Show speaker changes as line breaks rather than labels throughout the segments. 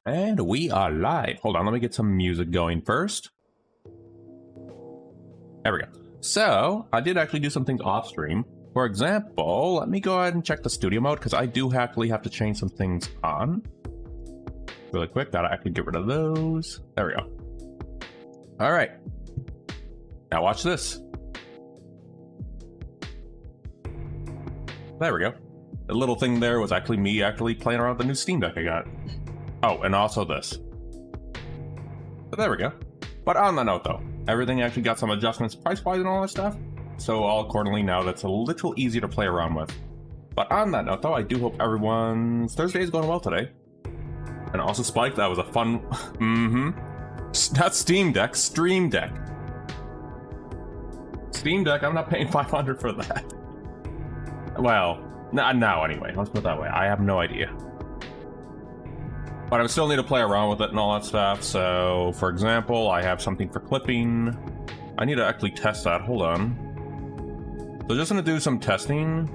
And we are live. Hold on, let me get some music going first. There we go. So, I did actually do some things off stream. For example, let me go ahead and check the studio mode, because I do actually have to change some things on. Really quick, gotta actually get rid of those. There we go. Alright. Now watch this. There we go. The little thing there was actually me playing around with the new Steam Deck I got. Oh, and also this. But there we go. But on that note though, everything actually got some adjustments price-wise and all that stuff. So all accordingly now that's a little easier to play around with. But on that note though, I do hope everyone's Thursday is going well today. And also Spike, that was a fun... Not Steam Deck, Stream Deck. Steam Deck, I'm not paying $500 for that. Well, not now anyway, let's put it that way. I have no idea. But I still need to play around with it and all that stuff. So, for example, I have something for clipping. I need to actually test that. Hold on. So just gonna do some testing.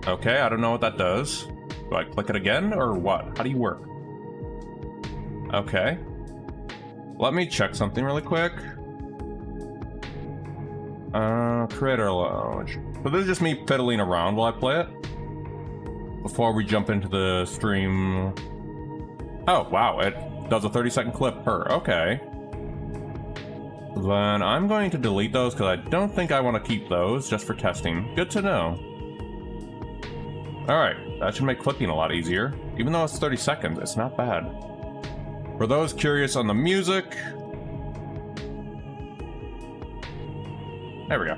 Okay, I don't know what that does. Do I click it again or what? How do you work? Okay. Let me check something really quick. Creator Lounge. So this is just me fiddling around while I play it. Before we jump into the stream. Oh, wow, it does a 30-second clip per. Okay. Then I'm going to delete those because I don't think I want to keep those just for testing. Good to know. Alright, that should make clipping a lot easier. Even though it's 30 seconds, it's not bad. For those curious on the music... There we go.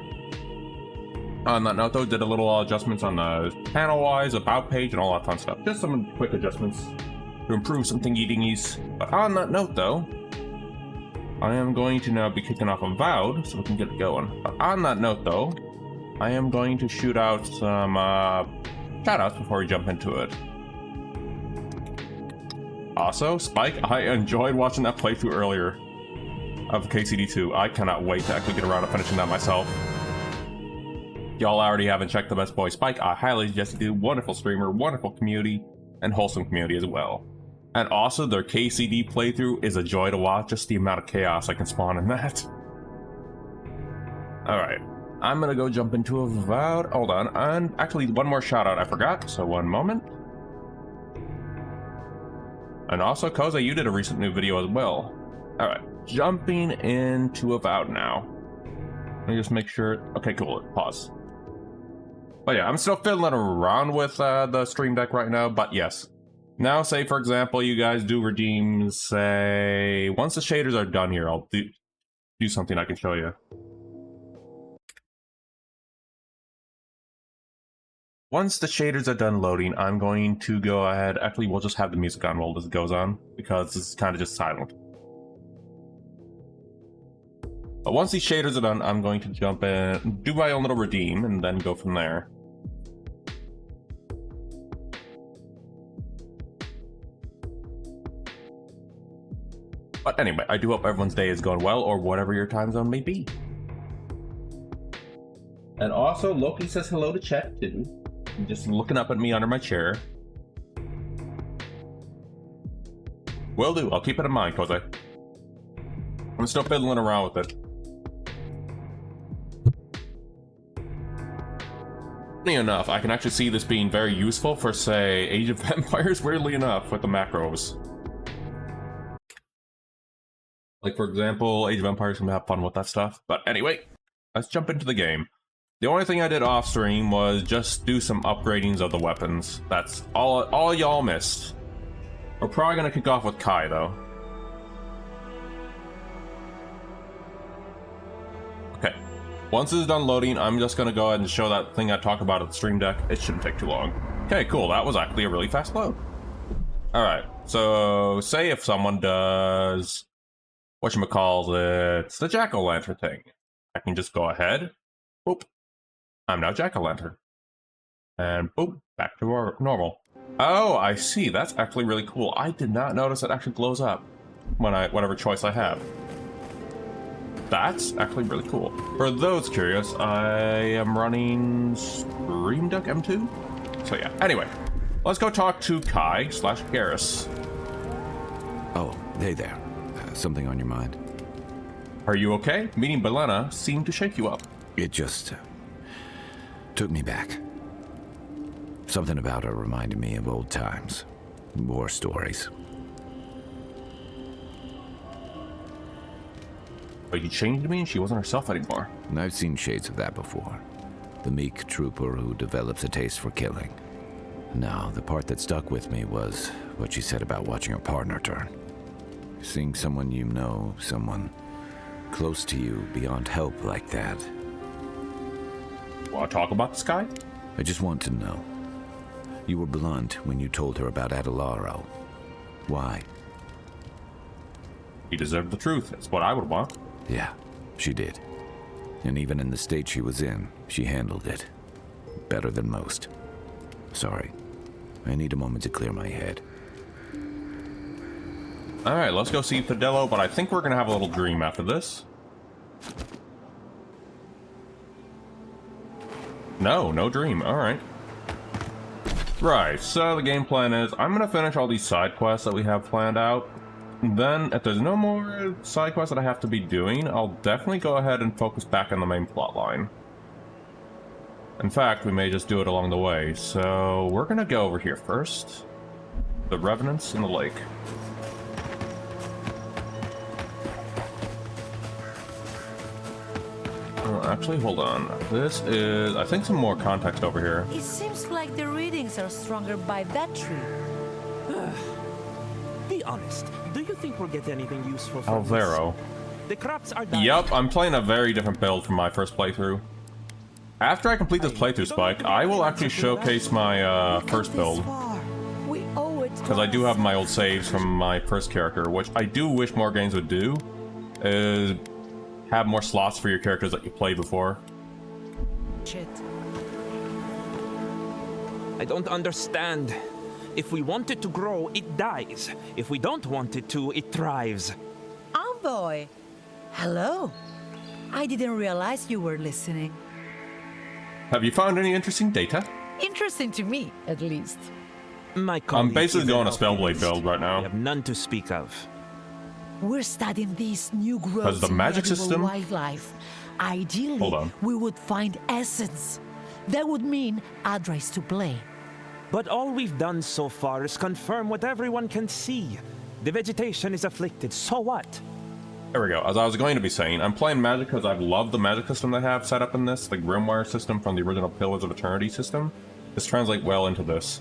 On that note though, did a little adjustments on the panel-wise, about page, and all that fun stuff. Just some quick adjustments to improve some thingy-dingies. But on that note though, I am going to now be kicking off Avowed, so we can get it going. But on that note though, I am going to shoot out some shout-outs before we jump into it. Also, Spike, I enjoyed watching that playthrough earlier of KCD2. I cannot wait to actually get around to finishing that myself. Y'all already haven't checked the best boy Spike, I highly suggest you do. Wonderful streamer, wonderful community, and wholesome community as well. And also, their KCD playthrough is a joy to watch, just the amount of chaos I can spawn in that. Alright, I'm gonna go jump into Avowed. Hold on, and actually one more shout out I forgot, so one moment. And also, Koza, you did a recent new video as well. Alright, jumping into Avowed now. Let me just make sure. Okay, cool, pause. But yeah, I'm still fiddling around with the Stream Deck right now, but yes. Now, say for example, you guys do redeem, say, once the shaders are done here, I'll do something I can show you. Once the shaders are done loading, I'm going to go ahead, actually we'll just have the music on while this goes on, because this is kind of just silent. But once these shaders are done, I'm going to jump in, do my own little redeem, and then go from there. But anyway, I do hope everyone's day is going well, or whatever your time zone may be. And also, Loki says hello to chat too. Just looking up at me under my chair. Will do, I'll keep it in mind, Jose. I'm still fiddling around with it. Funny enough, I can actually see this being very useful for, say, Age of Empires, weirdly enough, with the macros. Like, for example, Age of Empires can have fun with that stuff. But anyway, let's jump into the game. The only thing I did off stream was just do some upgradings of the weapons. That's all y'all missed. We're probably gonna kick off with Kai, though. Okay. Once it's done loading, I'm just gonna go ahead and show that thing I talked about at the Stream Deck. It shouldn't take too long. Okay, cool. That was actually a really fast load. Alright, so say if someone does... whatchamacallit, it's the jack-o'-lantern thing. I can just go ahead. Boop. I'm now jack-o'-lantern. And boop, back to normal. Oh, I see. That's actually really cool. I did not notice it actually glows up when whatever choice I have. That's actually really cool. For those curious, I am running Stream Deck M2. So yeah, anyway. Let's go talk to Kai/Garrus.
Oh, hey there. Something on your mind?
Are you okay? Meeting Belena seemed to shake you up.
It just took me back. Something about her reminded me of old times. War stories.
But you changed me and she wasn't herself anymore.
I've seen shades of that before. The meek trooper who develops a taste for killing. Now, the part that stuck with me was what she said about watching her partner turn. Seeing someone you know, someone close to you, beyond help like that.
Want to talk about this guy?
I just want to know. You were blunt when you told her about Adelaro. Why?
He deserved the truth. It's what I would want.
Yeah, she did. And even in the state she was in, she handled it. Better than most. Sorry. I need a moment to clear my head.
Alright, let's go see Fidello, but I think we're gonna have a little dream after this. No dream. Alright. Right, so the game plan is I'm gonna finish all these side quests that we have planned out. Then, if there's no more side quests that I have to be doing, I'll definitely go ahead and focus back on the main plot line. In fact, we may just do it along the way, so we're gonna go over here first. The Revenants in the lake. Actually, hold on. This is, I think, some more context over here.
It seems like the readings are stronger by that tree.
Be honest. Do you think we'll get anything useful from
Alvaro.
this? The crops are dying.
Yup, I'm playing a very different build from my first playthrough. After I complete this playthrough, Spike, I will actually showcase my first build. Because I do have my old saves from my first character, which I do wish more games would do, is have more slots for your characters that you played before.
Shit.
I don't understand. If we want it to grow, it dies. If we don't want it to, it thrives.
Envoy! Hello. I didn't realize you were listening.
Have you found any interesting data?
Interesting to me, at least.
My
I'm basically
is an
going a Spellblade
alchemist.
build right
We
now.
have none to speak of.
We're studying these new
Because
growths
the
in
magic
edible
system-
wildlife. Ideally,
Hold on.
we would find essence. That would mean Adra's to blame.
But all we've done so far is confirm what everyone can see. The vegetation is afflicted, so what?
There we go. As I was going to be saying, I'm playing magic because I've loved the magic system they have set up in this. The Grimoire system from the original Pillars of Eternity system. This translates well into this.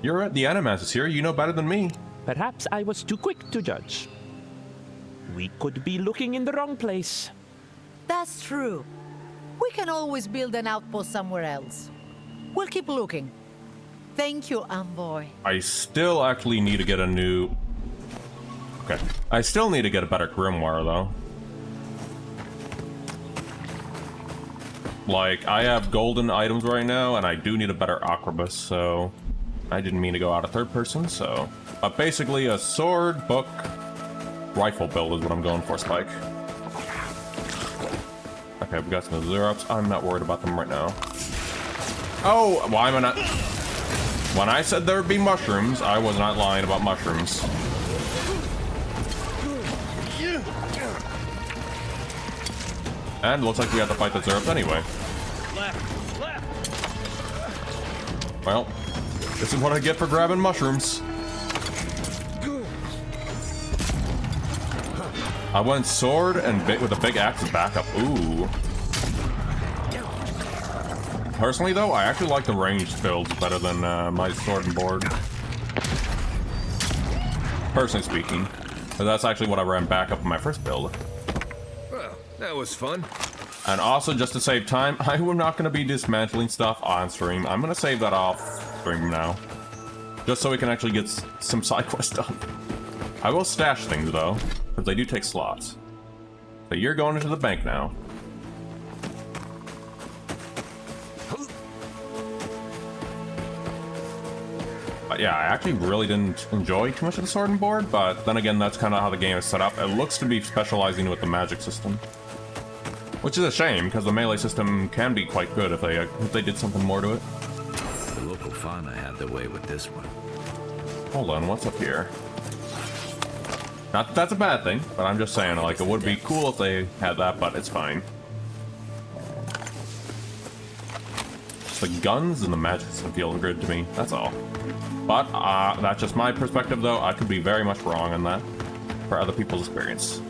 You're at the Animas here. You know better than me.
Perhaps I was too quick to judge. We could be looking in the wrong place.
That's true. We can always build an outpost somewhere else. We'll keep looking. Thank you, Envoy.
I still actually need to get a new... Okay. I still need to get a better Grimoire, though. Like, I have golden items right now, and I do need a better Acrobus, so... I didn't mean to go out of third person, so... But basically, a sword, book, rifle build is what I'm going for, Spike. Okay, we got some Azurups. I'm not worried about them right now. Oh, why am I not... When I said there would be mushrooms, I was not lying about mushrooms. And it looks like we have to fight the Azurups anyway. Well, this is what I get for grabbing mushrooms. I went sword and bit with a big axe as backup. Ooh. Personally, though, I actually like the ranged builds better than my sword and board. Personally speaking. But that's actually what I ran back up in my first build.
Well, that was fun.
And also, just to save time, I'm not going to be dismantling stuff on stream. I'm going to save that off stream now. Just so we can actually get some side quest done. I will stash things, though, because they do take slots. So you're going into the bank now. But yeah, I actually really didn't enjoy too much of the sword and board, but then again, that's kind of how the game is set up. It looks to be specializing with the magic system. Which is a shame, because the melee system can be quite good if they did something more to it.
The local fauna had their way with this one.
Hold on, what's up here? Not that that's a bad thing, but I'm just saying, like, it would be cool if they had that, but it's fine. Just the guns and the magic system feel good to me, that's all. But, that's just my perspective, though. I could be very much wrong on that for other people's experience.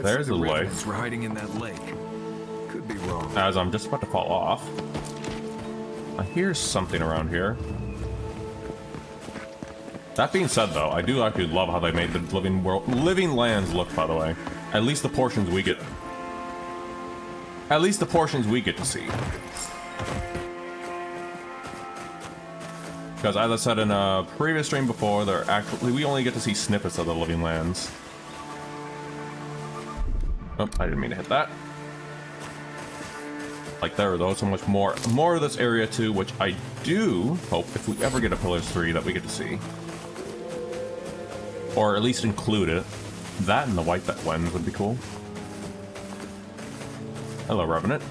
There's the lake.
We're hiding in that lake. Could be wrong.
As I'm just about to fall off. I hear something around here. That being said, though, I do actually love how they made the living lands look, by the way. At least the portions we get. At least the portions we get to see. Because as I said in a previous stream before, we only get to see snippets of the living lands. Oh, I didn't mean to hit that. Like there, though, so much more of this area too, which I do hope if we ever get a Pillars 3 that we get to see. Or at least include it. That and the white that wins would be cool. Hello, Revenant.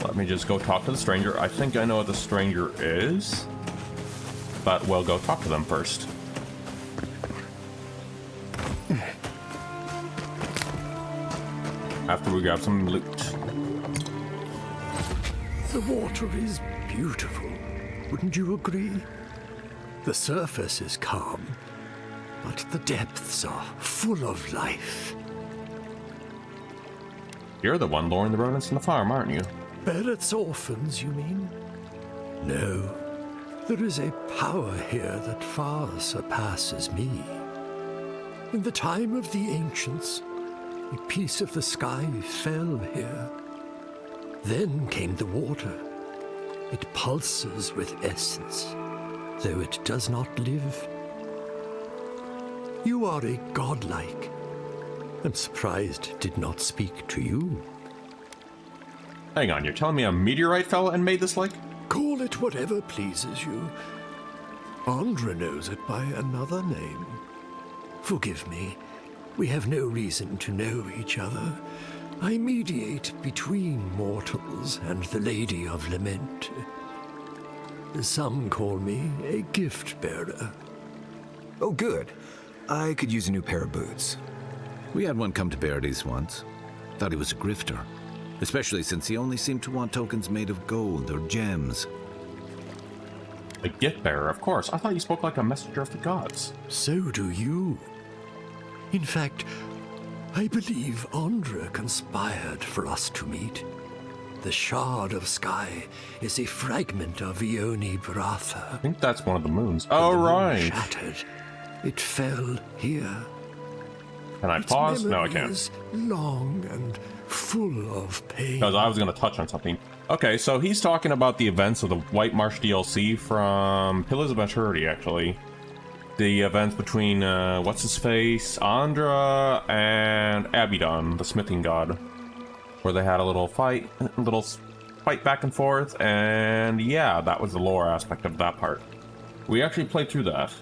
Let me just go talk to the stranger. I think I know what the stranger is. But we'll go talk to them first. After we grab some loot.
The water is beautiful, wouldn't you agree? The surface is calm, but the depths are full of life.
You're the one luring the rodents in the farm, aren't you?
Barrett's orphans, you mean? No, there is a power here that far surpasses me. In the time of the ancients, a piece of the sky fell here. Then came the water. It pulses with essence, though it does not live. You are a godlike. I'm surprised it did not speak to you.
Hang on, you're telling me a meteorite fell and made this lake?
Call it whatever pleases you. Andra knows it by another name. Forgive me. We have no reason to know each other. I mediate between mortals and the Lady of Lament. Some call me a gift bearer.
Oh, good. I could use a new pair of boots.
We had one come to Verdes once. Thought he was a grifter. Especially since he only seemed to want tokens made of gold or gems.
A gift bearer, of course. I thought you spoke like a messenger of the gods.
So do you. In fact, I believe Andra conspired for us to meet. The Shard of Sky is a fragment of Ione Bratha.
I think that's one of the moons.
When
Oh,
the moon
right.
shattered. It fell here.
Can I
Its
pause? No, I
memory
can't.
is long and full of pain.
Because I was going to touch on something. Okay, so he's talking about the events of the White Marsh DLC from Pillars of Maturity, actually. The events between, what's-his-face, Andra, and Abaddon, the smithing god. Where they had a little fight back and forth, and yeah, that was the lore aspect of that part. We actually played through that.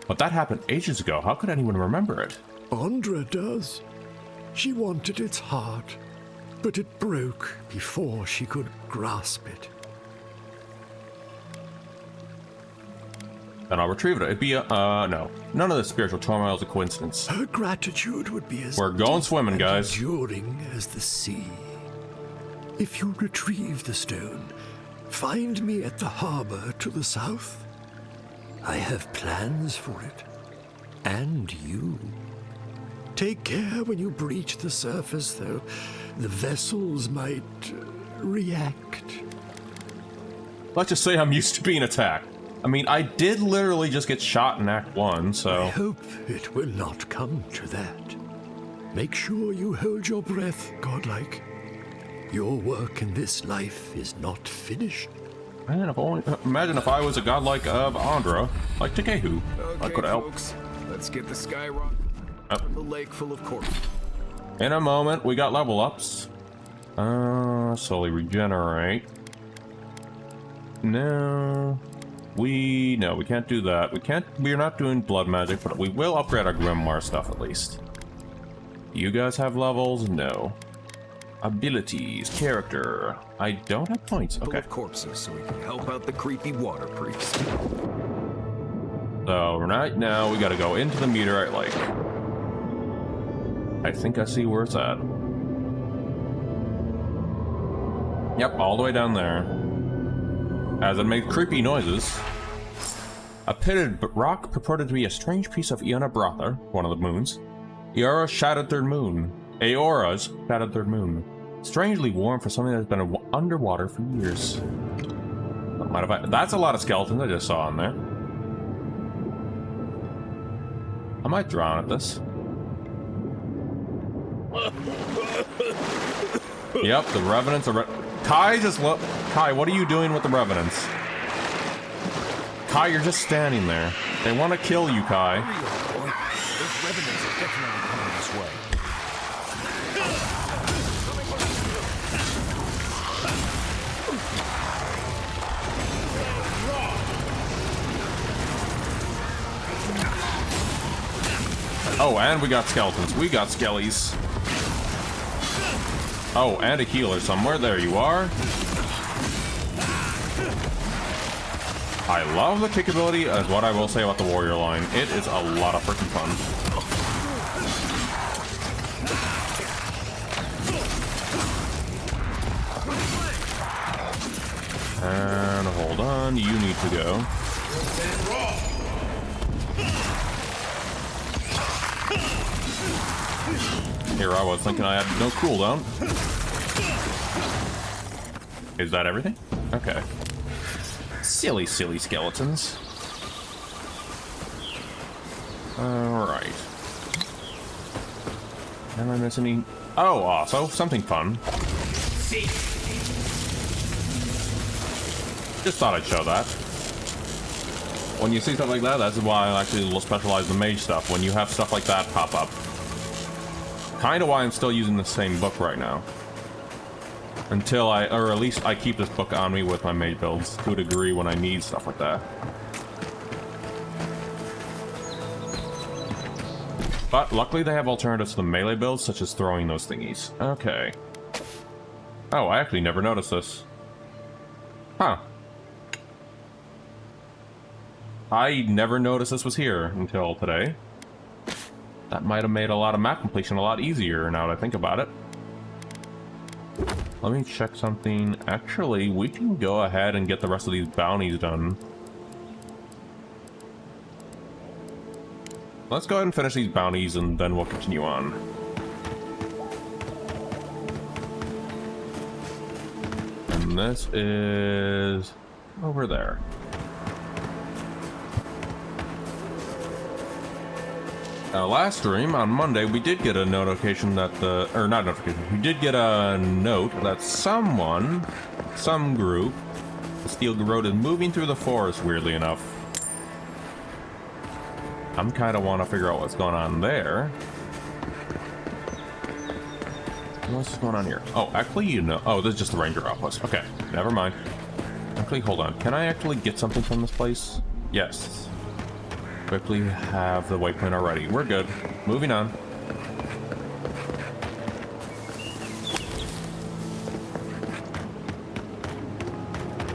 But that happened ages ago. How could anyone remember it?
Andra does. She wanted its heart, but it broke before she could grasp it.
Then I'll retrieve it. It'd be no. None of the spiritual turmoil is a coincidence.
Her gratitude would be as
We're going
deep
swimming,
and
guys.
enduring as the sea. If you retrieve the stone, find me at the harbor to the south. I have plans for it. And you. Take care when you breach the surface, though. The vessels might react.
Let's just say I'm used to being attacked. I mean, I did literally just get shot in Act 1,
I
so...
hope it will not come to that. Make sure you hold your breath, godlike. Your work in this life is not finished.
Man, imagine if I was a godlike of Andra, like Takehu. I could help.
Folks, let's get the sky rock from the lake full of corpses.
In a moment, we got level ups. Slowly regenerate. No. No, we can't do that. We're not doing blood magic, but we will upgrade our Grimoire stuff at least. You guys have levels? No. Abilities, character. I don't have points.
Full
Okay.
of corpses so we can help out the creepy water priest.
So right now we gotta go into the meteorite lake. I think I see where it's at. Yep, all the way down there. As it makes creepy noises. A pitted rock purported to be a strange piece of Iona Brother, one of the moons. Aora's shattered third moon. Strangely warm for something that's been underwater for years. That's a lot of skeletons I just saw in there. I might drown at this. Yep, the revenants are... Kai, Kai, what are you doing with the revenants? Kai, you're just standing there. They want to kill you, Kai.
Those revenants are definitely coming this way.
Oh, and we got skeletons. We got skellies. Oh, and a healer somewhere. There you are. I love the kick ability, as what I will say about the warrior line. It is a lot of freaking fun. And hold on, you need to go. Here I was thinking I had no cooldown. Is that everything? Okay. Silly, silly skeletons. Alright. Am I missing any? Oh, also, something fun. Just thought I'd show that. When you see stuff like that, that's why I actually specialize in mage stuff. When you have stuff like that pop up. Kinda why I'm still using the same book right now. Until or at least I keep this book on me with my mage builds to a degree when I need stuff like that. But luckily they have alternatives to the melee builds, such as throwing those thingies. Okay. Oh, I actually never noticed this. Huh. I never noticed this was here until today. That might have made a lot of map completion a lot easier now that I think about it. Let me check something. Actually, we can go ahead and get the rest of these bounties done. Let's go ahead and finish these bounties and then we'll continue on. And this is over there. Last stream on Monday, we did get a notification that not notification, we did get a note that some group, the Steel Road, is moving through the forest, weirdly enough. I'm kind of want to figure out what's going on there. What's going on here? Oh, actually, you know, oh, this is just the ranger outpost. Okay, never mind. Actually, hold on. Can I actually get something from this place? Yes. Quickly have the waypoint already. We're good. Moving on.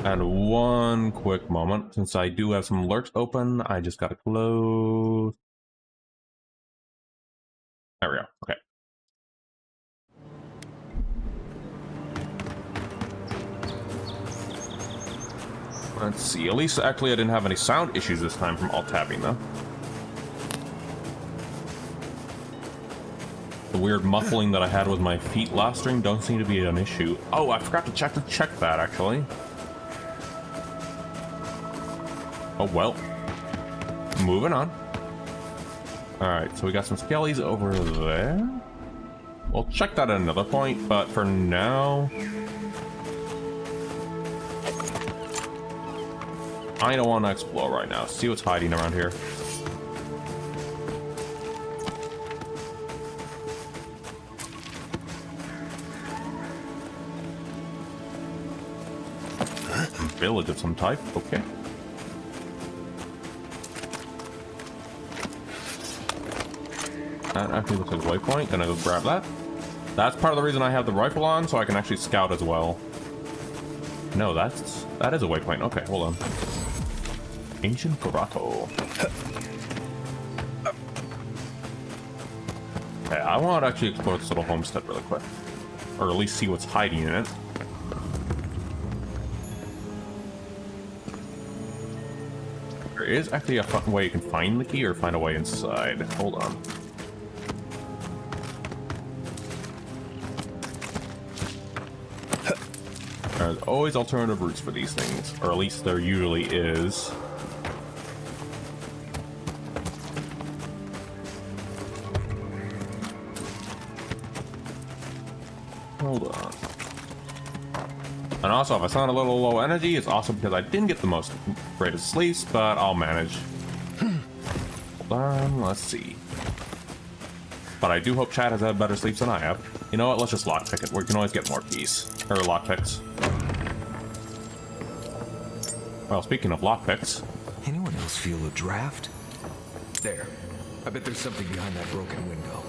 And one quick moment, since I do have some alerts open, I just gotta close. There we go. Okay. Let's see. At least, actually, I didn't have any sound issues this time from alt-tabbing, though. The weird muffling that I had with my feet last stream don't seem to be an issue. Oh, I forgot to check that, actually. Oh, well. Moving on. Alright, so we got some skellies over there. We'll check that at another point, but for now... I don't want to explore right now. See what's hiding around here. Village of some type. Okay. That actually looks like a waypoint. Gonna go grab that. That's part of the reason I have the rifle on, so I can actually scout as well. No, that is a waypoint. Okay, hold on. Ancient grotto. Okay, I want to actually explore this little homestead really quick. Or at least see what's hiding in it. There is actually a fun way you can find the key or find a way inside. Hold on. There's always alternative routes for these things, or at least there usually is. Hold on. And also, if I sound a little low energy, it's also because I didn't get the most greatest sleeps, but I'll manage. Hold on, let's see. But I do hope Chad has had better sleeps than I have. You know what, let's just lockpick it. We can always get more keys. Or lockpicks. Well, speaking of lockpicks.
Anyone else feel a draft? There. I bet there's something behind that broken window.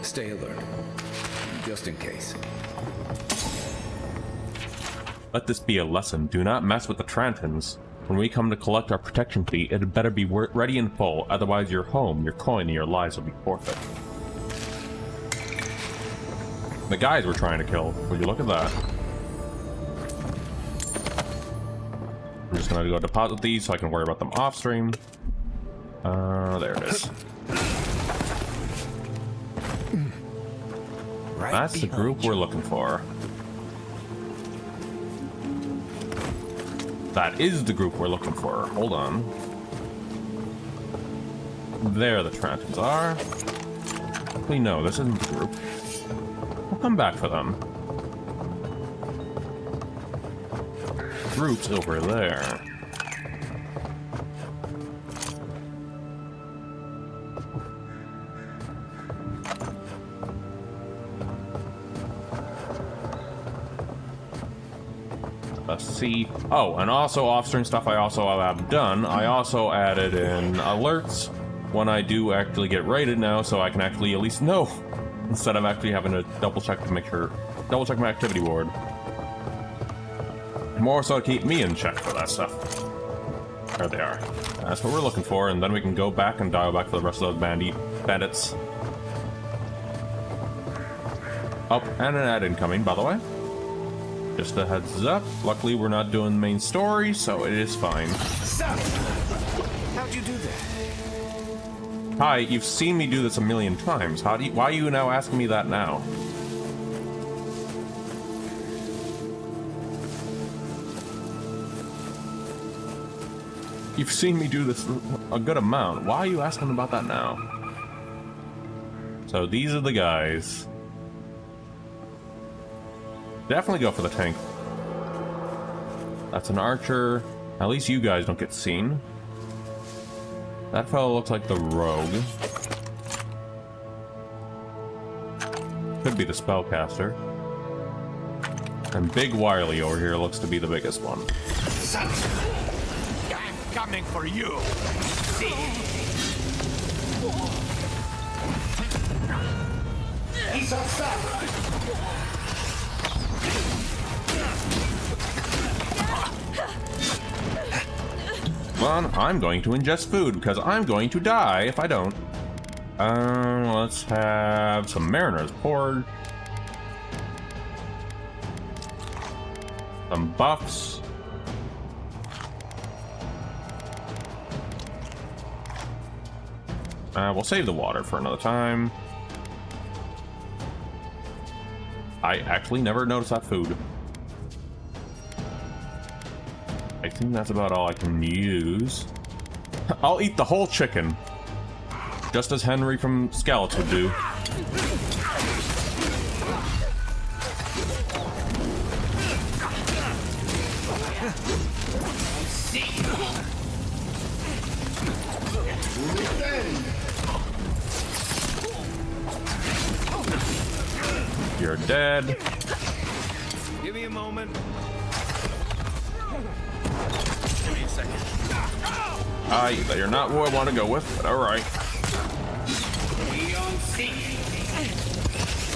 Stay alert. Just in case.
Let this be a lesson. Do not mess with the Trantons. When we come to collect our protection fee, it had better be ready in full, otherwise your home, your coin, and your lives will be forfeit. The guys we're trying to kill. Would you look at that? I'm just gonna go deposit these so I can worry about them off stream. There it is. That's the group we're looking for. That is the group we're looking for. Hold on. There the Trantons are. Actually, no, this isn't the group. We'll come back for them. Group's over there. Let's see. Oh, and also off-stream stuff I also have done. I also added in alerts when I do actually get raided now, so I can actually at least know instead of actually having to double check my activity board. More so to keep me in check for that stuff. There they are. That's what we're looking for, and then we can go back and dial back for the rest of those bandits. Oh, and an ad incoming, by the way. Just a heads up. Luckily, we're not doing the main story, so it is fine.
How'd you do that?
Hi, you've seen me do this a million times. Why are you now asking me that now? You've seen me do this a good amount. Why are you asking about that now? So these are the guys. Definitely go for the tank. That's an archer. At least you guys don't get seen. That fellow looks like the rogue. Could be the spellcaster. And Big Wiley over here looks to be the biggest one.
I'm coming for you. See? He's outside.
Well, I'm going to ingest food because I'm going to die if I don't. Let's have some Mariner's Porridge. Some buffs. We'll save the water for another time. I actually never noticed that food. I think that's about all I can use. I'll eat the whole chicken. Just as Henry from Scouts would do. You're dead.
Give me a moment.
You're not who I want to go with, but alright.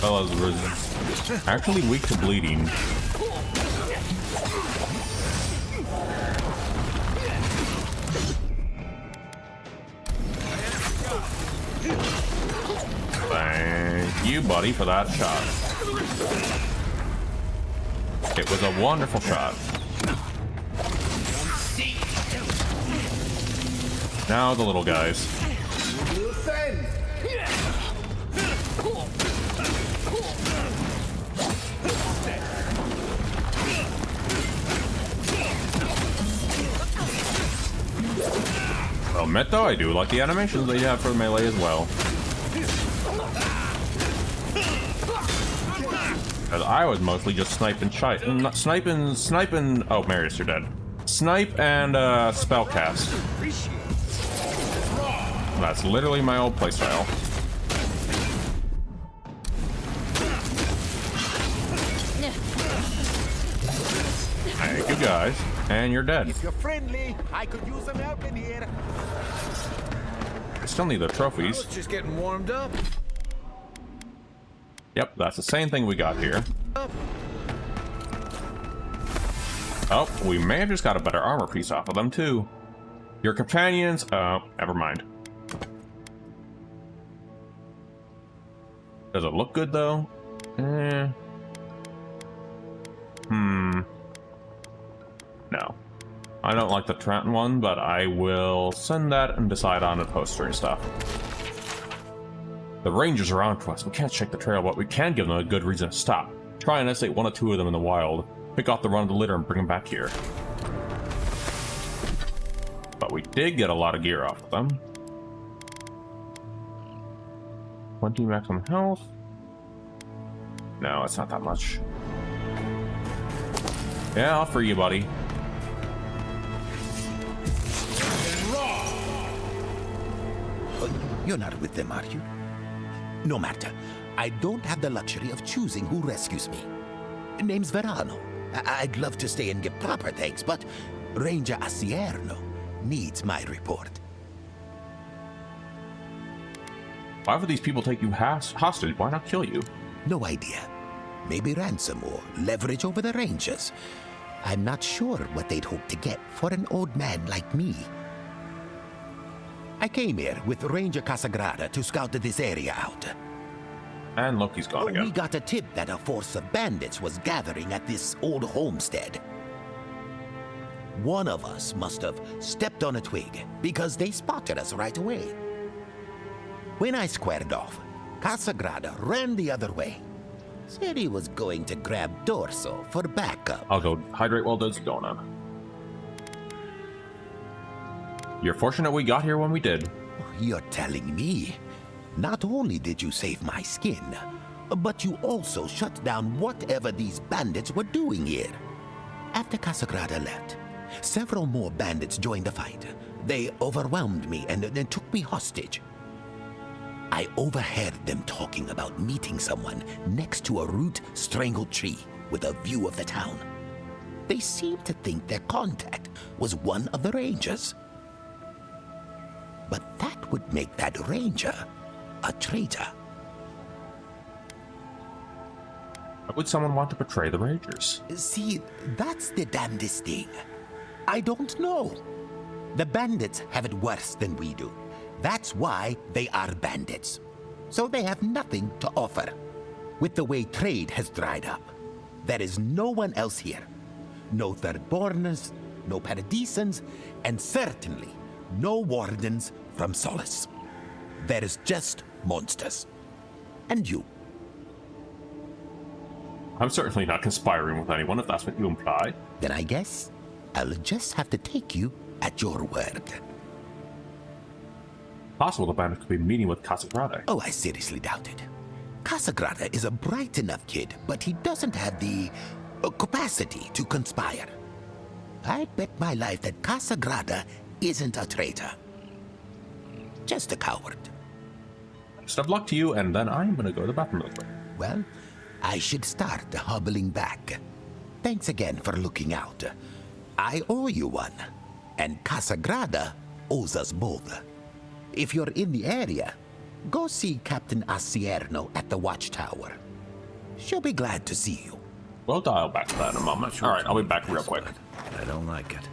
Fella's actually weak to bleeding. Thank you, buddy, for that shot. It was a wonderful shot. Now the little guys. Well, admit though, I do like the animations they have for melee as well. Because I was mostly just sniping sniping. Oh, Marius, you're dead. Snipe and spellcast. That's literally my old playstyle. Thank you guys, and you're dead.
If you're friendly, I could use some help in here.
I still need the trophies.
Just getting warmed up.
Yep, that's the same thing we got here. Oh, we may have just got a better armor piece off of them too. Your companions, never mind. Does it look good though? No. I don't like the Trenton one, but I will send that and decide on the poster and stuff. The Rangers are on to us. We can't shake the trail, but we can give them a good reason to stop. Try and isolate one or two of them in the wild. Pick off the run of the litter and bring them back here. But we did get a lot of gear off of them. 20 maximum health. No, it's not that much. Yeah, I'll free you, buddy.
You're not with them, are you? No matter. I don't have the luxury of choosing who rescues me. Name's Verano. I'd love to stay and give proper thanks, but Ranger Asierno needs my report.
Why would these people take you hostage? Why not kill you?
No idea. Maybe ransom or leverage over the Rangers. I'm not sure what they'd hope to get for an old man like me. I came here with Ranger Casagrada to scout this area out.
And look, he's gone again.
We got a tip that a force of bandits was gathering at this old homestead. One of us must have stepped on a twig because they spotted us right away. When I squared off, Casagrada ran the other way. Said he was going to grab Dorso for backup.
I'll go hydrate while this is going on. You're fortunate we got here when we did.
You're telling me? Not only did you save my skin, but you also shut down whatever these bandits were doing here. After Casagrada left, several more bandits joined the fight. They overwhelmed me and then took me hostage. I overheard them talking about meeting someone next to a root-strangled tree with a view of the town. They seemed to think their contact was one of the Rangers. But that would make that Ranger a traitor.
Why would someone want to betray the Rangers?
See, that's the damnedest thing. I don't know. The bandits have it worse than we do. That's why they are bandits. So they have nothing to offer. With the way trade has dried up, there is no one else here. No Thirdborners, no Paradisans, and certainly no wardens from Solace. There is just monsters. And you.
I'm certainly not conspiring with anyone, if that's what you imply.
Then I guess I'll just have to take you at your word.
Possible the bandit could be meeting with Casagrada.
Oh, I seriously doubt it. Casagrada is a bright enough kid, but he doesn't have the capacity to conspire. I'd bet my life that Casagrada isn't a traitor. Just a coward.
Best of luck to you, and then I'm gonna go to the bathroom real quick.
Well, I should start hobbling back. Thanks again for looking out. I owe you one, and Casagrada owes us both. If you're in the area, go see Captain Asierno at the watchtower. She'll be glad to see you.
We'll dial back to that in a moment. All right, I'll be back real quick.
I don't like it.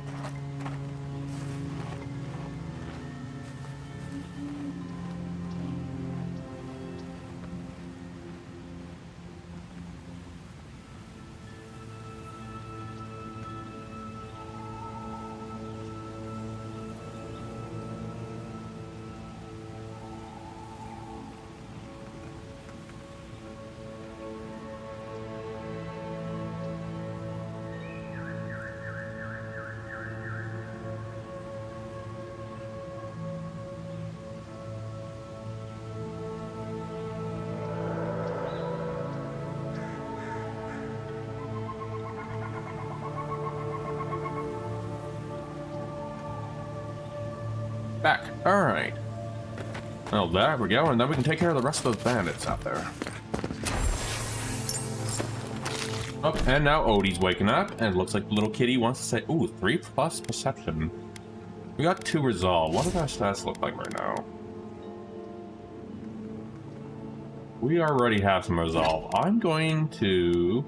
Back. All right. Well, there we go, and then we can take care of the rest of those bandits out there. Oh, and now Odie's waking up, and it looks like little kitty wants to say, ooh, 3+ perception. We got 2 resolve. What does our stats look like right now? We already have some resolve. I'm going to...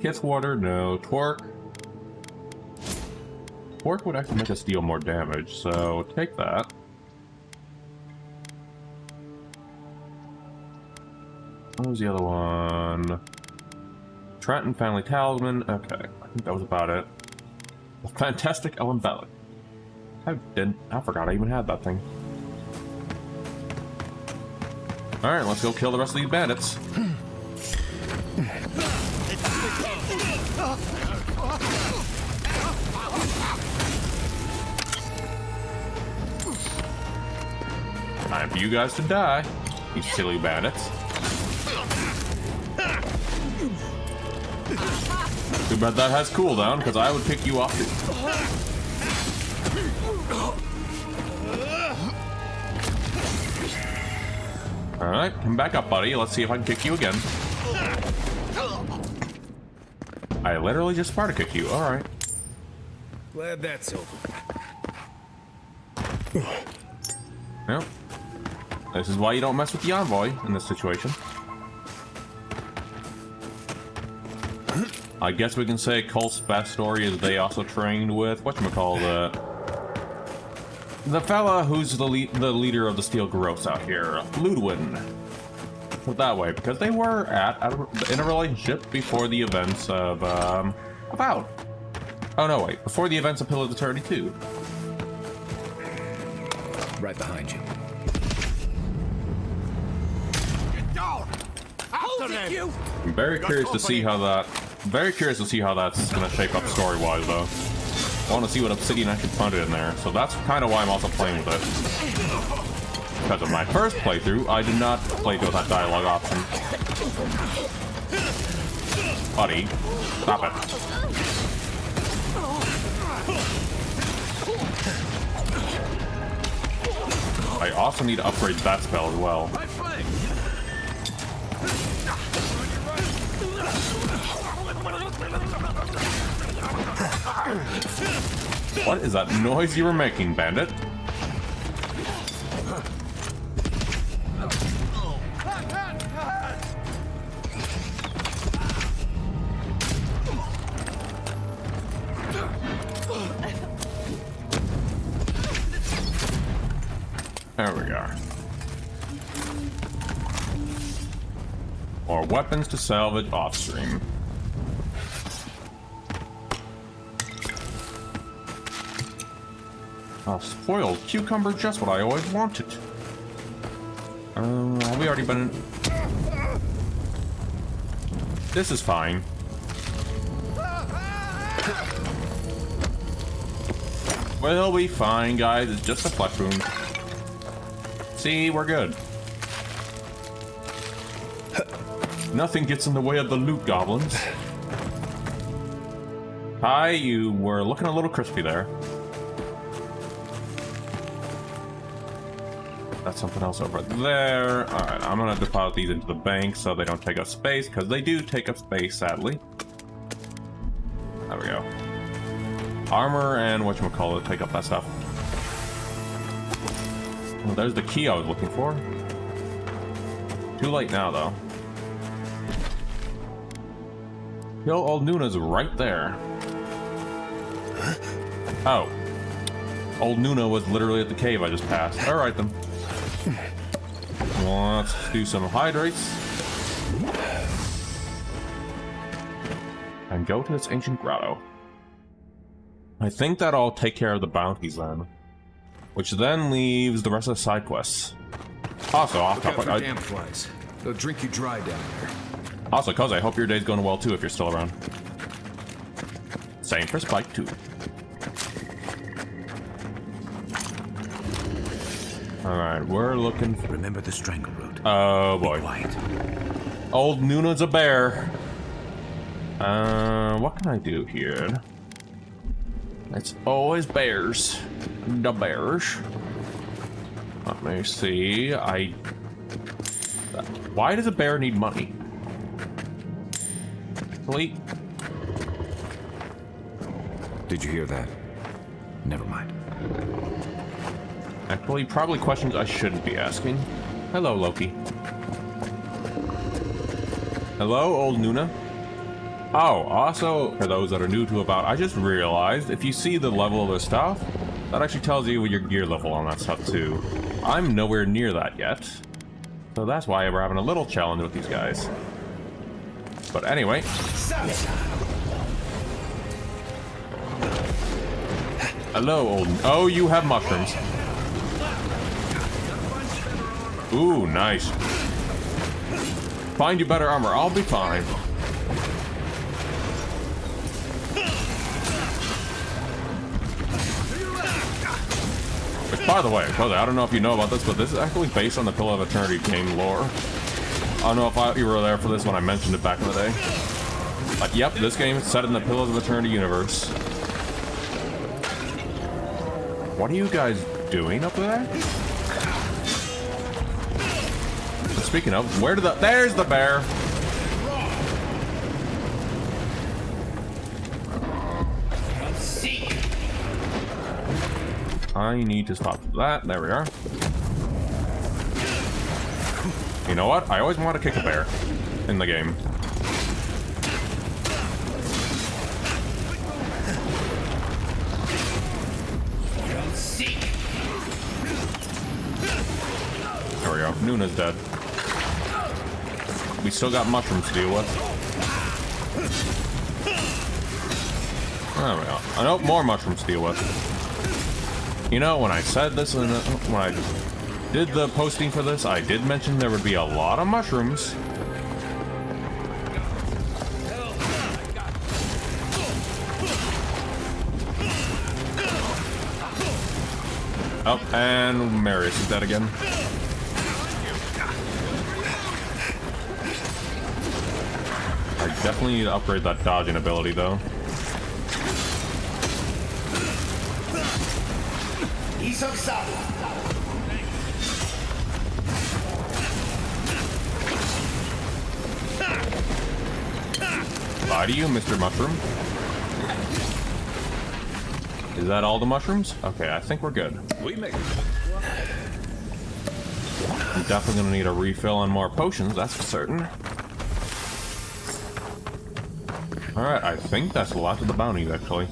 Kithwater, no. Torque. Torque would actually make us deal more damage, so take that. What was the other one? Trenton Family Talisman. Okay, I think that was about it. The Fantastic Ellen Bellic. I forgot I even had that thing. Alright, let's go kill the rest of these bandits. Time for you guys to die, you silly bandits. Too bad that has cooldown, because I would pick you off too. Alright, come back up, buddy. Let's see if I can kick you again. I literally just Sparta kick you. Alright.
Glad that's over.
Well, this is why you don't mess with the envoy in this situation. I guess we can say Colt's backstory is they also trained with whatchamacallit, the fella who's the leader of the Steel Gross out here, Ludwin. Put it that way, because they were in a relationship before the events of Avowed. Oh no, wait, before the events of Pillar of Eternity 2.
Right behind you.
I'm very curious to see how that. Very curious to see how that's gonna shape up story-wise, though. I want to see what Obsidian actually funded in there, so that's kind of why I'm also playing with it. Because of my first playthrough, I did not play with that dialogue option. Buddy, stop it. I also need to upgrade that spell as well. What is that noise you were making, bandit? There we go. More weapons to salvage off stream. A spoiled cucumber, just what I always wanted. Have we already been... This is fine. We'll be fine, guys. It's just a flesh wound. See, we're good. Nothing gets in the way of the loot goblins. Hi, you were looking a little crispy there. That's something else over there. Alright, I'm gonna deposit these into the bank so they don't take up space, because they do take up space, sadly. There we go. Armor and whatchamacallit take up that stuff. Well, there's the key I was looking for. Too late now, though. Yo, old Nuna's right there. Oh. Old Nuna was literally at the cave I just passed. Alright then. Let's do some hydrates. And go to this ancient grotto. I think that'll take care of the bounties then. Which then leaves the rest of the side quests. Also, off
Look out
topic.
for damn flies. They'll drink you dry down there.
Also, Cuz, I hope your day's going well too if you're still around. Same for Spike too. Alright, we're looking for...
Remember the strangle root.
Oh boy.
Be quiet.
Old Nuna's a bear. What can I do here? It's always bears. The bears. Let me see. Why does a bear need money? Actually,
Did you hear that? Never mind.
probably questions I shouldn't be asking. Hello, Loki. Hello, old Nuna. Oh, also, for those that are new to Avowed, I just realized if you see the level of the stuff, that actually tells you your gear level on that stuff too. I'm nowhere near that yet. So that's why we're having a little challenge with these guys. But anyway. Hello, old... Oh, you have mushrooms. Ooh, nice. Find you better armor. I'll be fine. Which, by the way, I don't know if you know about this, but this is actually based on the Pillar of Eternity game lore. I don't know if you were there for this when I mentioned it back in the day. Yep, this game is set in the Pillars of Eternity universe. What are you guys doing up there? Speaking of, where did the... There's the bear! I need to stop that. There we are. You know what? I always want to kick a bear in the game. There we go. Nuna's dead. We still got mushrooms to deal with. There we go. I know more mushrooms to deal with. You know, when I said this, when I did the posting for this, I did mention there would be a lot of mushrooms. Oh, and Marius is dead again. I definitely need to upgrade that dodging ability, though. Bye to you, Mr. Mushroom. Is that all the mushrooms? Okay, I think we're good.
We make
I'm definitely gonna need a refill on more potions, that's for certain. Alright, I think that's the last of the bounties, actually.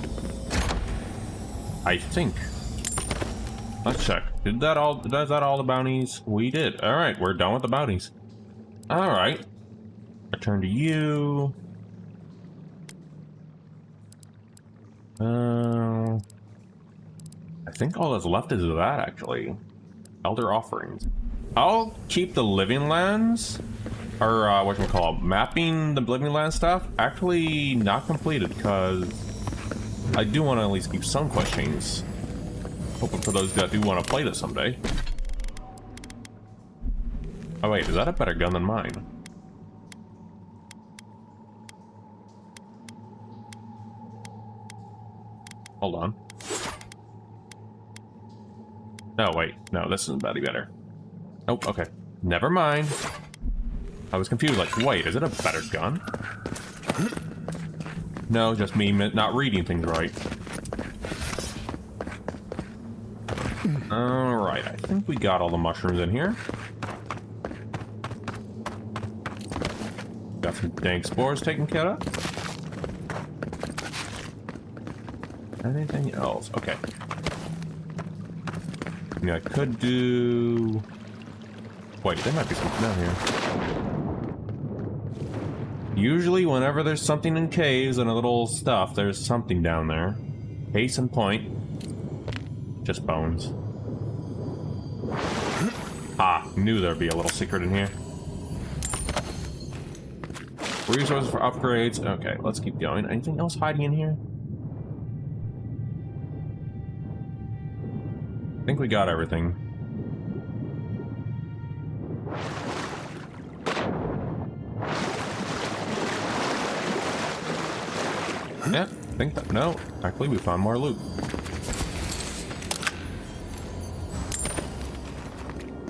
I think. Let's check. Is that all the bounties? We did. Alright, we're done with the bounties. Alright. Return to you. I think all that's left is that, actually. Elder Offerings. I'll keep the Living Lands, or whatchamacallit, mapping the Living Land stuff, actually not completed, because I do want to at least keep some quest chains. Hoping for those that do want to play this someday. Oh wait, is that a better gun than mine? Hold on. No, wait. No, this isn't any better. Oh, okay. Never mind. I was confused, like, wait, is it a better gun? No, just me not reading things right. Alright, I think we got all the mushrooms in here. Got some dank spores taken care of. Anything else? Okay. Yeah, I could do... Wait, there might be something down here. Usually, whenever there's something in caves and a little stuff, there's something down there. Case in point. Just bones. Ah, knew there'd be a little secret in here. Resources for upgrades. Okay, let's keep going. Anything else hiding in here? I think we got everything. Yeah, I think that. No, actually, we found more loot.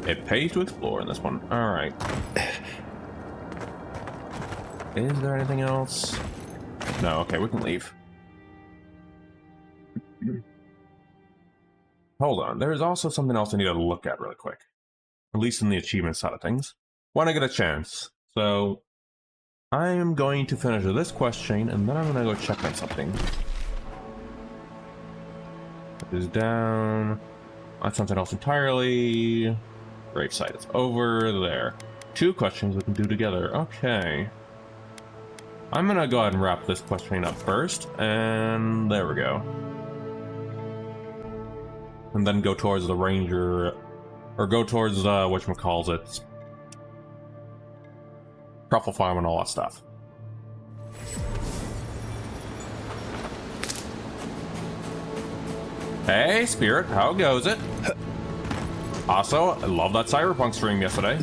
It pays to explore in this one. Alright. Is there anything else? No, okay, we can leave. Hold on, there's also something else I need to look at really quick. At least in the achievement side of things. When I get a chance. So, I am going to finish this quest chain, and then I'm going to go check on something. It is down. That's something else entirely. Gravesite is over there. 2 questions we can do together. Okay. I'm gonna go ahead and wrap this quest chain up first, and there we go. And then go towards the ranger, or go towards whatchamacallit, truffle farm and all that stuff. Hey, Spirit, how goes it? Also, I love that Cyberpunk stream yesterday.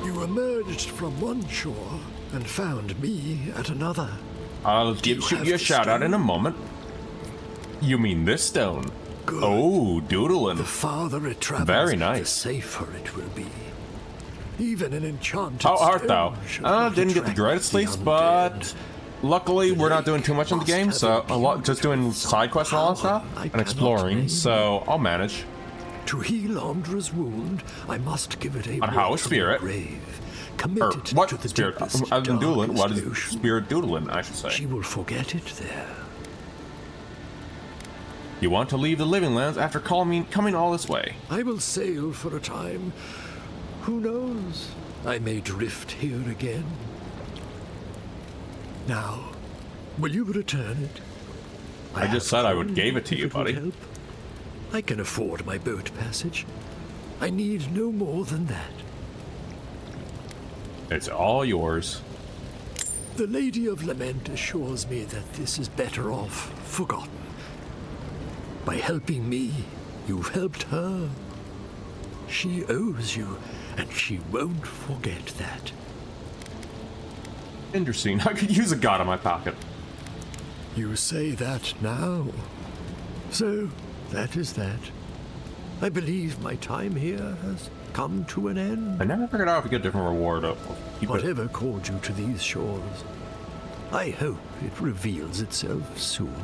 You emerged from one shore and found me at another.
I'll shoot you a shout out in a moment. You mean this stone?
Good.
Oh, doodling.
The farther it travels,
Very nice.
the safer it will be. Even an enchanted
How art thou?
stone shall
Didn't get the
attract
dreaded sleeps, but luckily we're not doing too much in the game, so just doing side quests and all that stuff and exploring. So I'll manage.
To heal Andra's wound, I must give it a
how is
watery
Spirit?
grave,
Or
committed
what
to the
spirit?
deepest,
Other than doodling, what
darkest
is
ocean.
spirit doodling? I should say.
She will forget it there.
You want to leave the living lands after coming all this way?
I will sail for a time. Who knows? I may drift here again. Now, will you return it?
I just
have
said I would
come
give it to
if
you,
it will
buddy.
help. I can afford my boat passage. I need no more than that.
It's all yours.
The Lady of Lament assures me that this is better off forgotten. By helping me, you've helped her. She owes you, and she won't forget that.
Interesting. I could use a god in my pocket.
You say that now. So, that is that. I believe my time here has come to an end.
I never figured out if we get a different reward. Keep it.
Whatever called you to these shores, I hope it reveals itself soon.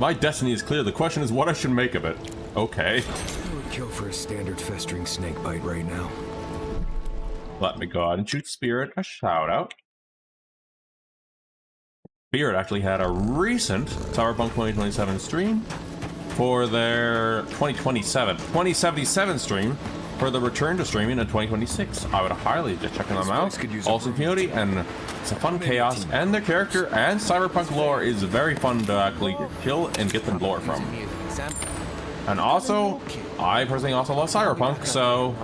My destiny is clear. The question is what I should make of it. Okay.
I would kill for a standard festering snake bite right now.
Let me go ahead and shoot Spirit a shout out. Spirit actually had a recent Cyberpunk 2027 stream for their 2077 stream for the return to streaming in 2026. I would highly just check them out. Also community, and it's a fun chaos, and their character and Cyberpunk lore is very fun to actually kill and get the lore from. And also, I personally also love Cyberpunk, so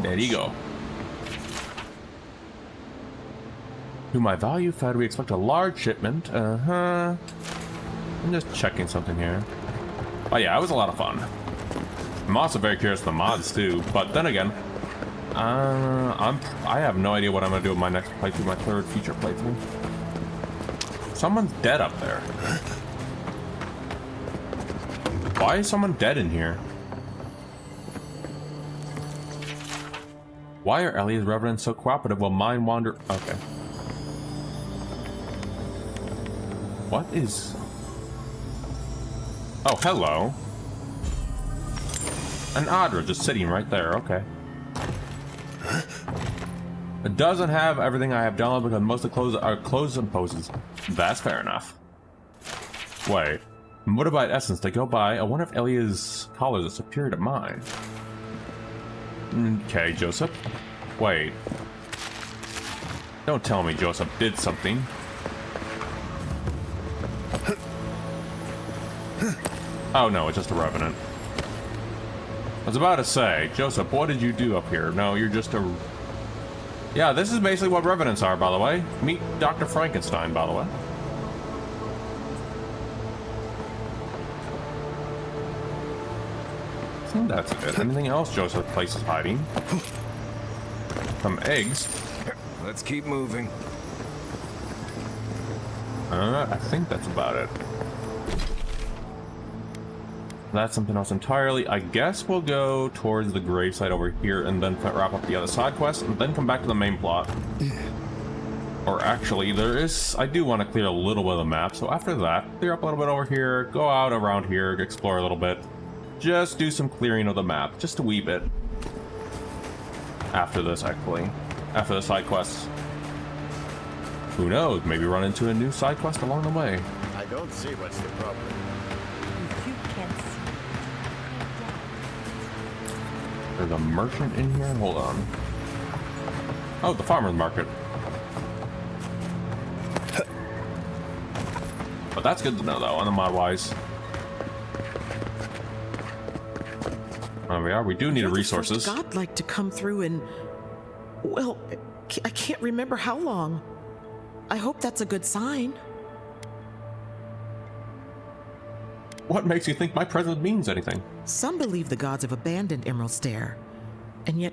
there you go. To my value fed, we expect a large shipment. I'm just checking something here. Oh yeah, it was a lot of fun. I'm also very curious of the mods too, but then again, I have no idea what I'm gonna do with my next playthrough, my third feature playthrough. Someone's dead up there. Why is someone dead in here? Why are Ellie's reverends so cooperative while mine wander? Okay. What is... Oh, hello. An Adra just sitting right there, okay. doesn't have everything I have downloaded because most of the clothes are clothes and poses. That's fair enough. Wait. Motorbite essence to go by. I wonder if Elia's collar is superior to mine. Okay, Joseph. Wait. Don't tell me Joseph did something. Oh no, it's just a revenant. I was about to say, Joseph, what did you do up here? No, you're just a... Yeah, this is basically what revenants are, by the way. Meet Dr. Frankenstein, by the way. I think that's it. Anything else Joseph Place is hiding? Some eggs.
Let's keep moving.
I think that's about it. That's something else entirely. I guess we'll go towards the gravesite over here and then wrap up the other side quest and then come back to the main plot. Or actually, I do want to clear a little bit of the map, so after that, clear up a little bit over here, go out around here, explore a little bit. Just do some clearing of the map, just a wee bit. After this, actually. After the side quests. Who knows, maybe run into a new side quest along the way.
I don't see what's the problem.
If you can see.
There's a merchant in here? Hold on. Oh, the farmer's market. But that's good to know, though, on the mod-wise. There we are. We do need resources.
God like to come through in... Well, I can't remember how long. I hope that's a good sign.
What makes you think my presence means anything?
Some believe the gods have abandoned Emerald Stair. And yet,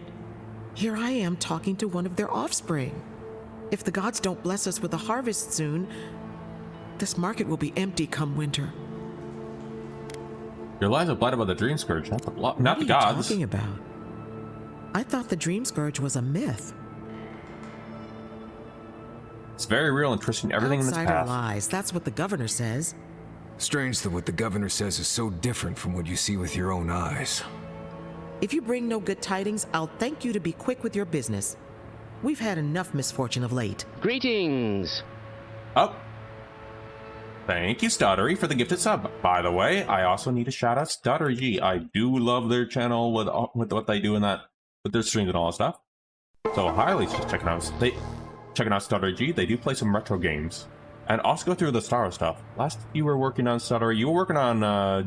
here I am talking to one of their offspring. If the gods don't bless us with a harvest soon, this market will be empty come winter.
Your lives are blighted by the Dream Scourge, not the gods.
What are you talking about? I thought the Dream Scourge was a myth.
It's very real and twisting everything in its
Outsider
path.
lies. That's what the governor says.
Strange that what the governor says is so different from what you see with your own eyes.
If you bring no good tidings, I'll thank you to be quick with your business. We've had enough misfortune of late.
Greetings.
Oh. Thank you, Stuttery, for the gifted sub. By the way, I also need to shout out Stuttery G. I do love their channel with what they do in that, with their streams and all that stuff. So highly just checking out Stuttery G. They do play some retro games. And also go through the Star Wars stuff. Last you were working on Stuttery, you were working on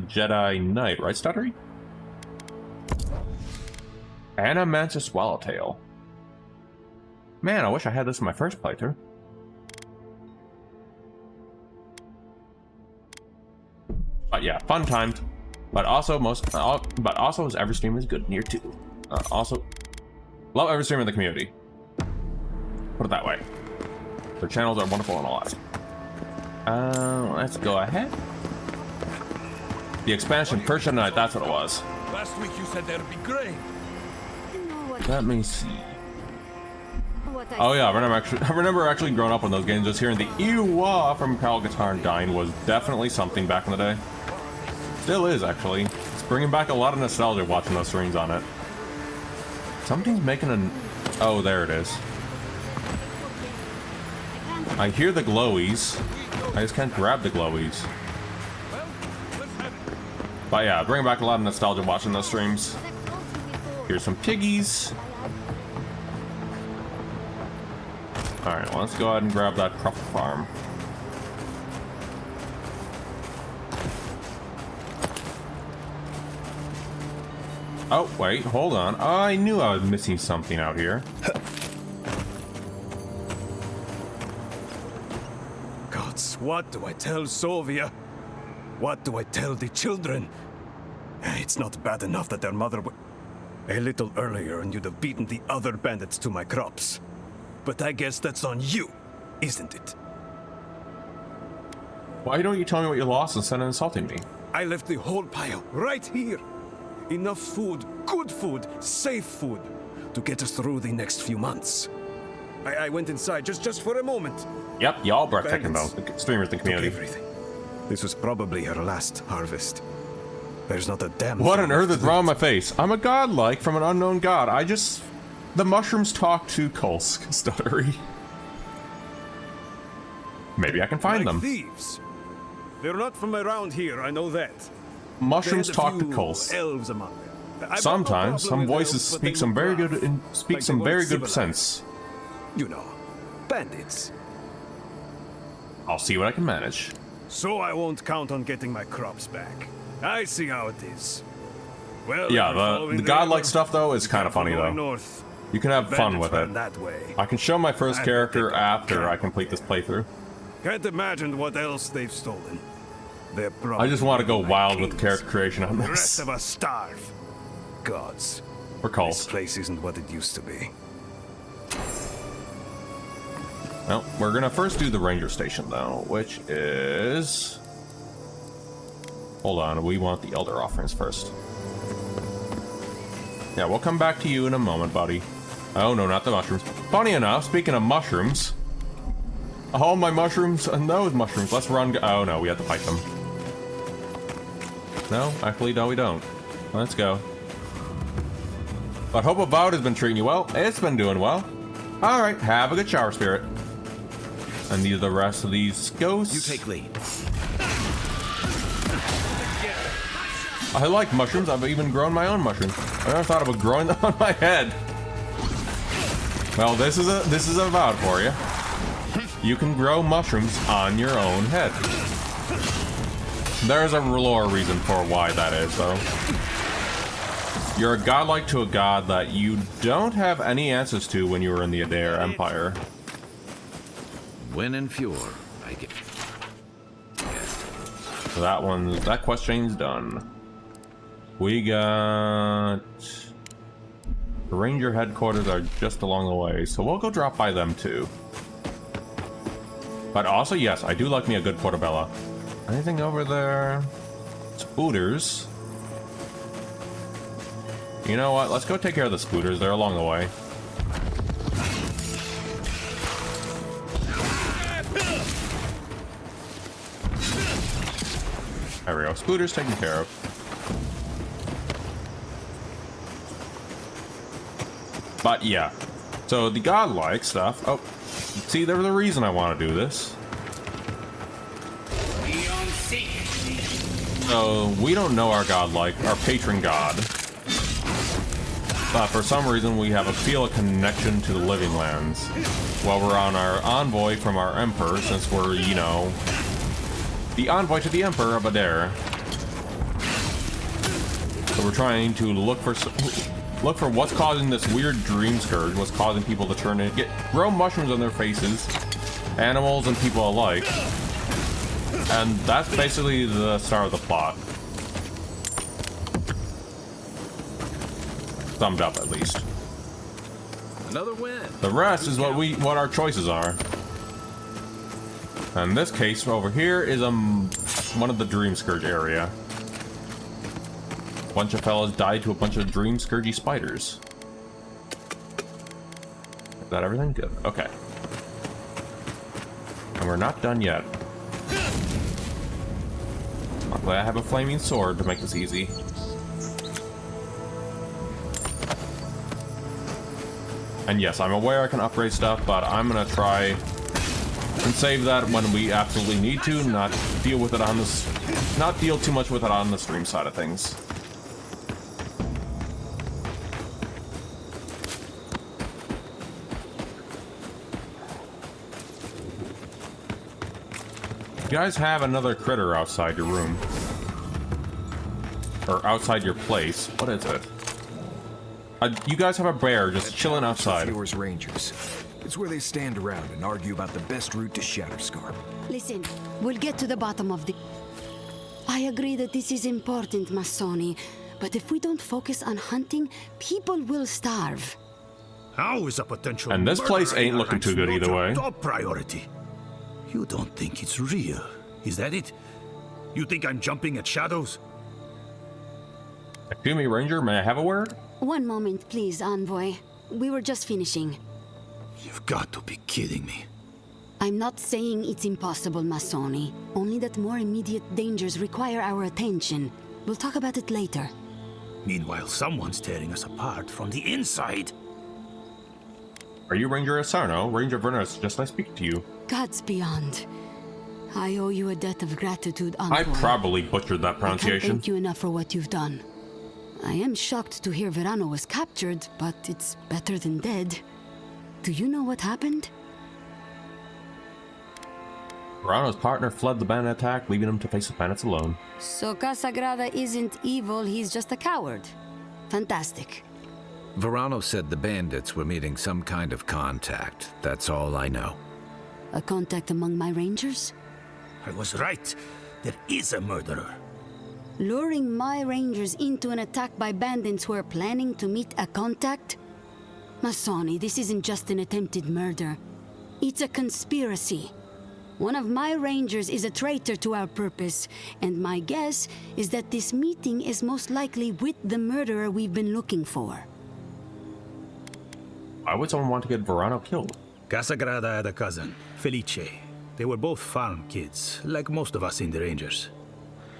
Jedi Knight, right, Stuttery? Animancer Swallowtail. Man, I wish I had this in my first playthrough. But yeah, fun times. But also as every streamer is good near too. Also, love every streamer in the community. Put it that way. Their channels are wonderful and all that. Let's go ahead. The expansion, Persian Knight, that's what it was.
Last week you said there'd be grain.
Let me see. Oh yeah, I remember actually growing up on those games. Just hearing the ew-wah from Carl Guitar and Dying was definitely something back in the day. Still is, actually. It's bringing back a lot of nostalgia watching those streams on it. Something's making a... Oh, there it is. I hear the glowies. I just can't grab the glowies. But yeah, bringing back a lot of nostalgia watching those streams. Here's some piggies. Alright, well, let's go ahead and grab that truffle farm. Oh, wait, hold on. I knew I was missing something out here.
Gods, what do I tell Sylvia? What do I tell the children? It's not bad enough that their mother a little earlier and you'd have beaten the other bandits to my crops. But I guess that's on you, isn't it?
Why don't you tell me what you lost instead of insulting me?
I left the whole pile right here. Enough food, good food, safe food, to get us through the next few months. I went inside just for a moment.
Yep, y'all breathtaking though, the streamers in the community.
Everything. This was probably her last harvest. There's not a damn
What
thing
on earth
left
is wrong with my face? I'm a godlike from an unknown god. I just the mushrooms talk to Kulsk, stuttery. Maybe I can find
Like
them.
thieves. They're not from around here, I know that.
Mushrooms
They had a
talk to
few
Kulsk.
elves among them. I've got no
Sometimes
problem
some
with
voices
elves, but
speak
they
some
look
very
rough,
good speak
like they
some
weren't
very good
civilized.
sense.
You know, bandits.
I'll see what I can manage.
So I won't count on getting my crops back. I see how it is. Well,
Yeah,
if we're following
the
the
godlike
river,
stuff though is
we
kind
can't
of funny
go
though.
north.
You can have fun
Bandits
with
ran
it.
that way.
I can show my first
And
character
they don't
after
care.
I complete this playthrough.
Can't imagine what else they've stolen. They're
I just want to go
like
wild with
kings.
character creation on
The rest
this.
of us starve. Gods.
Or
This
calls.
place isn't what it used to be.
Well, we're gonna first do the ranger station though, which is... Hold on, we want the elder offerings first. Yeah, we'll come back to you in a moment, buddy. Oh no, not the mushrooms. Funny enough, speaking of mushrooms... All my mushrooms and those mushrooms. Let's run... Oh no, we have to fight them. No? Actually, no we don't. Let's go. But hope Avowed has been treating you well. It's been doing well. Alright, have a good shower, Spirit. And these are the rest of these ghosts.
You take lead.
I like mushrooms. I've even grown my own mushrooms. I never thought about growing them on my head. Well, this is Avowed for you. You can grow mushrooms on your own head. There's a lore reason for why that is, though. You're a godlike to a god that you don't have any answers to when you were in the Adair Empire.
When in Fjord, I get.
So that question's done. We got... The ranger headquarters are just along the way, so we'll go drop by them too. But also, yes, I do like me a good portobello. Anything over there? Spooters. You know what? Let's go take care of the spooters. They're along the way. There we go. Spooters taken care of. But yeah. So the godlike stuff. Oh, see, there's a reason I want to do this. So we don't know our godlike, our patron god. But for some reason we feel a connection to the living lands. While we're on our envoy from our emperor, since we're, you know, the envoy to the emperor of Adair. So we're trying to look for what's causing this weird dream scourge, what's causing people to grow mushrooms on their faces, animals and people alike. And that's basically the start of the plot. Summed up, at least.
Another win.
The rest is what our choices are. And this case over here is one of the Dream Scourge area. A bunch of fellas died to a bunch of Dream Scourgy spiders. Is that everything? Good. Okay. And we're not done yet. Luckily, I have a flaming sword to make this easy. And yes, I'm aware I can upgrade stuff, but I'm gonna try and save that when we absolutely need to, not deal too much with it on the stream side of things. You guys have another critter outside your room. Or outside your place. What is it? You guys have a bear just chilling outside.
Fjord's Rangers. It's where they stand around and argue about the best route to Shatterscarp.
Listen, we'll get to the bottom of the... I agree that this is important, Masoni, but if we don't focus on hunting, people will starve.
How is a potential
And this place
murderer
ain't looking too good
not
either
your
way.
Top priority. You don't think it's real, is that it? You think I'm jumping at shadows?
Excuse me, Ranger, may I have a word?
One moment, please, Envoy. We were just finishing.
You've got to be kidding me.
I'm not saying it's impossible, Masoni. Only that more immediate dangers require our attention. We'll talk about it later.
Meanwhile, someone's tearing us apart from the inside.
Are you Ranger Asarno? Ranger Verna suggests I speak to you.
Gods beyond. I owe you a debt of gratitude, Envoy.
I probably butchered that
I
pronunciation.
can't thank you enough for what you've done. I am shocked to hear Verano was captured, but it's better than dead. Do you know what happened?
Verano's partner fled the bandit attack, leaving him to face the bandits alone.
So Casagrada isn't evil, he's just a coward. Fantastic.
Verano said the bandits were meeting some kind of contact. That's all I know.
A contact among my rangers?
I was right. There is a murderer.
Luring my rangers into an attack by bandits who are planning to meet a contact? Masoni, this isn't just an attempted murder. It's a conspiracy. One of my rangers is a traitor to our purpose, and my guess is that this meeting is most likely with the murderer we've been looking for.
Why would someone want to get Verano killed?
Casagrada had a cousin, Felice. They were both farm kids, like most of us in the Rangers.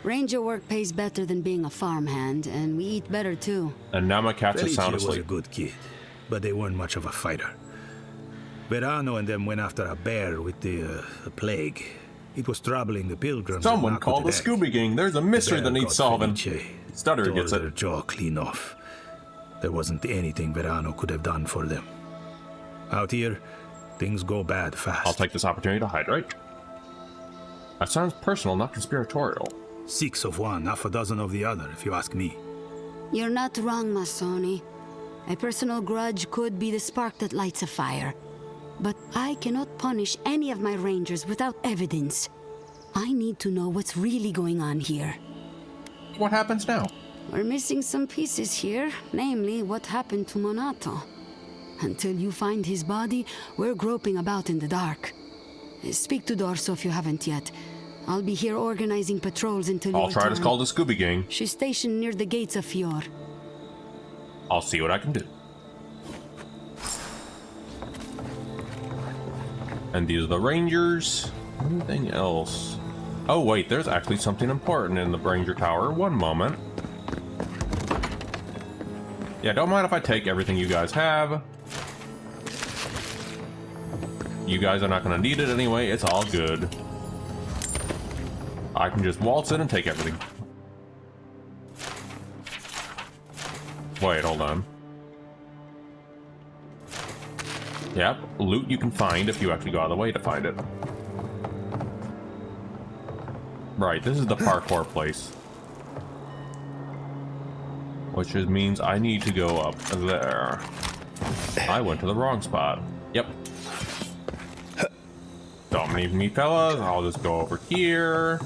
Ranger work pays better than being a farmhand, and we eat better too.
And now my cats are
Felice
sound
was a
asleep.
good kid, but they weren't much of a fighter. Verano and them went after a bear with the plague. It was troubling the pilgrims.
Someone called the Scooby Gang. There's a mystery that needs solving. Stutter gets
their
it.
jaw clean off. There wasn't anything Verano could have done for them. Out here, things go bad fast.
I'll take this opportunity to hydrate. That sounds personal, not conspiratorial.
6 of one, half a dozen of the other, if you ask me.
You're not wrong, Masoni. A personal grudge could be the spark that lights a fire. But I cannot punish any of my rangers without evidence. I need to know what's really going on here.
What happens now?
We're missing some pieces here, namely what happened to Monato. Until you find his body, we're groping about in the dark. Speak to Dorso if you haven't yet. I'll be here organizing patrols until you
I'll try to
return.
call the Scooby Gang.
She's stationed near the gates of Fior.
I'll see what I can do. And these are the Rangers. Anything else? Oh wait, there's actually something important in the Ranger Tower. One moment. Yeah, don't mind if I take everything you guys have. You guys are not going to need it anyway. It's all good. I can just waltz in and take everything. Wait, hold on. Yep, loot you can find if you actually go out of the way to find it. Right, this is the parkour place. Which just means I need to go up there. I went to the wrong spot. Yep. Don't leave me, fellas. I'll just go over here.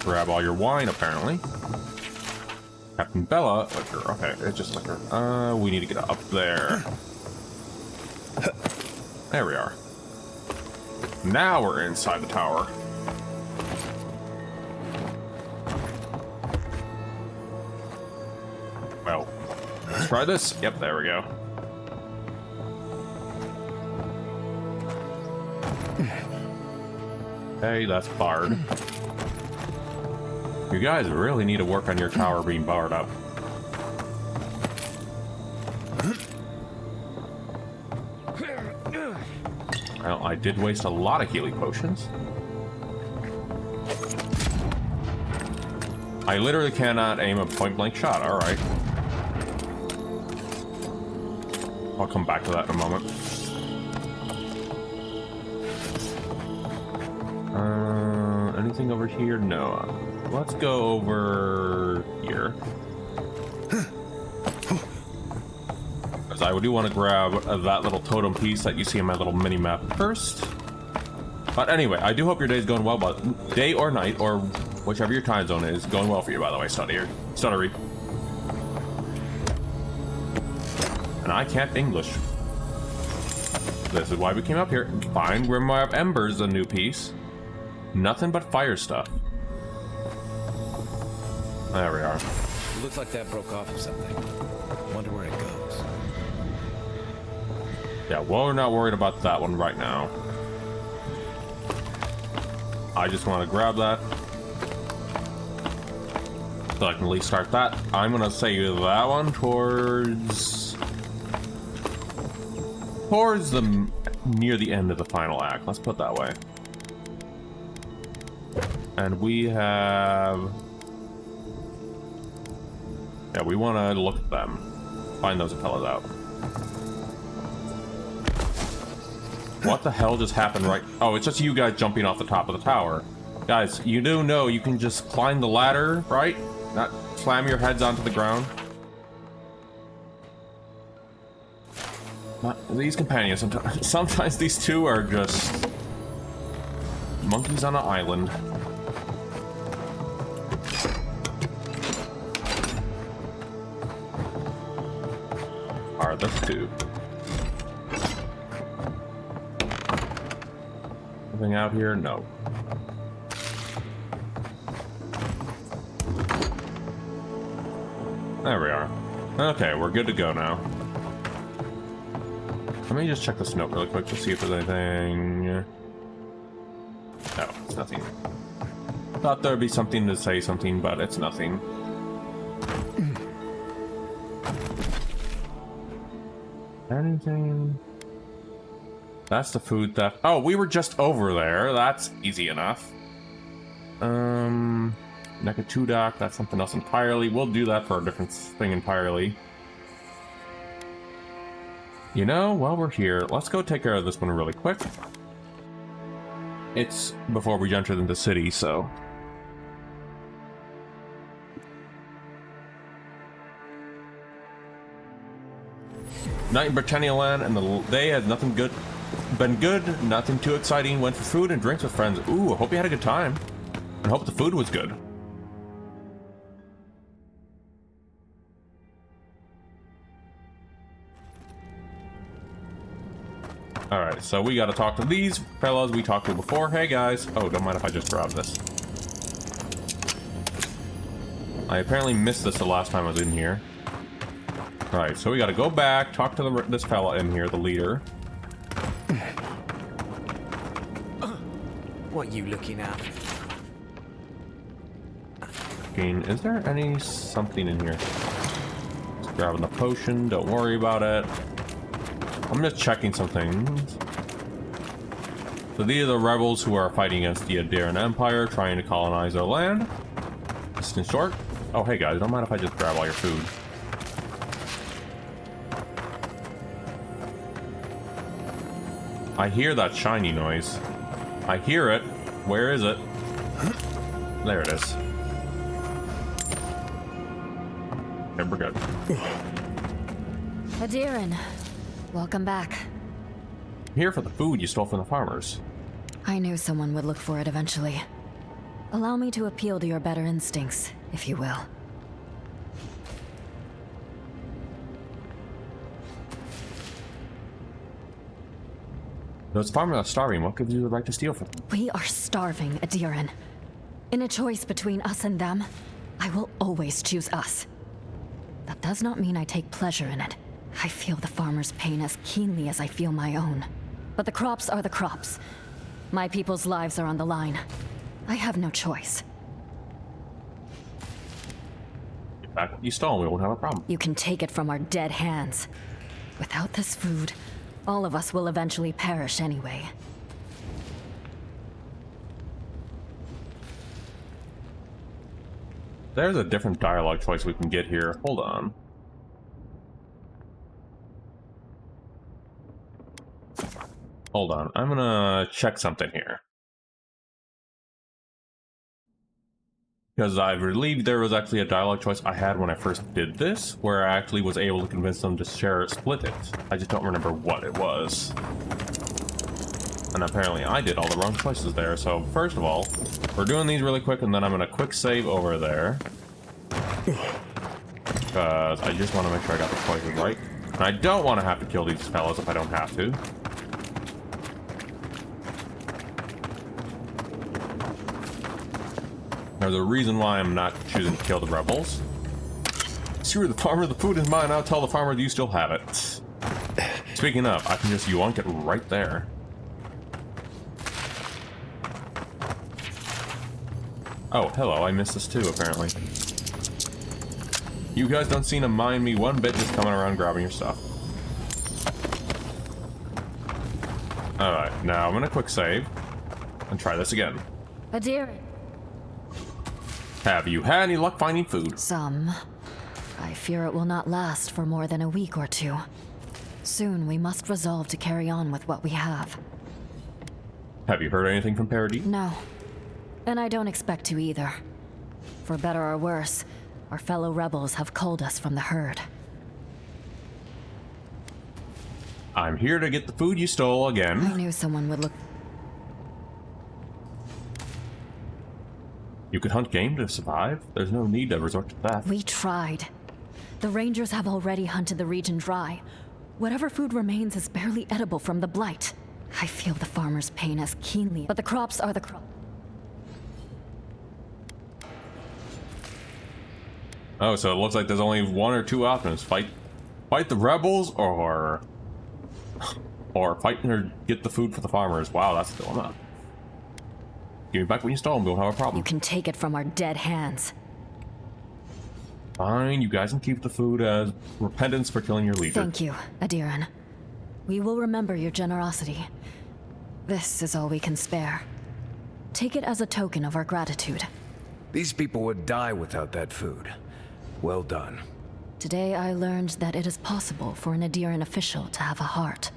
Grab all your wine, apparently. Captain Bella, liquor. Okay, it's just liquor. We need to get up there. There we are. Now we're inside the tower. Well, let's try this. Yep, there we go. Okay, that's barred. You guys really need to work on your tower being barred up. Well, I did waste a lot of healing potions. I literally cannot aim a point-blank shot. Alright. I'll come back to that in a moment. Anything over here? No. Let's go over here. Because I do want to grab that little totem piece that you see in my little mini-map first. But anyway, I do hope your day's going well, but day or night, or whichever your time zone is, going well for you, by the way, Stuttery. And I can't English. This is why we came up here. Find Grimoire of Embers, a new piece. Nothing but fire stuff. There we are.
Looks like that broke off of something. Wonder where it goes.
Yeah, well, we're not worried about that one right now. I just want to grab that. So I can at least start that. I'm going to save that one towards... towards the near the end of the final act. Let's put it that way. And we have... Yeah, we want to look at them. Find those fellas out. What the hell just happened right... Oh, it's just you guys jumping off the top of the tower. Guys, you do know you can just climb the ladder, right? Not slam your heads onto the ground. These companions, sometimes these two are just monkeys on an island. Alright, let's do. Anything out here? No. There we are. Okay, we're good to go now. Let me just check this note really quick to see if there's anything. No, it's nothing. Thought there'd be something to say something, but it's nothing. Anything? That's the food theft. Oh, we were just over there. That's easy enough. Nekatudak, that's something else entirely. We'll do that for a different thing entirely. You know, while we're here, let's go take care of this one really quick. It's before we enter into the city, so... Night in Britannia Land, and the day has nothing good... been good, nothing too exciting. Went for food and drinks with friends. Ooh, I hope you had a good time. And hope the food was good. Alright, so we gotta talk to these fellows we talked to before. Hey guys. Oh, don't mind if I just grab this. I apparently missed this the last time I was in here. Alright, so we gotta go back, talk to this fella in here, the leader.
What are you looking at?
Is there any something in here? Just grabbing the potion, don't worry about it. I'm just checking some things. So these are the rebels who are fighting against the Adarian Empire, trying to colonize our land. Just in short. Oh, hey guys, don't mind if I just grab all your food. I hear that shiny noise. I hear it. Where is it? There it is. Okay, we're good.
Adarian. Welcome back.
I'm here for the food you stole from the farmers.
I knew someone would look for it eventually. Allow me to appeal to your better instincts, if you will.
Those farmers are starving. What gives you the right to steal from them?
We are starving, Adarian. In a choice between us and them, I will always choose us. That does not mean I take pleasure in it. I feel the farmers' pain as keenly as I feel my own. But the crops are the crops. My people's lives are on the line. I have no choice.
Get back what you stole, we won't have a problem.
You can take it from our dead hands. Without this food, all of us will eventually perish anyway.
There's a different dialogue choice we can get here. Hold on. Hold on. I'm gonna check something here. Because I believe there was actually a dialogue choice I had when I first did this, where I actually was able to convince them to split it. I just don't remember what it was. And apparently I did all the wrong choices there, so first of all, we're doing these really quick, and then I'm gonna quick save over there. Because I just want to make sure I got the choices right. And I don't want to have to kill these fellas if I don't have to. There's a reason why I'm not choosing to kill the rebels. Screw the farmer, the food is mine, I'll tell the farmer that you still have it. Speaking of, I can just yoink it right there. Oh, hello, I missed this too, apparently. You guys don't seem to mind me one bit just coming around grabbing your stuff. Alright, now I'm gonna quick save and try this again.
Adirin.
Have you had any luck finding food?
Some. I fear it will not last for more than a week or two. Soon we must resolve to carry on with what we have.
Have you heard anything from Paradis?
No. And I don't expect to either. For better or worse, our fellow rebels have culled us from the herd.
I'm here to get the food you stole again.
I knew someone would look.
You could hunt game to survive. There's no need to resort to that.
We tried. The rangers have already hunted the region dry. Whatever food remains is barely edible from the blight. I feel the farmer's pain as keenly, but the crops are the crops.
Oh, so it looks like there's only one or two options. Fight the rebels, or fight or get the food for the farmers. Wow, that's a dilemma. Give me back when you stole them, we won't have a problem.
You can take it from our dead hands.
Fine, you guys can keep the food as repentance for killing your leader.
Thank you, Adiran. We will remember your generosity. This is all we can spare. Take it as a token of our gratitude.
These people would die without that food. Well done.
Today I learned that it is possible for an Adiran official to have a heart.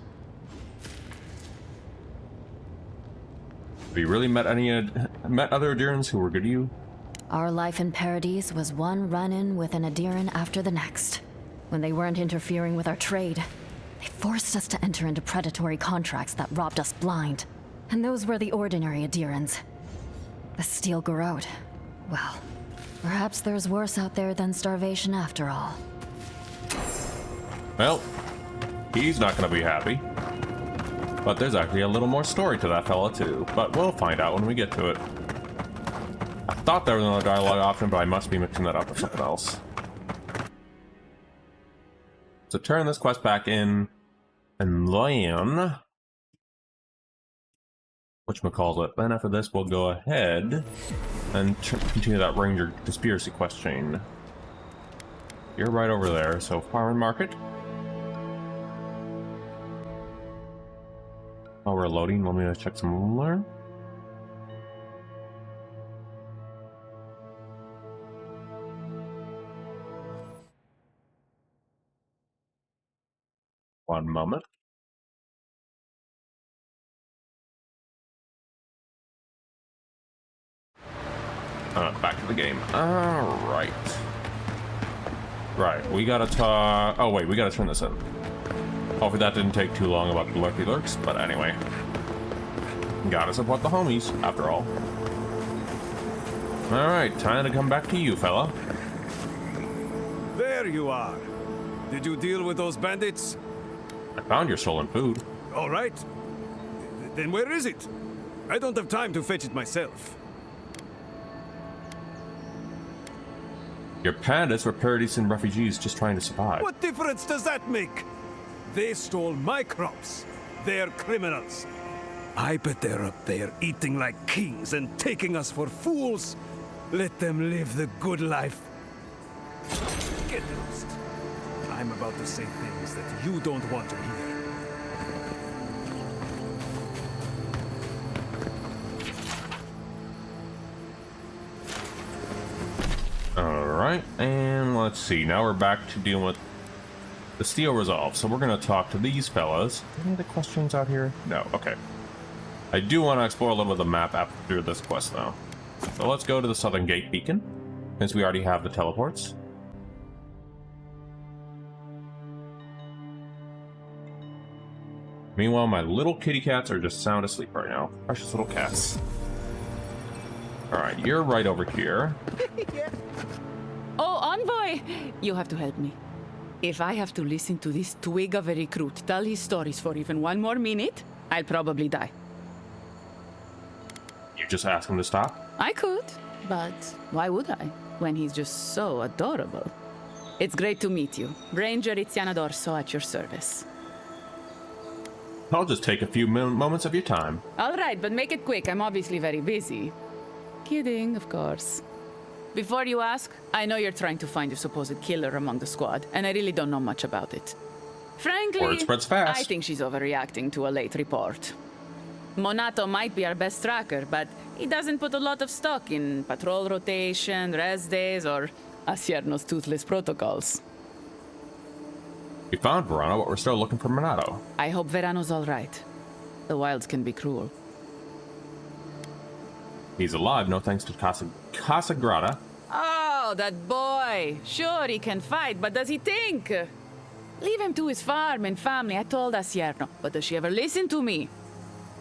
Have you really met other Adirans who were good to you?
Our life in Paradis was one run-in with an Adiran after the next. When they weren't interfering with our trade, they forced us to enter into predatory contracts that robbed us blind. And those were the ordinary Adirans. The Steel Garrod. Well, perhaps there's worse out there than starvation after all.
Well, he's not gonna be happy. But there's actually a little more story to that fella too. But we'll find out when we get to it. I thought there was another dialogue option, but I must be mixing that up with something else. So turn this quest back in, and then whatchamacallit. Then after this, we'll go ahead and continue that Ranger conspiracy quest chain. You're right over there, so farm and market. While we're loading, let me check some more. One moment. Back to the game. Alright. Right, we gotta talk. Oh, wait, we gotta turn this in. Hopefully that didn't take too long about the lurky lurks, but anyway. Gotta support the homies, after all. Alright, time to come back to you, fella.
There you are. Did you deal with those bandits?
I found your stolen food.
All right. Then where is it? I don't have time to fetch it myself.
Your pandas were Paradis and refugees just trying to survive.
What difference does that make? They stole my crops. They're criminals. I bet they're up there eating like kings and taking us for fools. Let them live the good life. Get lost. I'm about to say things that you don't want to hear.
Alright, and let's see. Now we're back to dealing with the Steel Resolve. So we're going to talk to these fellas. Any other questions out here? No, okay. I do want to explore a little bit of the map after this quest, though. So let's go to the Southern Gate Beacon, since we already have the teleports. Meanwhile, my little kitty cats are just sound asleep right now. Precious little cats. Alright, you're right over here.
Oh, Envoy! You have to help me. If I have to listen to this twig of a recruit tell his stories for even one more minute, I'll probably die.
You just ask him to stop?
I could, but why would I, when he's just so adorable? It's great to meet you. Ranger Iziana Dorso at your service.
I'll just take a few moments of your time.
All right, but make it quick. I'm obviously very busy. Kidding, of course. Before you ask, I know you're trying to find your supposed killer among the squad, and I really don't know much about it. Frankly,
word spreads fast.
I think she's overreacting to a late report. Monato might be our best tracker, but he doesn't put a lot of stock in patrol rotation, rest days, or Asierno's toothless protocols.
We found Verano, but we're still looking for Monato.
I hope Verano's all right. The wilds can be cruel.
He's alive, no thanks to Casagrada.
Oh, that boy! Sure, he can fight, but does he think? Leave him to his farm and family, I told Asierno. But does she ever listen to me?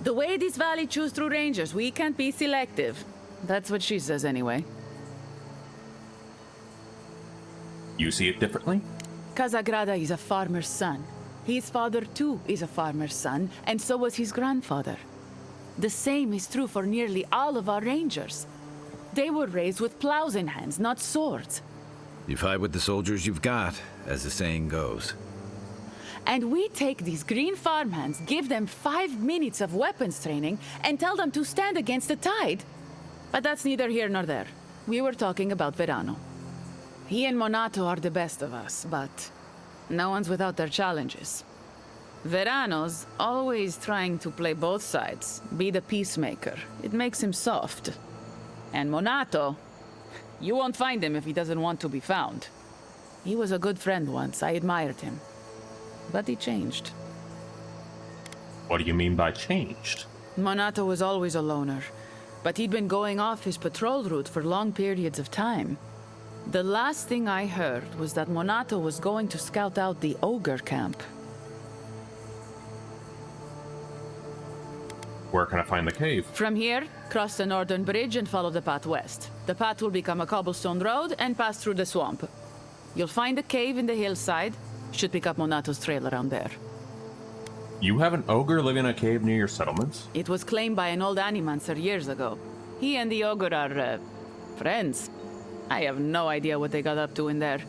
The way this valley chews through rangers, we can't be selective. That's what she says anyway.
You see it differently?
Casagrada is a farmer's son. His father, too, is a farmer's son, and so was his grandfather. The same is true for nearly all of our rangers. They were raised with plows in hands, not swords.
You fight with the soldiers you've got, as the saying goes.
And we take these green farmhands, give them 5 minutes of weapons training, and tell them to stand against the tide. But that's neither here nor there. We were talking about Verano. He and Monato are the best of us, but no one's without their challenges. Verano's always trying to play both sides, be the peacemaker. It makes him soft. And Monato, you won't find him if he doesn't want to be found. He was a good friend once, I admired him. But he changed.
What do you mean by changed?
Monato was always a loner, but he'd been going off his patrol route for long periods of time. The last thing I heard was that Monato was going to scout out the ogre camp.
Where can I find the cave?
From here, cross the northern bridge and follow the path west. The path will become a cobblestone road and pass through the swamp. You'll find a cave in the hillside. Should pick up Monato's trail around there.
You have an ogre living in a cave near your settlements?
It was claimed by an old animancer years ago. He and the ogre are, friends. I have no idea what they got up to in there.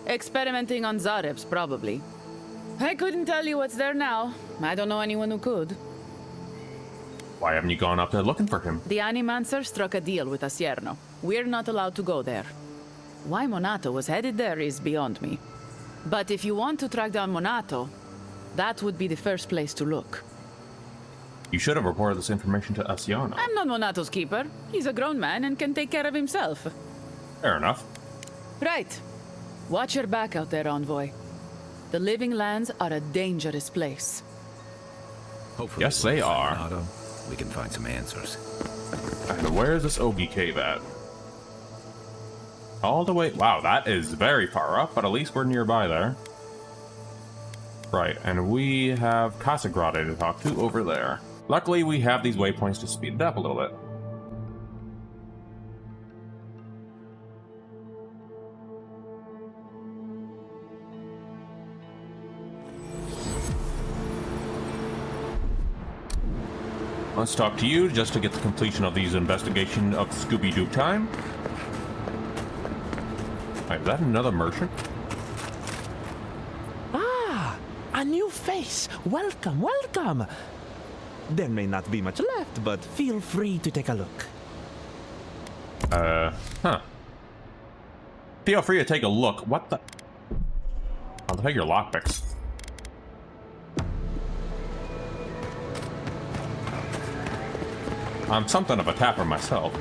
Experimenting on Zarebs, probably. I couldn't tell you what's there now. I don't know anyone who could.
Why haven't you gone up there looking for him?
The animancer struck a deal with Asierno. We're not allowed to go there. Why Monato was headed there is beyond me. But if you want to track down Monato, that would be the first place to look.
You should have reported this information to Asierno.
I'm not Monato's keeper. He's a grown man and can take care of himself.
Fair enough.
Right. Watch your back out there, Envoy. The Living Lands are a dangerous place.
Hopefully,
yes, they are.
Monato, we can find some answers.
And where is this Ogie cave at? All the way... Wow, that is very far up, but at least we're nearby there. Right, and we have Casagrade to talk to over there. Luckily, we have these waypoints to speed it up a little bit. Let's talk to you just to get the completion of these investigation of Scooby-Doo time. Right, is that another merchant?
Ah, a new face. Welcome, welcome. There may not be much left, but feel free to take a look.
Huh. Feel free to take a look. What the? I'll take your lockpicks. I'm something of a tapper myself.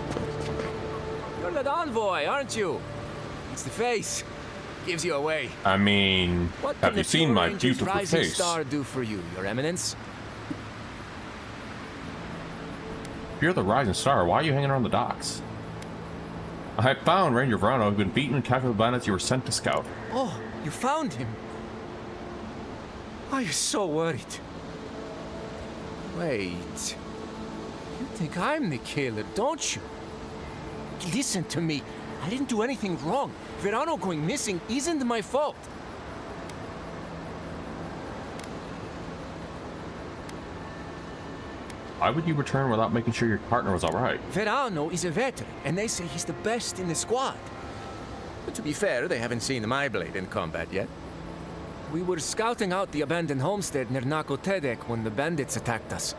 You're that envoy, aren't you? It's the face. Gives you away.
I mean,
What
have
can
you
the
seen
Pure
my
Ranger's
beautiful
rising
face?
star do for you, Your Eminence?
If you're the rising star, why are you hanging around the docks? I found Ranger Verano who'd been beaten and captured by bandits you were sent to scout.
Oh, you found him. I was so worried. Wait. You think I'm the killer, don't you? Listen to me. I didn't do anything wrong. Verano going missing isn't my fault.
Why would you return without making sure your partner was alright?
Verano is a veteran, and they say he's the best in the squad. But to be fair, they haven't seen my blade in combat yet. We were scouting out the abandoned homestead near Nakotedek when the bandits attacked us.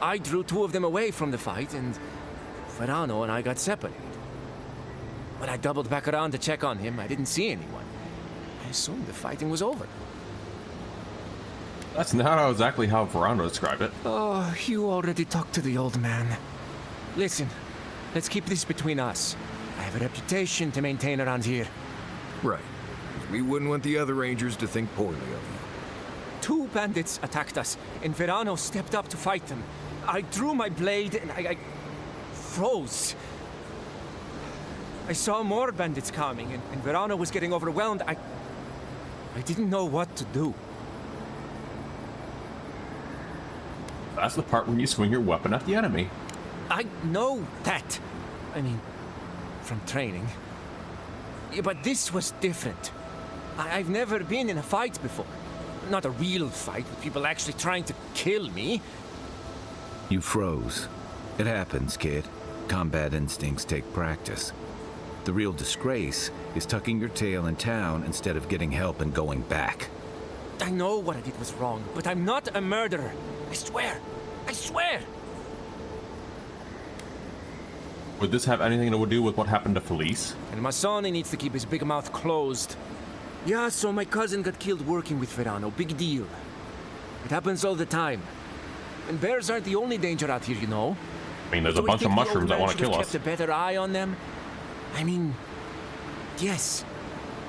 I drew 2 of them away from the fight, and Verano and I got separated. When I doubled back around to check on him, I didn't see anyone. I assumed the fighting was over.
That's not exactly how Verano described it.
Oh, you already talked to the old man. Listen, let's keep this between us. I have a reputation to maintain around here.
Right. We wouldn't want the other rangers to think poorly of you.
2 bandits attacked us, and Verano stepped up to fight them. I drew my blade, and I froze. I saw more bandits coming, and Verano was getting overwhelmed. I didn't know what to do.
That's the part where you swing your weapon at the enemy.
I know that. I mean, from training. Yeah, but this was different. I've never been in a fight before. Not a real fight with people actually trying to kill me.
You froze. It happens, kid. Combat instincts take practice. The real disgrace is tucking your tail in town instead of getting help and going back.
I know what I did was wrong, but I'm not a murderer. I swear. I swear!
Would this have anything to do with what happened to Felice?
And Masoni needs to keep his big mouth closed. Yeah, so my cousin got killed working with Verano. Big deal. It happens all the time. And bears aren't the only danger out here, you know.
I mean, there's a bunch of mushrooms that want to kill us.
Kept a better eye on them. I mean, yes,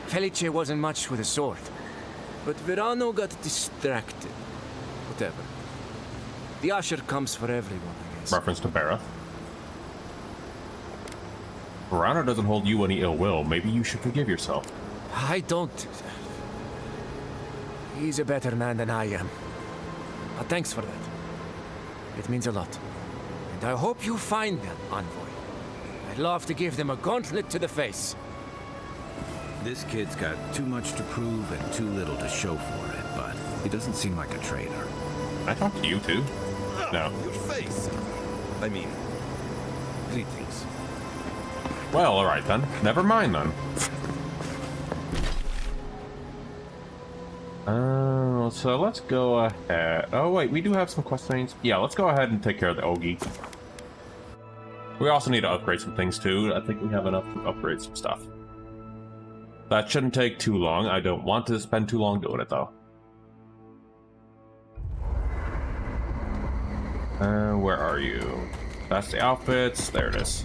Felice wasn't much with a sword, but Verano got distracted. Whatever. The usher comes for everyone, I guess.
Reference to Bareth. Verano doesn't hold you any ill will. Maybe you should forgive yourself.
I don't. He's a better man than I am. But thanks for that. It means a lot. And I hope you find them, Envoy. I'd love to give them a gauntlet to the face.
This kid's got too much to prove and too little to show for it, but he doesn't seem like a traitor.
I talked to you too. No.
Your face. I mean, greetings.
Well, alright then. Never mind then. So let's go ahead. Oh wait, we do have some questions. Yeah, let's go ahead and take care of the Ogie. We also need to upgrade some things too. I think we have enough to upgrade some stuff. That shouldn't take too long. I don't want to spend too long doing it though. Where are you? That's the outfits. There it is.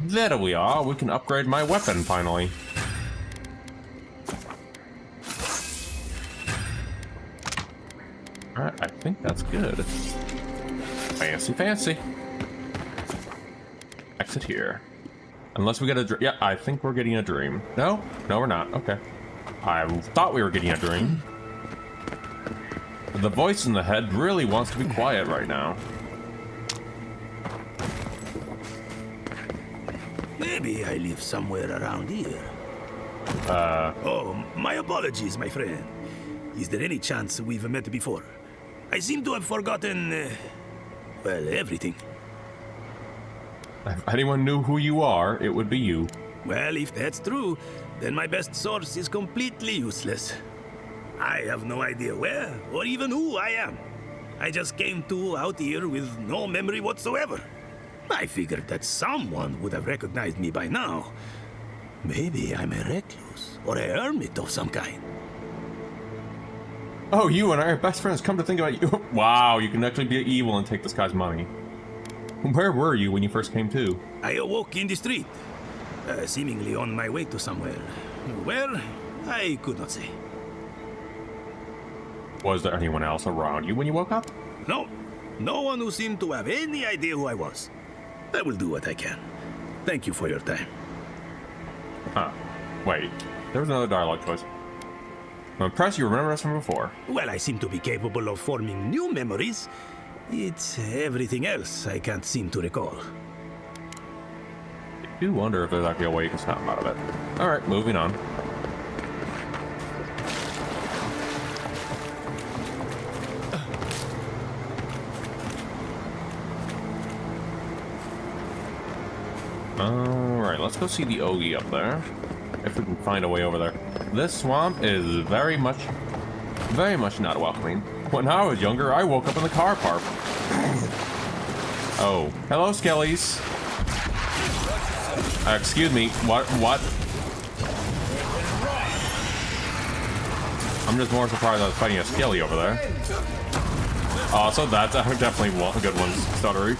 There we are. We can upgrade my weapon finally. Alright, I think that's good. Fancy, fancy. Exit here. Unless we get a dream. Yeah, I think we're getting a dream. No? No, we're not. Okay. I thought we were getting a dream. The voice in the head really wants to be quiet right now.
Maybe I live somewhere around here. Oh, my apologies, my friend. Is there any chance we've met before? I seem to have forgotten, well, everything.
If anyone knew who you are, it would be you.
Well, if that's true, then my best source is completely useless. I have no idea where or even who I am. I just came out here with no memory whatsoever. I figured that someone would have recognized me by now. Maybe I'm a recluse or a hermit of some kind.
Oh, you and I are best friends. Come to think about you. Wow, you can actually be evil and take this guy's money. Where were you when you first came to?
I awoke in the street, seemingly on my way to somewhere. Where? I could not say.
Was there anyone else around you when you woke up?
No. No one who seemed to have any idea who I was. I will do what I can. Thank you for your time.
Huh. Wait. There was another dialogue choice. I'm impressed you remember us from before.
Well, I seem to be capable of forming new memories. It's everything else I can't seem to recall.
I do wonder if there's actually a way you can snap them out of it. Alright, moving on. Alright, let's go see the Ogie up there. If we can find a way over there. This swamp is very much not welcoming. When I was younger, I woke up in the car park. Oh, hello, Skellies. Excuse me, what? I'm just more surprised I was fighting a Skelly over there. So that's definitely a good one, Stuttery.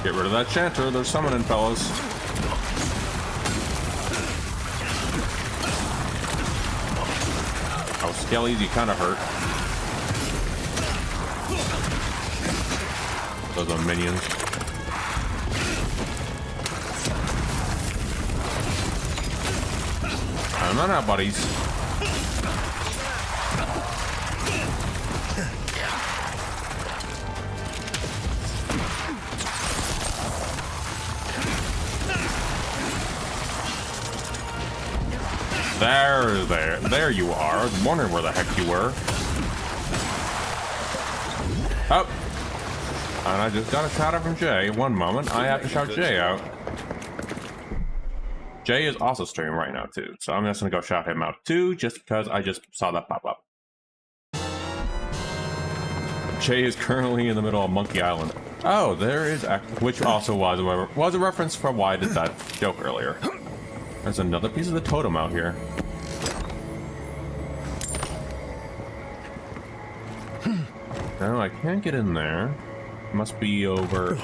Get rid of that chanter, they're summoning fellas. Oh, Skellies, you kinda hurt. Those are minions. I'm not out, buddies. There you are. I was wondering where the heck you were. Oh. And I just got a shout out from Jay. One moment, I have to shout Jay out. Jay is also streaming right now too, so I'm just gonna go shout him out too, just because I just saw that pop up. Jay is currently in the middle of Monkey Island. Oh, there is, which also was a reference for why I did that joke earlier. There's another piece of the totem out here. No, I can't get in there. Must be over.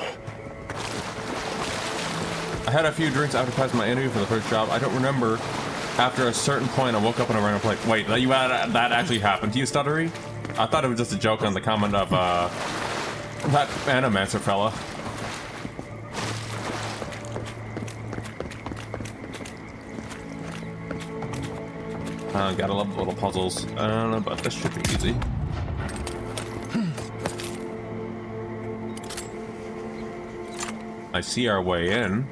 I had a few drinks after passing my interview for the first job. I don't remember. After a certain point, I woke up in a random place. Wait, that actually happened to you, Stuttery? I thought it was just a joke on the comment of that Animancer fella. Gotta love the little puzzles. I don't know, but this should be easy. I see our way in.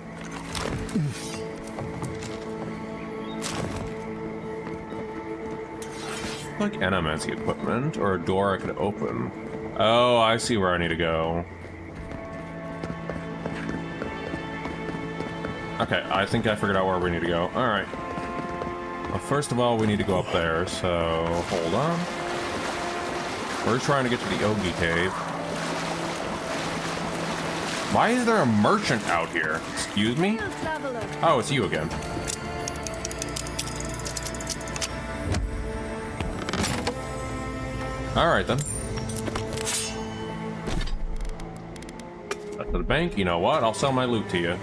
Like Animancy equipment or a door I could open. Oh, I see where I need to go. Okay, I think I figured out where we need to go. Alright. Well, first of all, we need to go up there, so hold on. We're trying to get to the Ogie Cave. Why is there a merchant out here? Excuse me? Oh, it's you again. Alright then. Back to the bank. You know what? I'll sell my loot to you.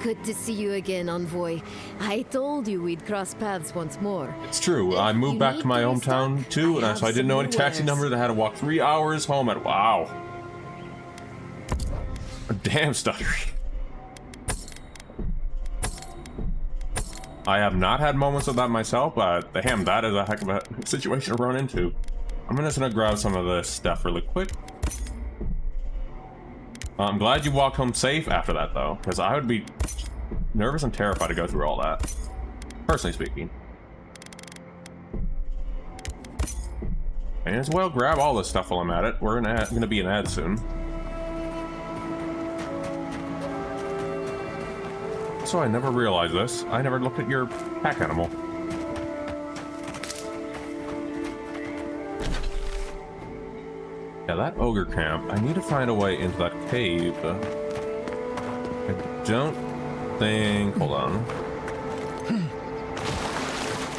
Good to see you again, Envoy. I told you we'd cross paths once more.
It's true. I moved back to my hometown too, and so I didn't know any taxi numbers. I had to walk 3 hours home at. Wow. Damn, Stuttery. I have not had moments of that myself, but damn, that is a heck of a situation to run into. I'm just gonna grab some of this stuff really quick. I'm glad you walked home safe after that, though, because I would be nervous and terrified to go through all that. Personally speaking. May as well grab all this stuff while I'm at it. We're gonna be an ad soon. So I never realized this. I never looked at your pack animal. Yeah, that ogre camp. I need to find a way into that cave. I don't think... Hold on.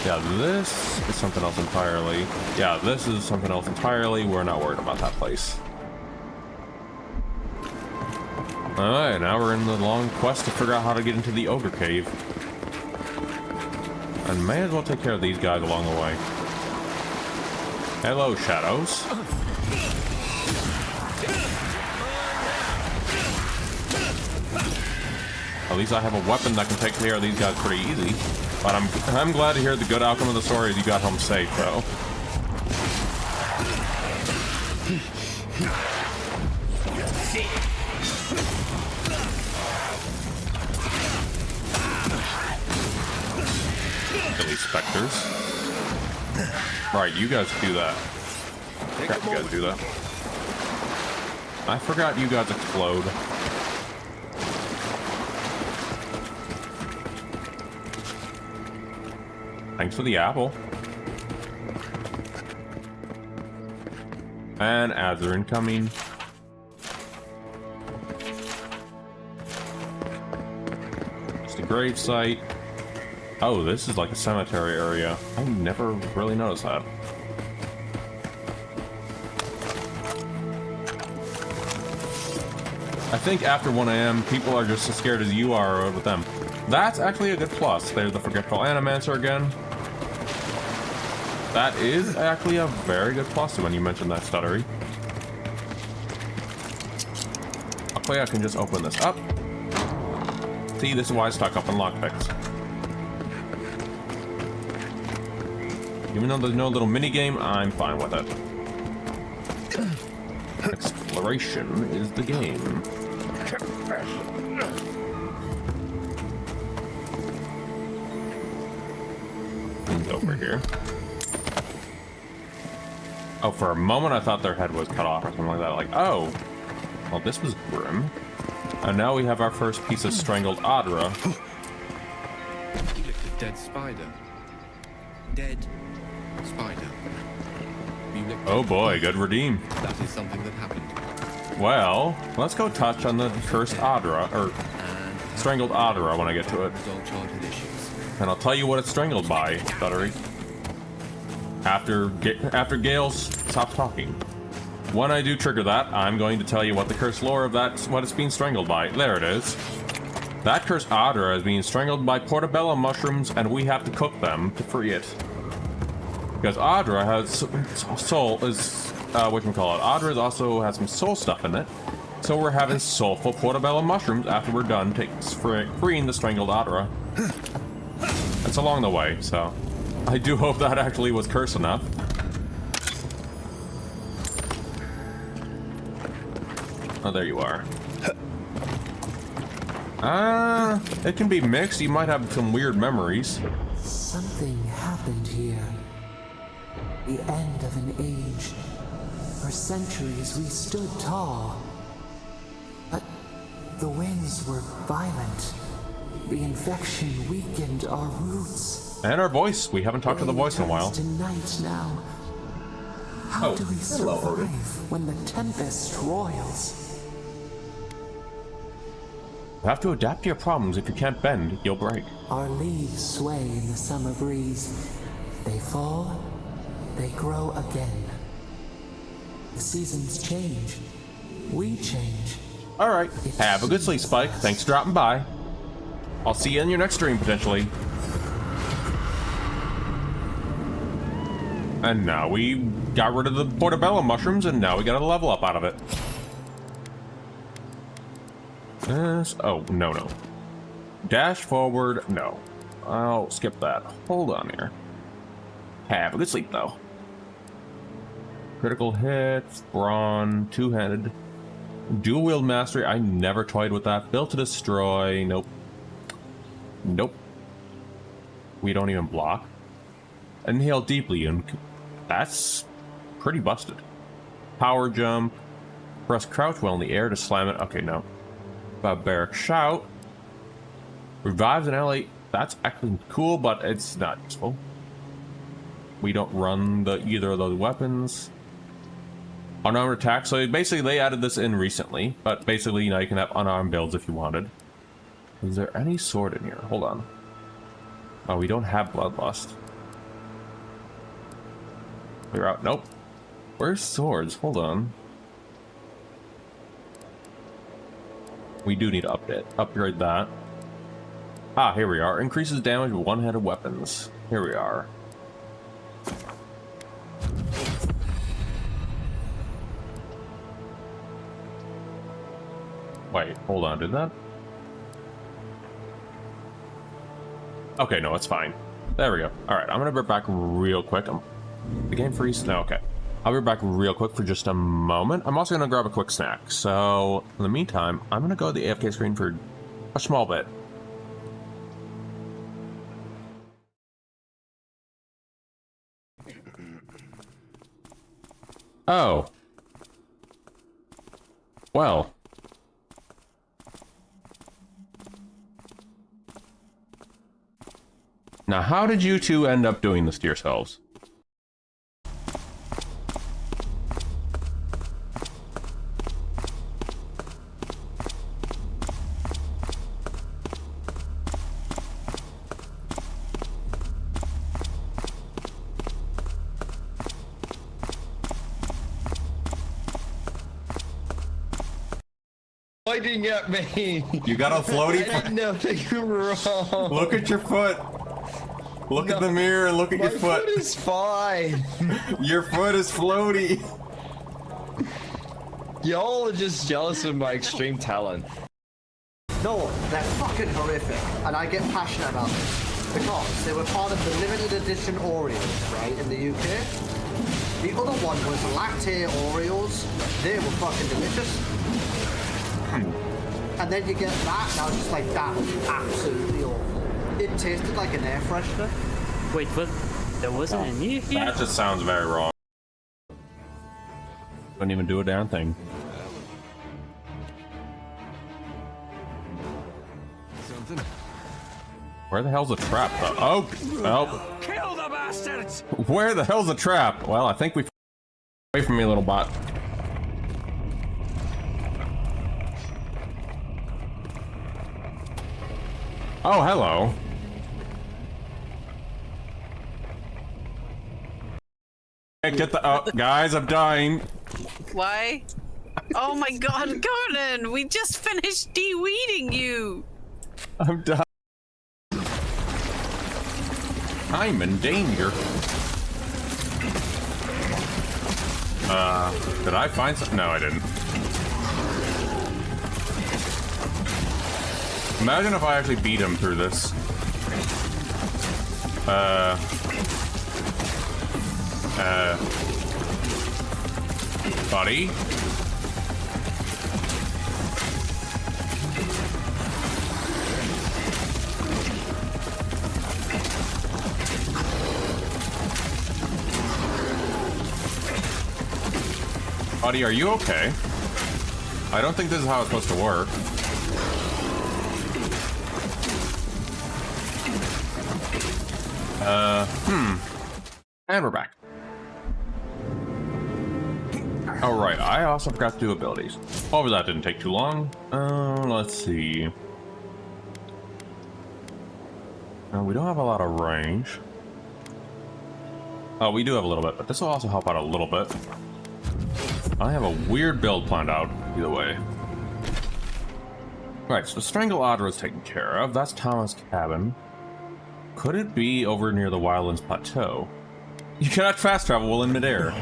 Yeah, this is something else entirely. Yeah, this is something else entirely. We're not worried about that place. Alright, now we're in the long quest to figure out how to get into the ogre cave. And may as well take care of these guys along the way. Hello, shadows. At least I have a weapon that can take care of these guys pretty easy. But I'm glad to hear the good outcome of the story is you got home safe, though. Specters. Right, you guys do that. Crap, you guys do that. I forgot you guys explode. Thanks for the apple. And ads are incoming. grave site. Oh, this is like a cemetery area. I never really noticed that. I think after 1 AM, people are just as scared as you are with them. That's actually a good plus. There's the Forgetful Animancer again. That is actually a very good plus when you mentioned that stuttery. Hopefully I can just open this up. See, this is why I stuck up on lockpicks. Even though there's no little mini game, I'm fine with it. Exploration is the game. He's over here. Oh, for a moment I thought their head was cut off or something like that. Like, oh, well, this was grim. And now we have our first piece of strangled Adra.
You licked a dead spider. Dead spider. You licked
Oh boy, good redeem.
That is something that happened.
Well, let's go touch on the cursed Adra, or strangled Adra when I get to it. And I'll tell you what it's strangled by, Stuttery. After Gale stops talking. When I do trigger that, I'm going to tell you what the cursed lore of that, what it's being strangled by. There it is. That cursed Adra is being strangled by portobello mushrooms, and we have to cook them to free it. Because Adra has soul, whatchamacallit, Adra also has some soul stuff in it. So we're having soulful portobello mushrooms after we're done freeing the strangled Adra. It's along the way, so I do hope that actually was cursed enough. Oh, there you are. It can be mixed. You might have some weird memories.
Something happened here. The end of an age. For centuries we stood tall. But the winds were violent. The infection weakened our roots.
And our voice. We haven't talked to the voice in a while.
Tonight now. How do we survive when the tempest roils?
You have to adapt to your problems. If you can't bend, you'll break.
Our leaves sway in the summer breeze. They fall, they grow again. The seasons change. We change.
Alright. Have a good sleep, Spike. Thanks for dropping by. I'll see you in your next stream, potentially. And now we got rid of the portobello mushrooms, and now we got a level up out of it. Oh, no. Dash forward, no. I'll skip that. Hold on here. Have a good sleep, though. Critical hits, brawn, two-handed. Dual-wield mastery, I never toyed with that. Built to destroy, nope. Nope. We don't even block. Inhale deeply, and that's pretty busted. Power jump. Press crouch while in the air to slam it. Okay, no. Barbaric shout. Revives an ally. That's actually cool, but it's not useful. We don't run either of those weapons. Unarmed attack. So basically, they added this in recently, but basically, you know, you can have unarmed builds if you wanted. Is there any sword in here? Hold on. Oh, we don't have Bloodlust. Clear out. Nope. Where's swords? Hold on. We do need to upgrade that. Ah, here we are. Increases damage with one-handed weapons. Here we are. Wait, hold on. Did that? Okay, no, it's fine. There we go. Alright, I'm gonna be back real quick. The game freeze? No, okay. I'll be back real quick for just a moment. I'm also gonna grab a quick snack. So, in the meantime, I'm gonna go to the AFK screen for a small bit. Oh. Well. Now, how did you two end up doing this to yourselves?
pointing at me?
You got a floaty?
I did nothing wrong.
Look at your foot. Look at the mirror and look at your foot.
My foot is fine.
Your foot is floaty.
Y'all are just jealous of my extreme talent.
No, they're fucking horrific, and I get passionate about this because they were part of the limited edition Oreos, right, in the UK. The other one was latte Oreos. They were fucking delicious. And then you get that, and I was just like, that was absolutely awful. It tasted like an air freshener.
Wait, but there wasn't any here?
That just sounds very wrong. Couldn't even do a damn thing.
Something.
Where the hell's the trap though? Oh, oh.
Kill the bastards!
Where the hell's the trap? Well, I think we away from me, little bot. Oh, hello. Hey, get the guys, I'm dying.
Why? Oh my god, Gordon! We just finished de-weeding you!
I'm dying. I'm in danger. Did I find something? No, I didn't. Imagine if I actually beat him through this. Buddy? Buddy, are you okay? I don't think this is how it's supposed to work. And we're back. Oh, right, I also forgot to do abilities. However, that didn't take too long. Let's see. We don't have a lot of range. Oh, we do have a little bit, but this will also help out a little bit. I have a weird build planned out, either way. Right, so Strangle Audra is taken care of. That's Thomas' cabin. Could it be over near the Wildlands Plateau? You cannot fast travel while in midair.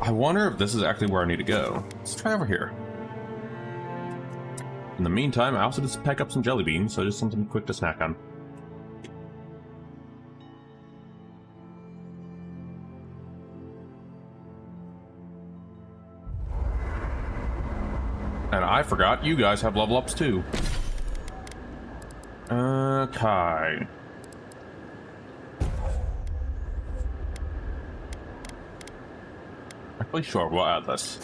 I wonder if this is actually where I need to go. Let's try over here. In the meantime, I also just pack up some jelly beans, so just something quick to snack on. And I forgot, you guys have level ups too. Okay. Actually, sure, we'll add this.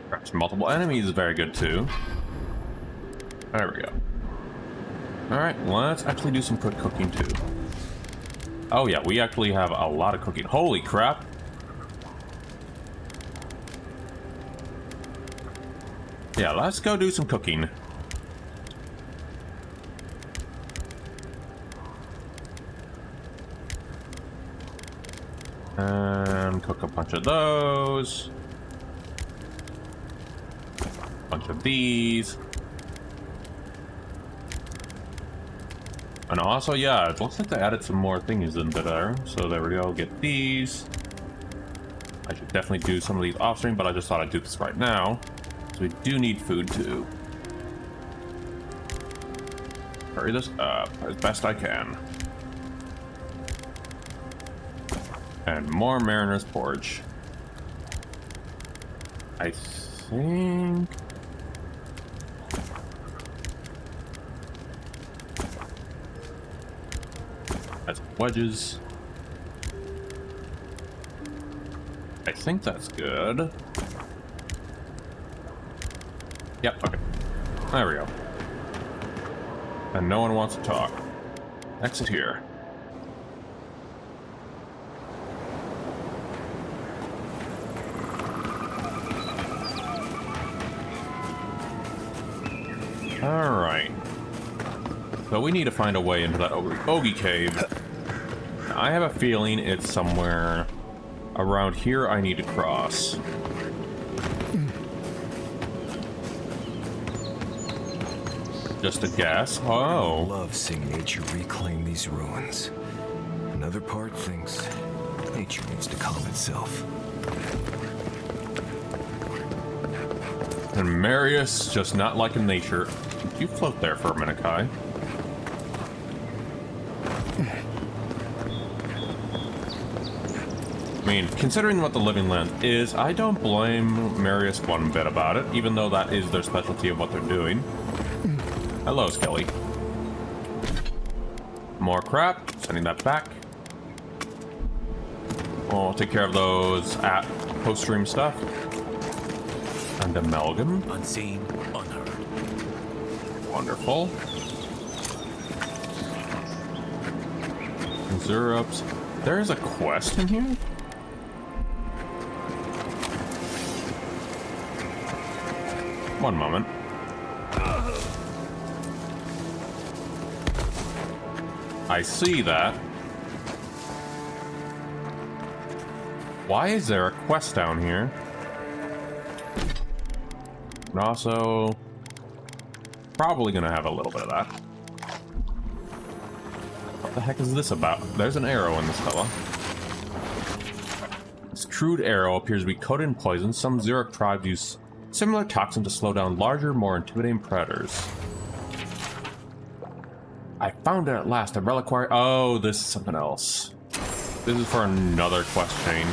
Perhaps multiple enemies is very good too. There we go. Alright, let's actually do some quick cooking too. Oh yeah, we actually have a lot of cooking. Holy crap! Yeah, let's go do some cooking. And cook a bunch of those. Bunch of these. And also, yeah, it looks like they added some more things in there. So there we go, get these. I should definitely do some of these off stream, but I just thought I'd do this right now. So we do need food too. Hurry this up as best I can. And more Mariner's Porridge. I think... That's wedges. I think that's good. Yep, okay. There we go. And no one wants to talk. Exit here. Alright. So we need to find a way into that Ogie Cave. I have a feeling it's somewhere around here I need to cross. Just a guess. Oh.
I love seeing nature reclaim these ruins. Another part thinks nature needs to calm itself.
And Marius just not liking nature. You float there for a minute, Kai. I mean, considering what the Living Land is, I don't blame Marius one bit about it, even though that is their specialty of what they're doing. Hello, Skelly. More crap. Sending that back. We'll take care of those at post-stream stuff. And amalgam.
Unseen, unheard.
Wonderful. Zerups. There's a quest in here? One moment. I see that. Why is there a quest down here? And also, probably gonna have a little bit of that. What the heck is this about? There's an arrow in this fella. This crude arrow appears to be coated in poison. Some Zeruk tribes use similar toxin to slow down larger, more intimidating predators. I found it at last. A reliquary. Oh, this is something else. This is for another quest chain.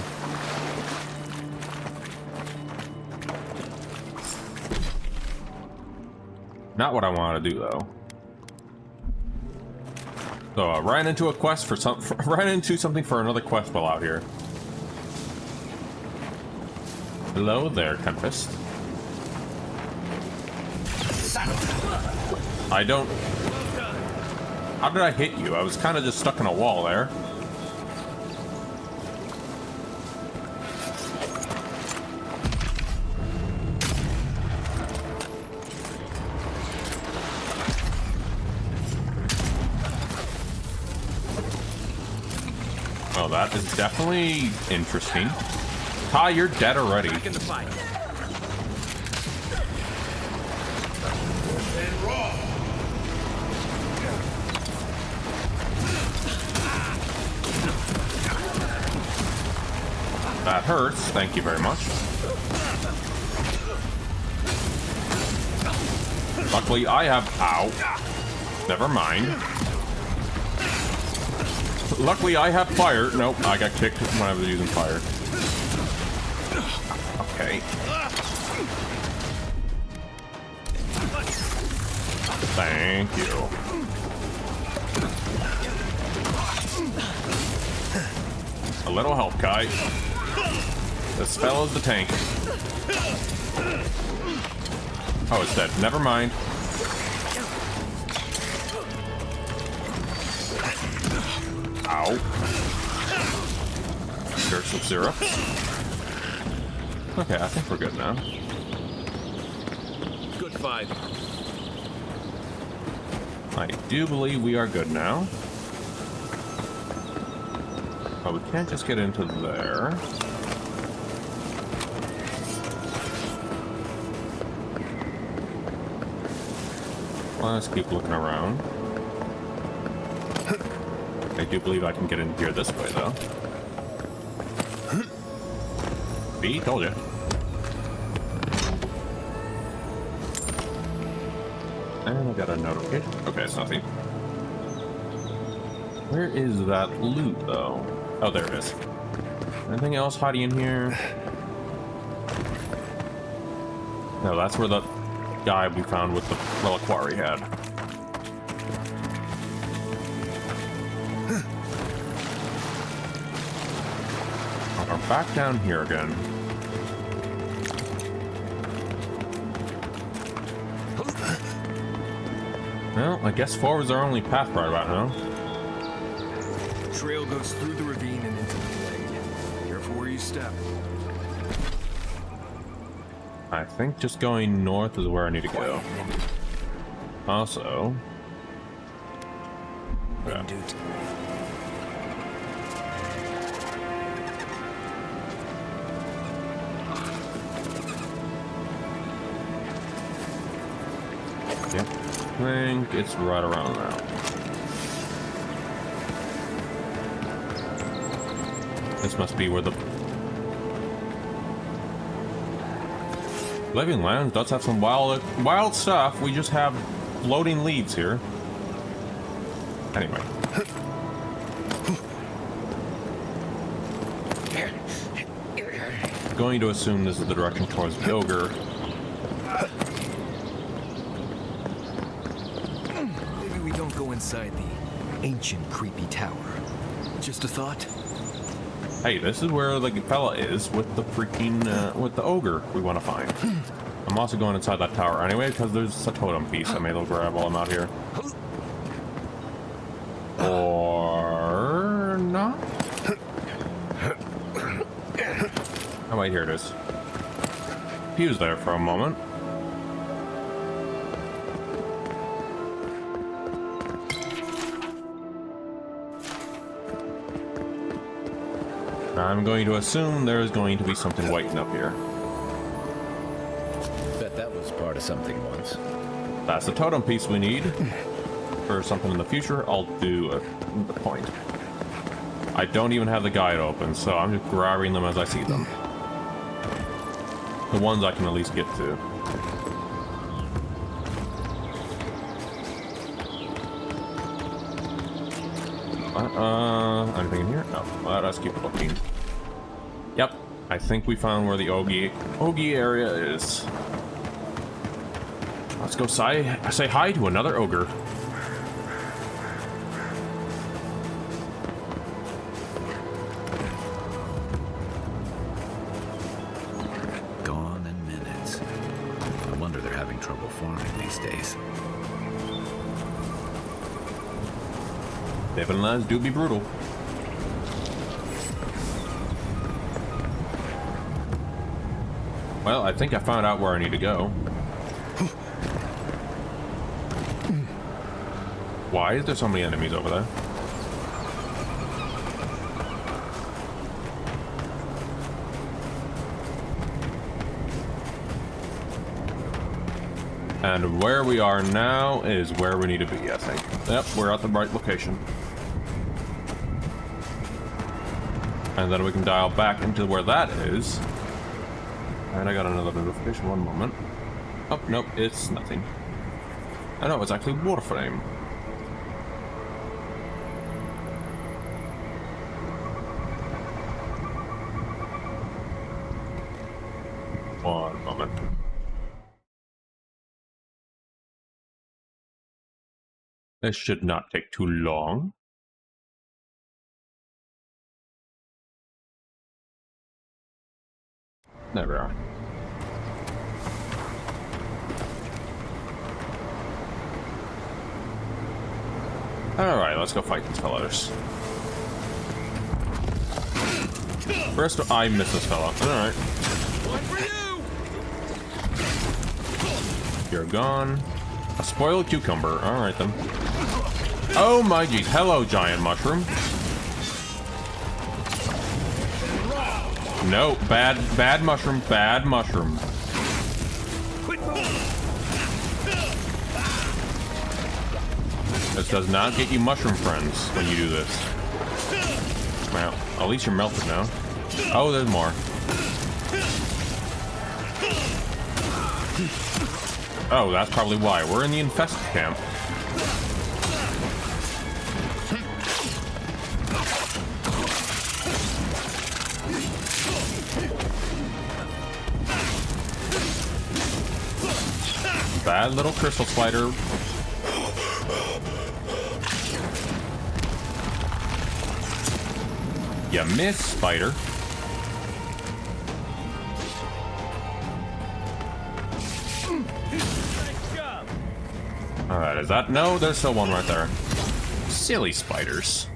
Not what I want to do, though. So I ran into a quest for ran into something for another quest while out here. Hello there, Tempest. I don't... How did I hit you? I was kind of just stuck in a wall there. Oh, that is definitely interesting. Ty, you're dead already.
Back in the fight.
That hurts. Thank you very much. Luckily, I have... Ow. Never mind. Luckily, I have fire. Nope, I got kicked when I was using fire. Okay. Thank you. A little help, Kai. This fella's the tank. Oh, it's dead. Never mind. Ow. There's some syrup. Okay, I think we're good now.
Good fight.
I do believe we are good now. Oh, we can't just get into there. Well, let's keep looking around. I do believe I can get in here this way, though. See? Told you. And I got a notification. Okay, it's nothing. Where is that loot, though? Oh, there it is. Anything else hiding in here? No, that's where the guy we found with the reliquary had. We're back down here again. Well, I guess forward's our only path right about now.
Trail goes through the ravine and into the glade. Careful where you step.
I think just going north is where I need to go. Also... Yeah. Yep. I think it's right around now. This must be where the Living Lands does have some wild stuff. We just have floating leaves here. Anyway. Going to assume this is the direction towards the ogre.
Maybe we don't go inside the ancient creepy tower. Just a thought.
Hey, this is where the fella is with the freaking, with the ogre we want to find. I'm also going inside that tower anyway because there's a totem piece I may as well grab while I'm out here. Or not? Oh wait, here it is. He was there for a moment. I'm going to assume there's going to be something waiting up here.
Bet that was part of something once.
That's the totem piece we need. For something in the future, I'll do the point. I don't even have the guide open, so I'm just grabbing them as I see them. The ones I can at least get to. Anything in here? No. Let's keep looking. Yep. I think we found where the Ogie area is. Let's go say hi to another ogre.
Gone in minutes. No wonder they're having trouble farming these days.
Living lands do be brutal. Well, I think I found out where I need to go. Why is there so many enemies over there? And where we are now is where we need to be, I think. Yep, we're at the right location. And then we can dial back into where that is. And I got another notification, one moment. Oh, nope, it's nothing. I know, it's actually Warframe. One moment. This should not take too long. There we are. Alright, let's go fight these fellas. First, I missed this fella. Alright. You're gone. A spoiled cucumber. Alright then. Oh my geez. Hello, giant mushroom. No, bad mushroom, bad mushroom. This does not get you mushroom friends when you do this. Well, at least you're melted now. Oh, there's more. Oh, that's probably why. We're in the infested camp. Bad little crystal spider. You miss, spider. Alright, is that? No, there's still one right there. Silly spiders.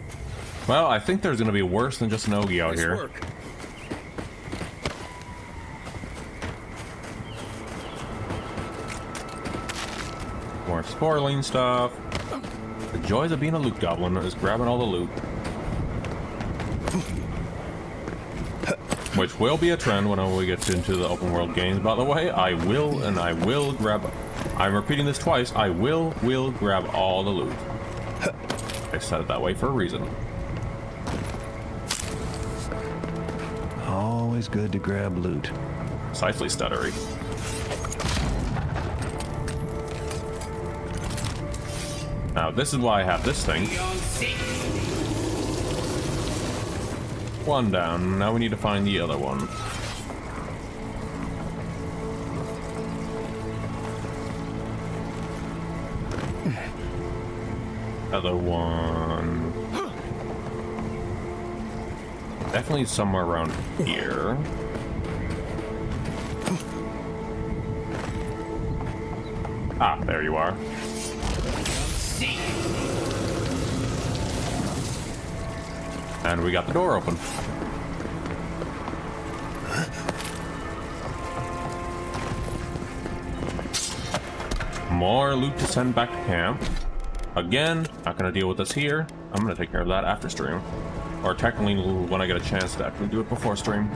Well, I think there's gonna be worse than just an Ogie out here.
Work.
More spoiling stuff. The joys of being a loot goblin is grabbing all the loot. Which will be a trend whenever we get into the open world games, by the way. I will grab I'm repeating this twice. I will grab all the loot. I said it that way for a reason.
Always good to grab loot.
Precisely, stuttery. Now, this is why I have this thing. One down. Now we need to find the other one. Other one. Definitely somewhere around here. Ah, there you are. And we got the door open. More loot to send back to camp. Again, not gonna deal with this here. I'm gonna take care of that after stream. Or technically when I get a chance to actually do it before stream.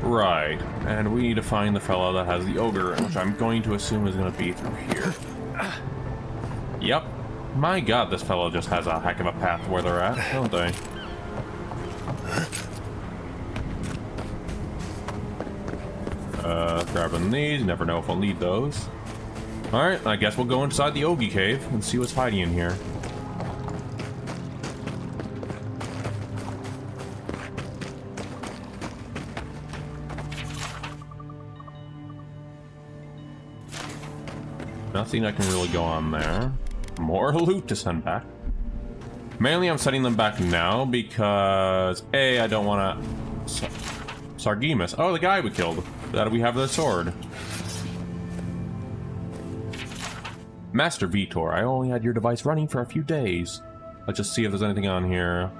Right, and we need to find the fellow that has the ogre, which I'm going to assume is gonna be through here. Yep. My god, this fellow just has a heck of a path where they're at, don't they? Grabbing these, never know if we'll need those. Alright, I guess we'll go inside the Ogie cave and see what's hiding in here. Nothing I can really go on there. More loot to send back. Mainly I'm sending them back now because A, I don't want to... Sargemus. Oh, the guy we killed. That we have the sword. Master Vitor, I only had your device running for a few days. Let's just see if there's anything on here.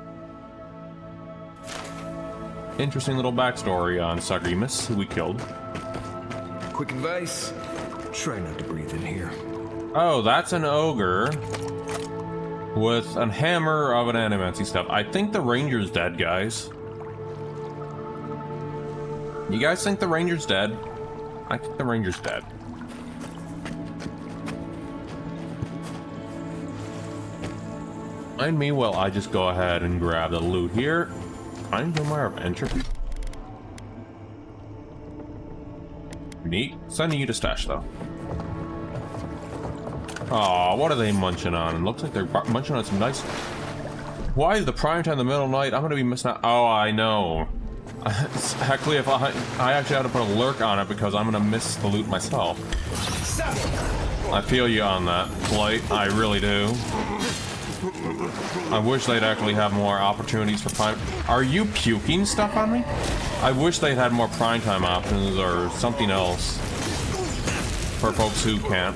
Interesting little backstory on Sargemus, who we killed.
Quick advice, try not to breathe in here.
Oh, that's an ogre with a hammer of an animancy stuff. I think the ranger's dead, guys. You guys think the ranger's dead? I think the ranger's dead. Mind me while I just go ahead and grab the loot here. Find somewhere of entropy. Neat. Sending you to stash though. Aw, what are they munching on? It looks like they're munching on some nice... Why is the prime time in the middle of the night? I'm gonna be missing out. Oh, I know. Actually, if I actually have to put a lurk on it because I'm gonna miss the loot myself. I feel you on that, Blight. I really do. I wish they'd actually have more opportunities for prime. Are you puking stuff on me? I wish they'd had more primetime options or something else for folks who can't,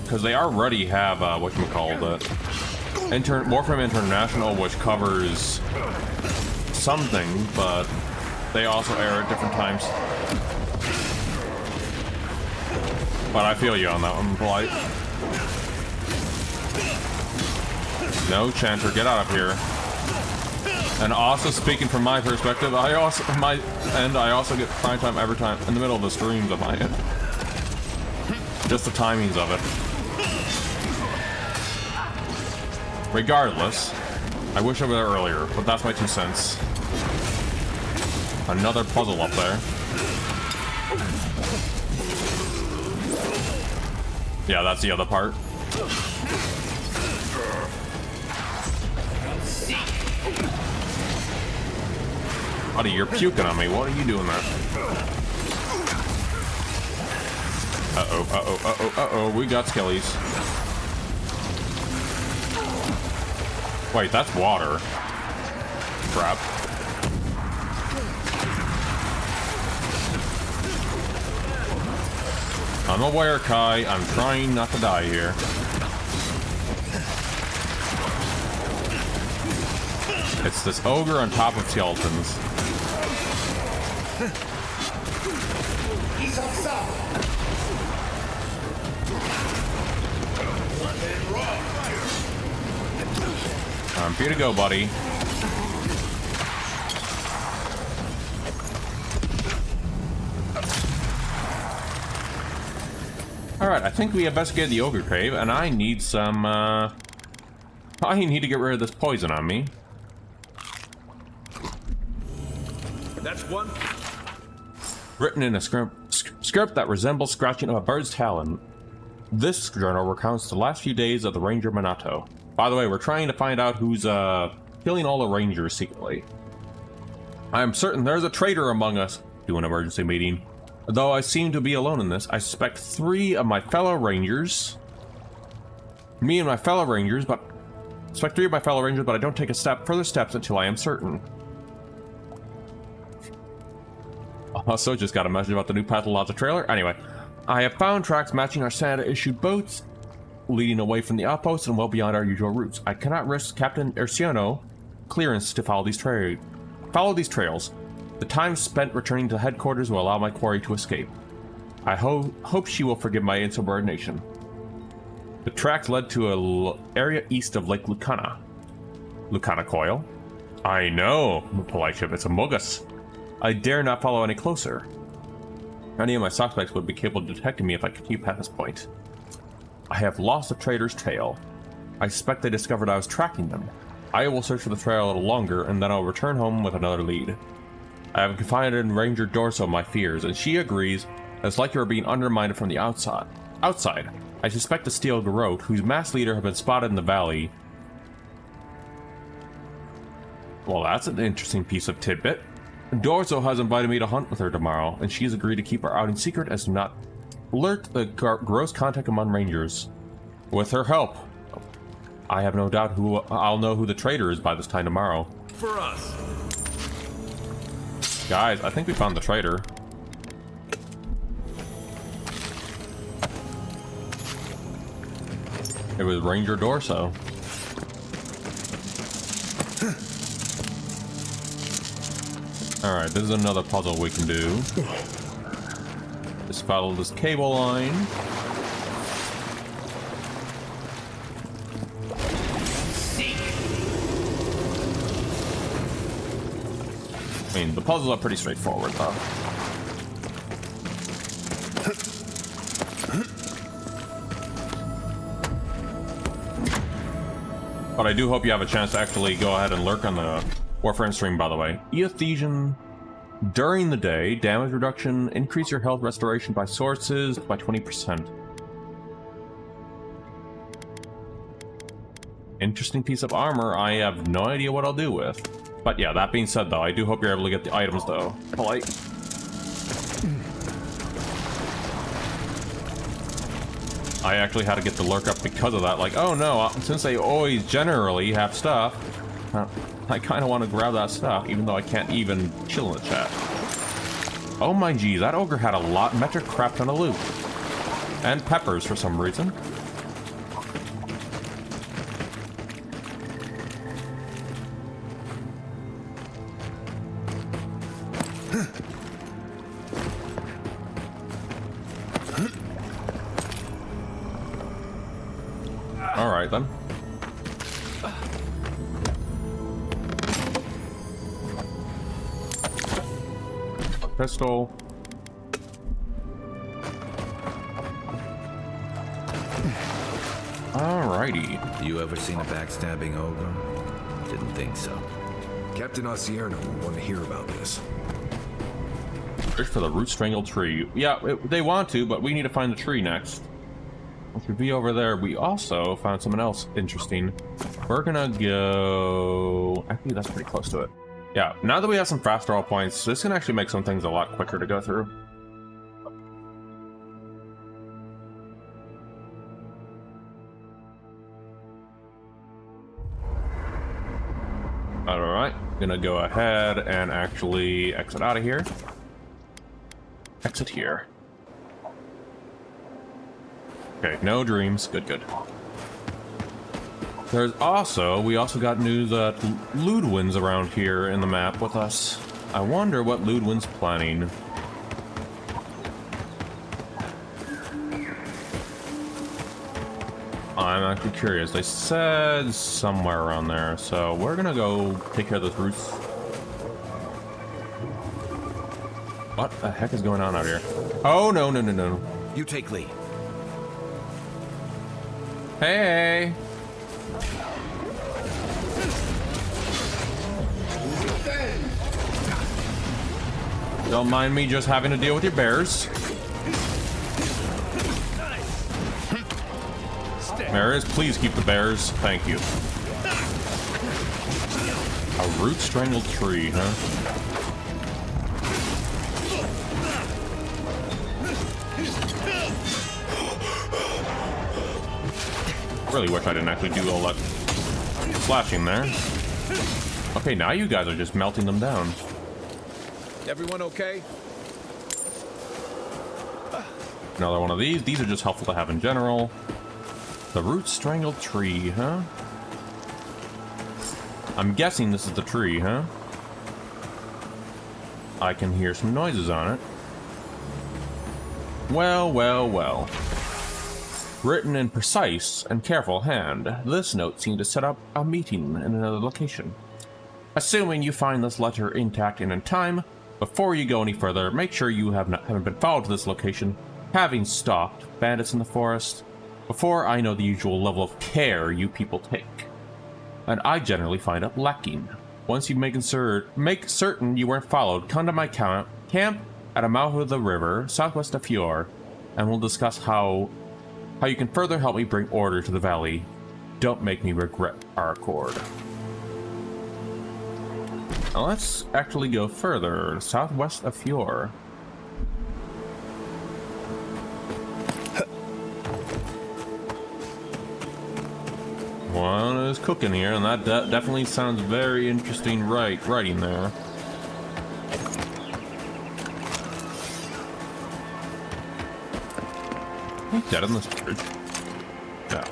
because they already have whatchamacallit, Warframe International, which covers something, but they also air at different times. But I feel you on that one, Blight. No, Chanter, get out of here. And also, speaking from my perspective, I also get prime time every time in the middle of the streams on my end. Just the timings of it. Regardless, I wish I were there earlier, but that's my 2 cents. Another puzzle up there. Yeah, that's the other part. Buddy, you're puking on me. What are you doing there? Uh-oh, uh-oh, uh-oh, uh-oh. We got skellies. Wait, that's water. Crap. I'm aware, Kai. I'm trying not to die here. It's this ogre on top of skeletons.
He's outside.
I'm free to go, buddy. Alright, I think we investigated the ogre cave, and I need some, I need to get rid of this poison on me.
That's one.
Written in a script that resembles scratching of a bird's talon. This journal recounts the last few days of the Ranger Minato. By the way, we're trying to find out who's, killing all the Rangers secretly. I am certain there's a traitor among us. Do an emergency meeting. Though I seem to be alone in this, I suspect three of my fellow Rangers. But I don't take further steps until I am certain. Also, just got a message about the new Pathologic trailer. Anyway, I have found tracks matching our Santa-issued boats, leading away from the outpost and well beyond our usual routes. I cannot risk Captain Erciano clearance to follow these trails. The time spent returning to headquarters will allow my quarry to escape. I hope she will forgive my insubordination. The tracks led to an area east of Lake Lucana. Lucana Coil? I know, polite ship, it's a Mogus. I dare not follow any closer. Any of my suspects would be capable of detecting me if I continued past this point. I have lost the traitor's trail. I suspect they discovered I was tracking them. I will search for the trail a little longer, and then I'll return home with another lead. I have confided in Ranger Dorso my fears, and she agrees that it's like you are being undermined from the outside. I suspect the Steel Garrote, whose mass leader have been spotted in the valley. Well, that's an interesting piece of tidbit. Dorso has invited me to hunt with her tomorrow, and she has agreed to keep our outing secret as to not alert the gross contact among Rangers. With her help, I have no doubt I'll know who the traitor is by this time tomorrow.
For us.
Guys, I think we found the traitor. It was Ranger Dorso. Alright, this is another puzzle we can do. Just follow this cable line. I mean, the puzzles are pretty straightforward, though. But I do hope you have a chance to actually go ahead and lurk on the Warframe stream, by the way. Eothesian, during the day, damage reduction, increase your health restoration by sources by 20%. Interesting piece of armor I have no idea what I'll do with. But yeah, that being said, though, I do hope you're able to get the items, though. Polite. I actually had to get the lurk up because of that. Like, oh no, since they always generally have stuff, I kind of want to grab that stuff, even though I can't even chill in the chat. Oh my geez, that ogre had a lot metric crap ton of loot. And peppers for some reason. Alright then. Pistol. Alrighty.
You ever seen a backstabbing ogre? Didn't think so.
Captain Osierno will want to hear about this.
Search for the root strangled tree. Yeah, they want to, but we need to find the tree next. Which would be over there. We also found something else interesting. We're gonna go... Actually, that's pretty close to it. Yeah, now that we have some fast draw points, this can actually make some things a lot quicker to go through. Alright, gonna go ahead and actually exit out of here. Exit here. Okay, no dreams. Good, good. We also got news that Ludwin's around here in the map with us. I wonder what Ludwin's planning. I'm actually curious. They said somewhere around there, so we're gonna go take care of those roots. What the heck is going on out here? Oh, no, no, no, no.
You take lead.
Hey! Don't mind me just having to deal with your bears. Bears, please keep the bears. Thank you. A root strangled tree, huh? Really wish I didn't actually do all that slashing there. Okay, now you guys are just melting them down.
Everyone okay?
Another one of these. These are just helpful to have in general. The root strangled tree, huh? I'm guessing this is the tree, huh? I can hear some noises on it. Well, well, well. Written in precise and careful hand, this note seemed to set up a meeting in another location. Assuming you find this letter intact and in time, before you go any further, make sure you haven't been followed to this location, having stalked bandits in the forest, before I know the usual level of care you people take. And I generally find it lacking. Once you make certain you weren't followed, come to my camp at a mouth of the river, southwest of Fjord, and we'll discuss how you can further help me bring order to the valley. Don't make me regret our accord. Now let's actually go further, southwest of Fjord. One is cooking here, and that definitely sounds very interesting writing there. Dead in this church. Yeah.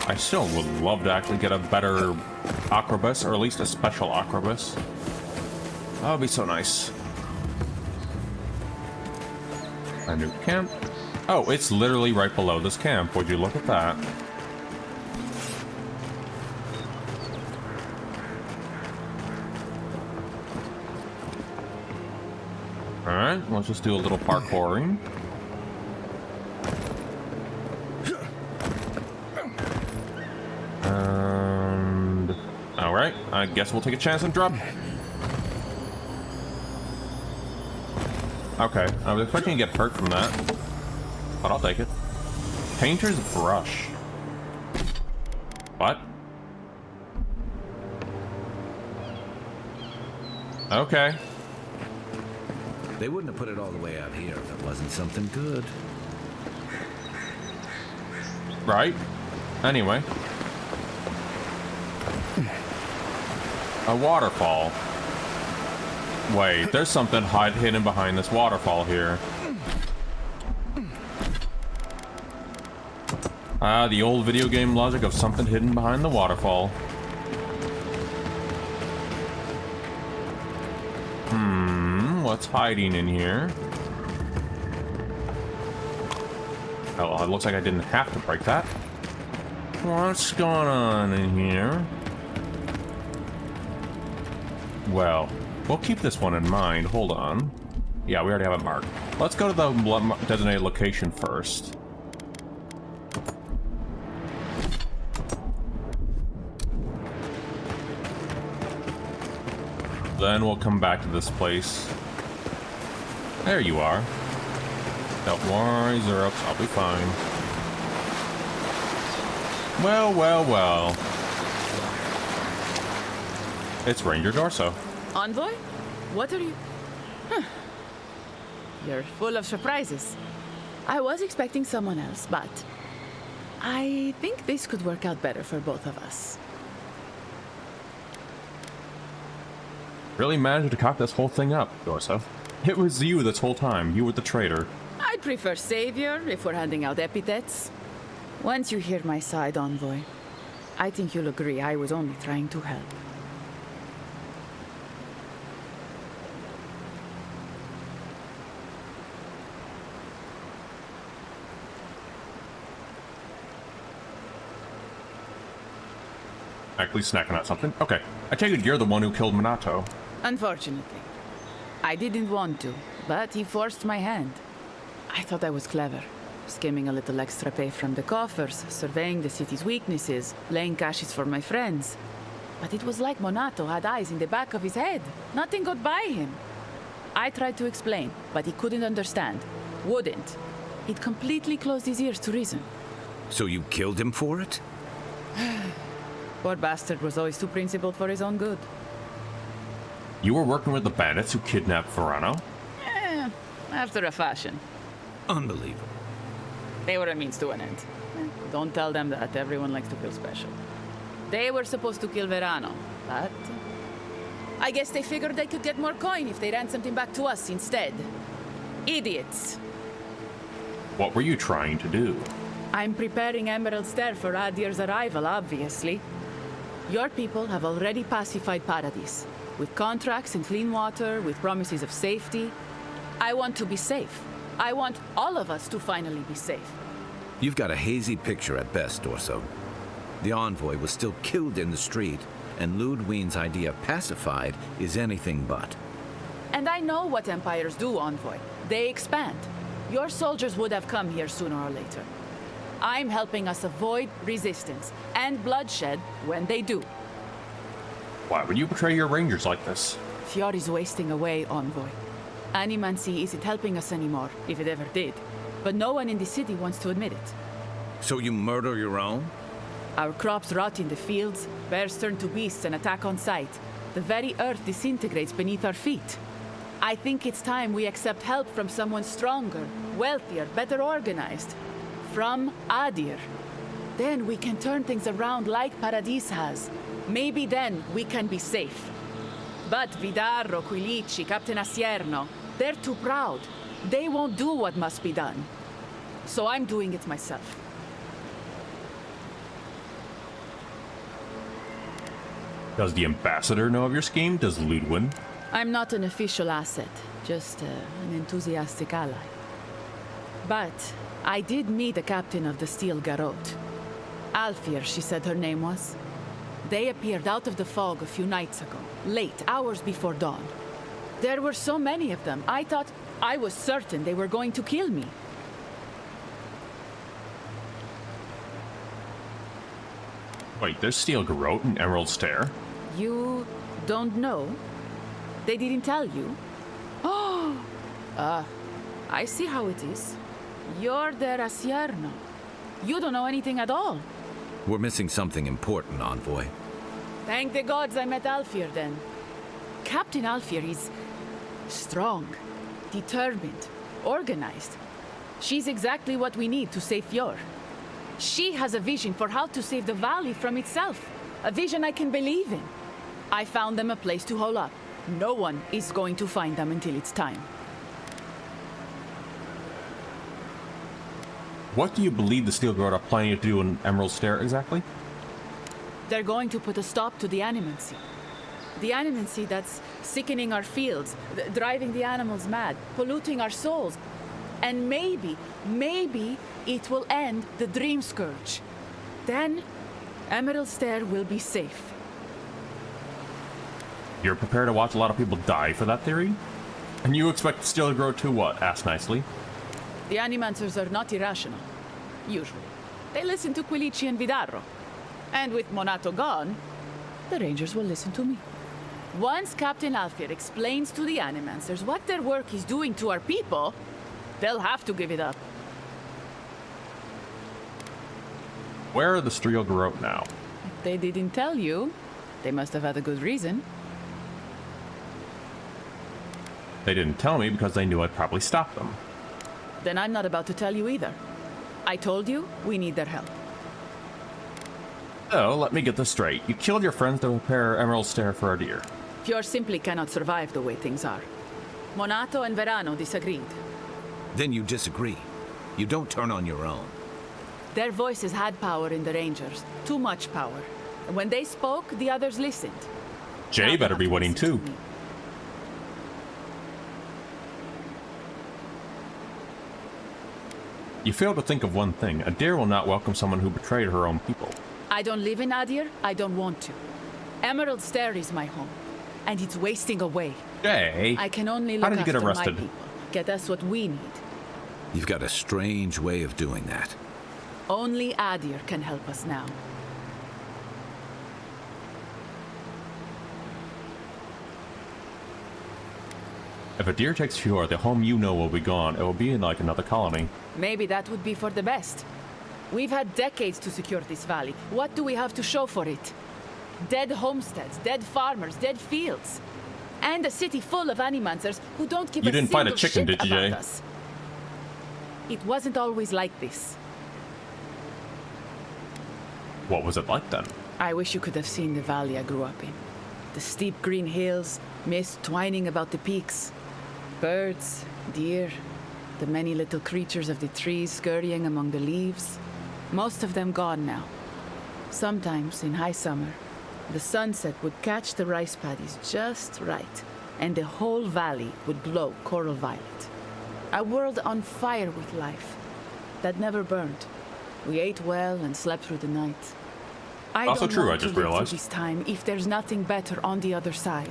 I still would love to actually get a better Acrobus, or at least a special Acrobus. That would be so nice. A new camp. Oh, it's literally right below this camp. Would you look at that? Alright, let's just do a little parkouring. And... alright, I guess we'll take a chance and drop. Okay, I was expecting to get hurt from that, but I'll take it. Painter's brush. What? Okay.
They wouldn't have put it all the way out here if it wasn't something good.
Right. Anyway. A waterfall. Wait, there's something hidden behind this waterfall here. Ah, the old video game logic of something hidden behind the waterfall. What's hiding in here? Oh, well, it looks like I didn't have to break that. What's going on in here? Well, we'll keep this one in mind. Hold on. Yeah, we already have it marked. Let's go to the designated location first. Then we'll come back to this place. There you are. Don't worry, Xerox, I'll be fine. Well, well, well. It's Ranger Dorso.
Envoy? What are you... Huh. You're full of surprises. I was expecting someone else, but... I think this could work out better for both of us.
Really managed to cock this whole thing up, Dorso. It was you this whole time. You were the traitor.
I'd prefer savior if we're handing out epithets. Once you hear my side, Envoy, I think you'll agree I was only trying to help.
Actually snacking at something? Okay. I take it you're the one who killed Minato.
Unfortunately. I didn't want to, but he forced my hand. I thought I was clever. skimming a little extra pay from the coffers, surveying the city's weaknesses, laying caches for my friends. But it was like Monato had eyes in the back of his head. Nothing got by him. I tried to explain, but he couldn't understand. Wouldn't. He'd completely closed his ears to reason.
So you killed him for it?
Poor bastard was always too principled for his own good.
You were working with the bandits who kidnapped Verano?
After a fashion.
Unbelievable.
They were a means to an end. Don't tell them that. Everyone likes to feel special. They were supposed to kill Verano, but I guess they figured they could get more coin if they ransomed him back to us instead. Idiots.
What were you trying to do?
I'm preparing Emerald Stair for Adir's arrival, obviously. Your people have already pacified Paradise, with contracts and clean water, with promises of safety. I want to be safe. I want all of us to finally be safe.
You've got a hazy picture at best, Dorso. The envoy was still killed in the street, and Ludwine's idea of pacified is anything but.
And I know what empires do, Envoy. They expand. Your soldiers would have come here sooner or later. I'm helping us avoid resistance and bloodshed when they do.
Why would you betray your rangers like this?
Fiori's wasting away, Envoy. Animancy isn't helping us anymore, if it ever did. But no one in the city wants to admit it.
So you murder your own?
Our crops rot in the fields, bears turn to beasts and attack on sight. The very earth disintegrates beneath our feet. I think it's time we accept help from someone stronger, wealthier, better organized. From Adir. Then we can turn things around like Paradis has. Maybe then we can be safe. But Vidarro, Quilici, Captain Asierno, they're too proud. They won't do what must be done. So I'm doing it myself.
Does the ambassador know of your scheme? Does Ludwin?
I'm not an official asset, just an enthusiastic ally. But I did meet the captain of the Steel Garrote. Alfir, she said her name was. They appeared out of the fog a few nights ago, late, hours before dawn. There were so many of them, I was certain they were going to kill me.
Wait, there's Steel Garrote and Emerald Stair?
You don't know? They didn't tell you? Oh! I see how it is. You're their Asierno. You don't know anything at all.
We're missing something important, Envoy.
Thank the gods I met Alfir then. Captain Alfir is strong, determined, organized. She's exactly what we need to save Fjord. She has a vision for how to save the valley from itself. A vision I can believe in. I found them a place to hole up. No one is going to find them until it's time.
What do you believe the Steel Garrote are planning to do in Emerald Stair exactly?
They're going to put a stop to the animancy. The animancy that's sickening our fields, driving the animals mad, polluting our souls. And maybe it will end the Dream Scourge. Then, Emerald Stair will be safe.
You're prepared to watch a lot of people die for that theory? And you expect the Steel Garrote to what? Ask nicely.
The Animancers are not irrational. Usually. They listen to Quilici and Vidarro. And with Monato gone, the Rangers will listen to me. Once Captain Alfir explains to the Animancers what their work is doing to our people, they'll have to give it up.
Where are the Steel Garrote now?
If they didn't tell you, they must have had a good reason.
They didn't tell me because they knew I'd probably stop them.
Then I'm not about to tell you either. I told you, we need their help.
So, let me get this straight. You killed your friends to prepare Emerald Stair for Adir.
Fjord simply cannot survive the way things are. Monato and Verano disagreed.
Then you disagree. You don't turn on your own.
Their voices had power in the Rangers. Too much power. And when they spoke, the others listened.
Jay better be winning too. You fail to think of one thing. Adir will not welcome someone who betrayed her own people.
I don't live in Adir. I don't want to. Emerald Stair is my home. And it's wasting away.
Jay!
I can only
How
look
did you get
after
arrested?
my people. Get us what we need.
You've got a strange way of doing that.
Only Adir can help us now.
If a deer takes Fjord, the home you know will be gone. It will be in like another colony.
Maybe that would be for the best. We've had decades to secure this valley. What do we have to show for it? Dead homesteads, dead farmers, dead fields. And a city full of animancers who don't give
You didn't find a chicken,
shit
did you,
about
Jay?
us. It wasn't always like this.
What was it like then?
I wish you could have seen the valley I grew up in. The steep green hills, mist twining about the peaks. Birds, deer, the many little creatures of the trees scurrying among the leaves. Most of them gone now. Sometimes, in high summer, the sunset would catch the rice paddies just right, and the whole valley would glow coral violet. A world on fire with life that never burned. We ate well and slept through the night. I
Also
don't
true,
want
I
to
just
live
realized.
through this time if there's nothing better on the other side.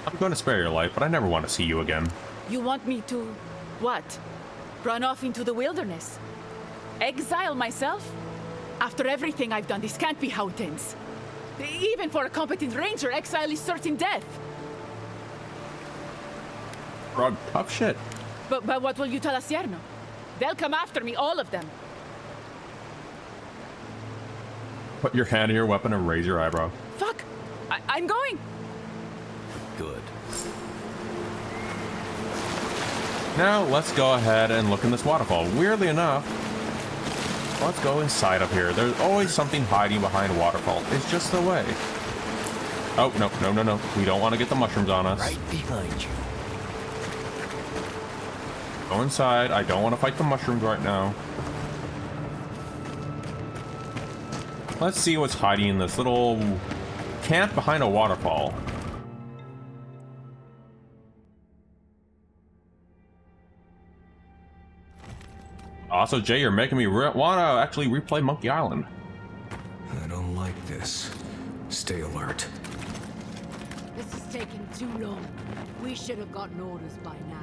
I'm going to spare your life, but I never want to see you again.
You want me to... what? Run off into the wilderness? Exile myself? After everything I've done, this can't be how it ends. Even for a competent ranger, exile is certain death.
Bro, tough shit.
But what will you tell Asierno? They'll come after me, all of them.
Put your hand in your weapon and raise your eyebrow.
Fuck! I'm going!
Good.
Now, let's go ahead and look in this waterfall. Weirdly enough, let's go inside up here. There's always something hiding behind a waterfall. It's just the way. Oh, no, no, no, no. We don't want to get the mushrooms on us.
Right behind you.
Go inside. I don't want to fight the mushrooms right now. Let's see what's hiding in this little camp behind a waterfall. Also, Jay, you're making me want to actually replay Monkey Island.
I don't like this. Stay alert.
This is taking too long. We should have gotten orders by now.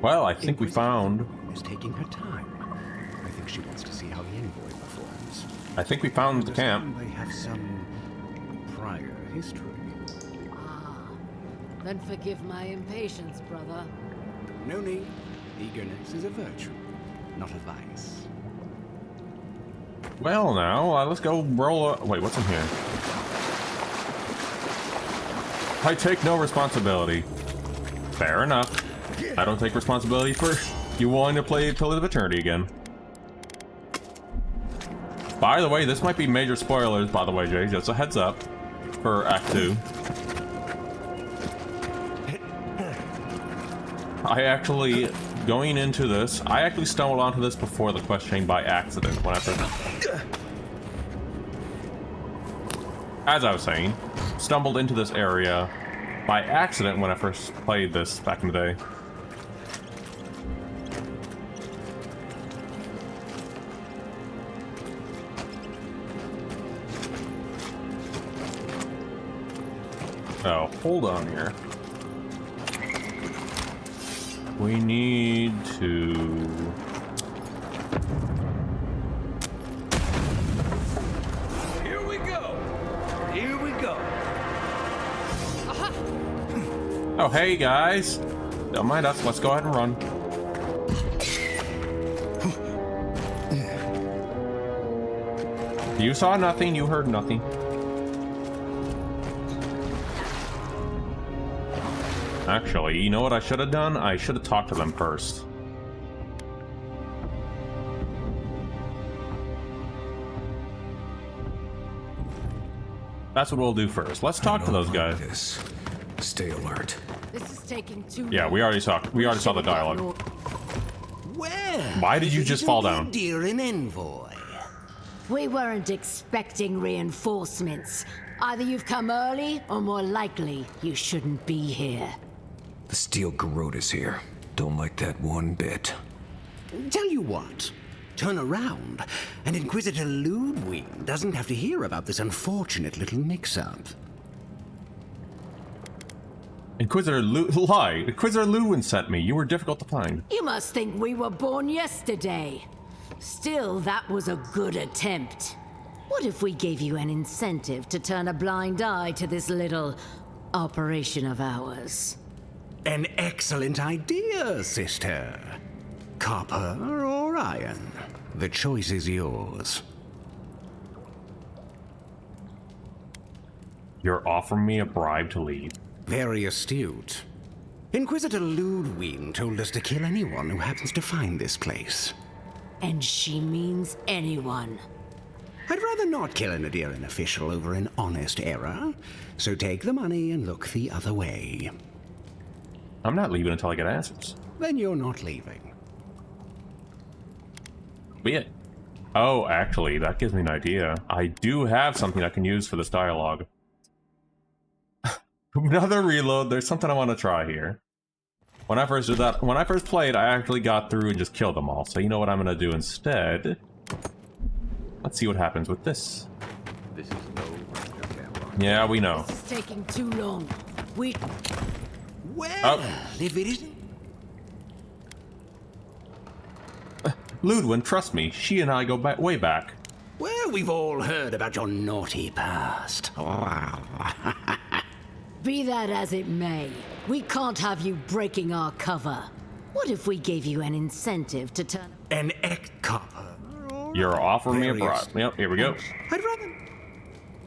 Well, I think we found...
is taking her time. I think she wants to see how the envoy performs.
I think we found the camp.
They have some prior history.
Then forgive my impatience, brother.
No need. Eagerness is a virtue, not a vice.
Well, now, let's go roll a... Wait, what's in here? I take no responsibility. Fair enough. I don't take responsibility for you wanting to play Pillars of Eternity again. By the way, this might be major spoilers, by the way, Jay. Just a heads up for Act 2. I actually, going into this, I actually stumbled onto this before the questioning by accident when I first... As I was saying, stumbled into this area by accident when I first played this back in the day. Oh, hold on here. We need to...
Here we go. Here we go.
Oh, hey guys. Don't mind us. Let's go ahead and run. You saw nothing. You heard nothing. Actually, you know what I should have done? I should have talked to them first. That's what we'll do first. Let's talk to those guys.
This. Stay alert.
This is taking too
Yeah,
long.
we already saw the dialogue.
Well,
Why did you just fall down?
Dear an envoy.
We weren't expecting reinforcements. Either you've come early, or more likely, you shouldn't be here.
The steel garrote is here. Don't like that one bit.
Tell you what, turn around, and Inquisitor Ludwig doesn't have to hear about this unfortunate little mix-up.
Inquisitor lied. Inquisitor Ludwin sent me. You were difficult to find.
You must think we were born yesterday. Still, that was a good attempt. What if we gave you an incentive to turn a blind eye to this little operation of ours?
An excellent idea, sister. Copper or iron? The choice is yours.
You're offering me a bribe to leave.
Very astute. Inquisitor Ludwin told us to kill anyone who happens to find this place.
And she means anyone.
I'd rather not kill an Adiran official over an honest error, so take the money and look the other way.
I'm not leaving until I get answers.
Then you're not leaving.
Be it. Oh, actually, that gives me an idea. I do have something I can use for this dialogue. Another reload. There's something I want to try here. When I first did that, when I first played, I actually got through and just killed them all. So you know what I'm gonna do instead? Let's see what happens with this.
This is no ranger camp.
Yeah, we know.
This is taking too long. We...
Well, if it isn't...
Ludwin, trust me. She and I go back, way back.
Well, we've all heard about your naughty past.
Be that as it may, we can't have you breaking our cover. What if we gave you an incentive to turn...
An copper?
You're offering me a bribe. Yep, here we go.
I'd rather...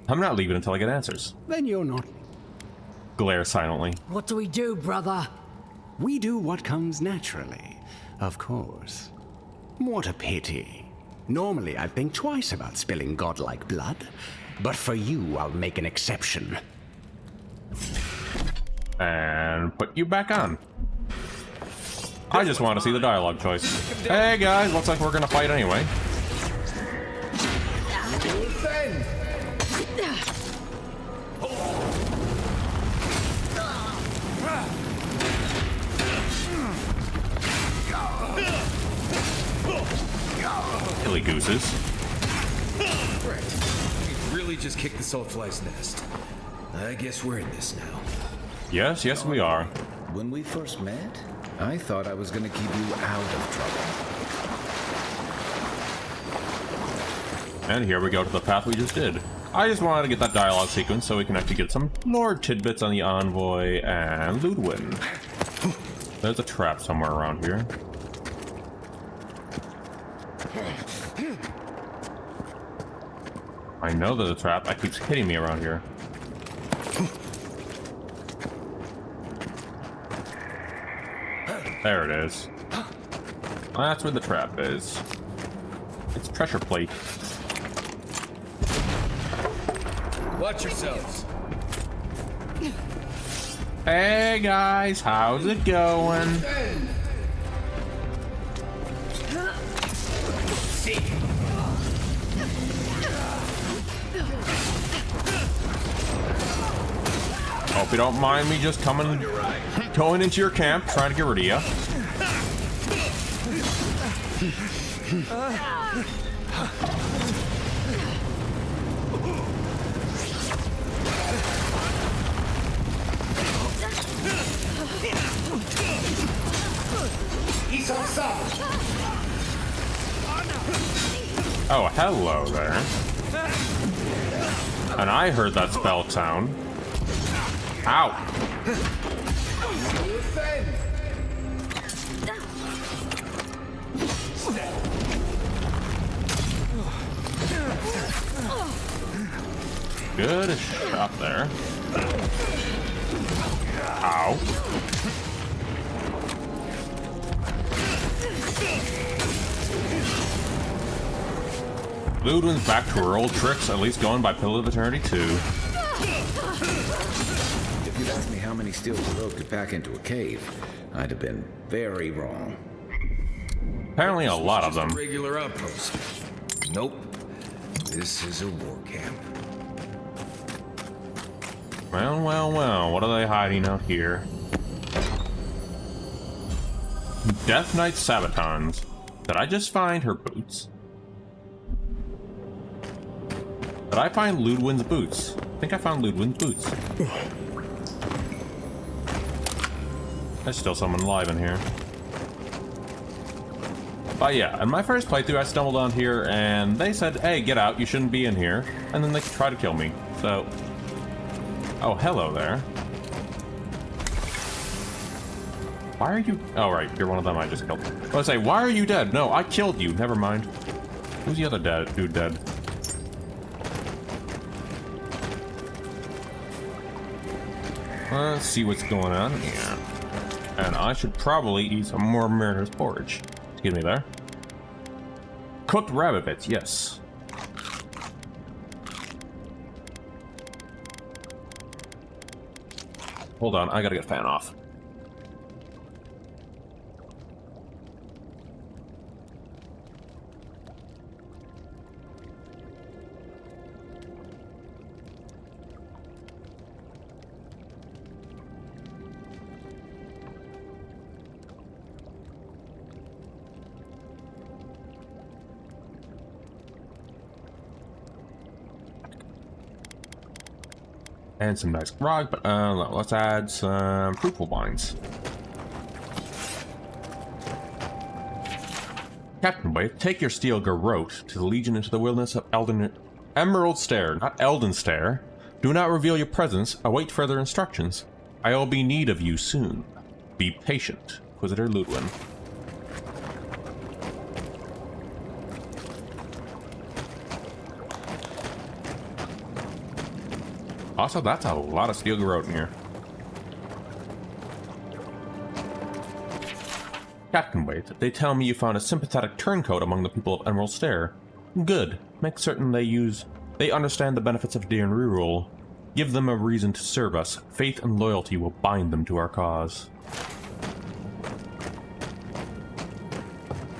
I'm not leaving until I get answers.
Then you're not.
Glare silently.
What do we do, brother?
We do what comes naturally, of course. What a pity. Normally I'd think twice about spilling godlike blood, but for you I'll make an exception.
And put you back on. I just want to see the dialogue choice. Hey guys, looks like we're gonna fight anyway. Silly gooses.
Right. We really just kicked the saltfly's nest. I guess we're in this now.
Yes, yes we are.
When we first met, I thought I was gonna keep you out of trouble.
And here we go to the path we just did. I just wanted to get that dialogue sequence so we can actually get some lore tidbits on the Envoy and Ludwin. There's a trap somewhere around here. I know there's a trap. That keeps hitting me around here. There it is. That's where the trap is. It's pressure plate.
Watch yourselves.
Hey guys, how's it going? Hope you don't mind me just going into your camp, trying to get rid of you. Oh, hello there. And I heard that spell sound. Ow! Good shot there. Ow. Ludwin's back to her old tricks, at least going by Pillar of Eternity 2.
If you'd asked me how many steel rope could pack into a cave, I'd have been very wrong.
Apparently a lot of them.
Regular outpost. Nope. This is a war camp.
Well, well, well. What are they hiding out here? Death Knight Sabatons. Did I just find her boots? Did I find Ludwin's boots? I think I found Ludwin's boots. There's still someone alive in here. But yeah, in my first playthrough, I stumbled on here and they said, hey, get out, you shouldn't be in here. And then they tried to kill me, so... Oh, hello there. Why are you... Oh, right, you're one of them I just killed. I was say, why are you dead? No, I killed you, never mind. Who's the other dude dead? Let's see what's going on here. And I should probably eat some more Mariner's porridge. Excuse me there. Cooked rabbit bits, yes. Hold on, I gotta get fan off. And some nice grog, but let's add some fruitful wines. Captain Waite, take your steel garrote to the Legion into the wilderness of Emerald Stair, not Elden Stair. Do not reveal your presence. Await further instructions. I will be in need of you soon. Be patient, Inquisitor Ludwin. Also, that's a lot of steel garrote in here. Captain Waite, they tell me you found a sympathetic turncoat among the people of Emerald Stair. Good. Make certain they understand the benefits of Deern rule. Give them a reason to serve us. Faith and loyalty will bind them to our cause.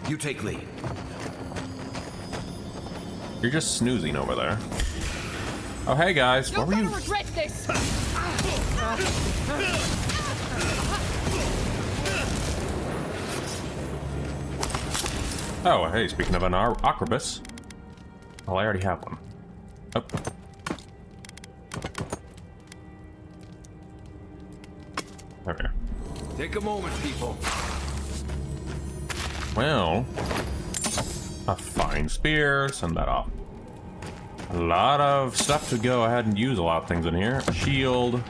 You take lead.
You're just snoozing over there. Oh, hey guys, what were you?
Regret this.
Oh, hey, speaking of an Acrobus. Well, I already have one. Oh. There we go.
Take a moment, people.
Well, a fine spear, send that off. A lot of stuff to go ahead and use a lot of things in here. A shield.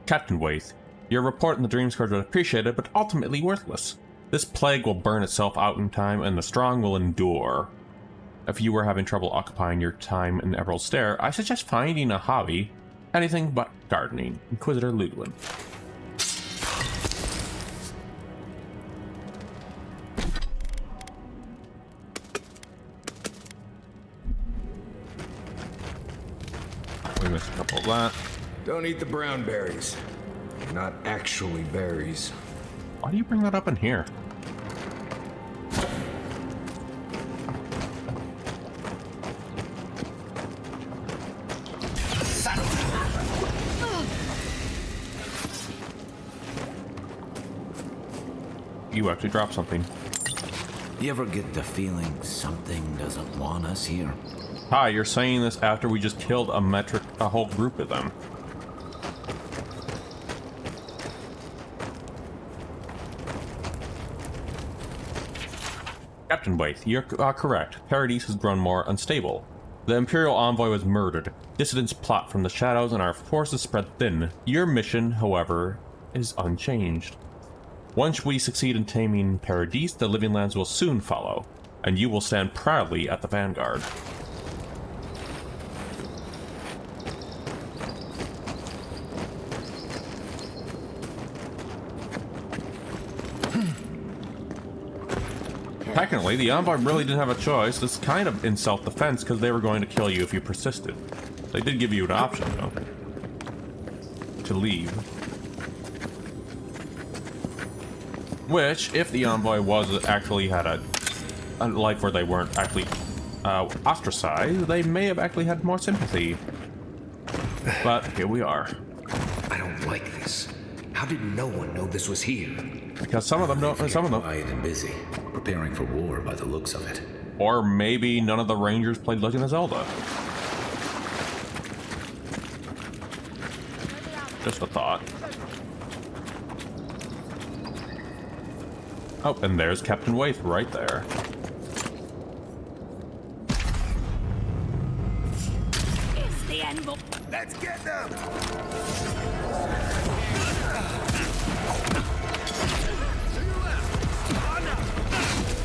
Captain Waite, your report in the Dream Scourge was appreciated, but ultimately worthless. This plague will burn itself out in time, and the strong will endure. If you were having trouble occupying your time in Emerald Stair, I suggest finding a hobby. Anything but gardening. Inquisitor Ludwin. We missed a couple of that.
Don't eat the brown berries. They're not actually berries.
Why do you bring that up in here? You actually dropped something.
You ever get the feeling something doesn't want us here?
Hi, you're saying this after we just killed a whole group of them. Captain Waite, you're correct. Paradise has grown more unstable. The Imperial Envoy was murdered. Dissidents plot from the shadows and our forces spread thin. Your mission, however, is unchanged. Once we succeed in taming Paradise, the Living Lands will soon follow, and you will stand proudly at the vanguard. Technically, the Envoy really didn't have a choice. It's kind of in self-defense because they were going to kill you if you persisted. They did give you an option, though, to leave. Which, if the Envoy was actually had a life where they weren't actually ostracized, they may have actually had more sympathy. But here we are.
I don't like this. How did no one know this was here?
Because some of them don't. Some of them
quiet and busy, preparing for war by the looks of it.
Or maybe none of the Rangers played Legend of Zelda. Just a thought. Oh, and there's Captain Waith right there.
It's the envoy. Let's get them.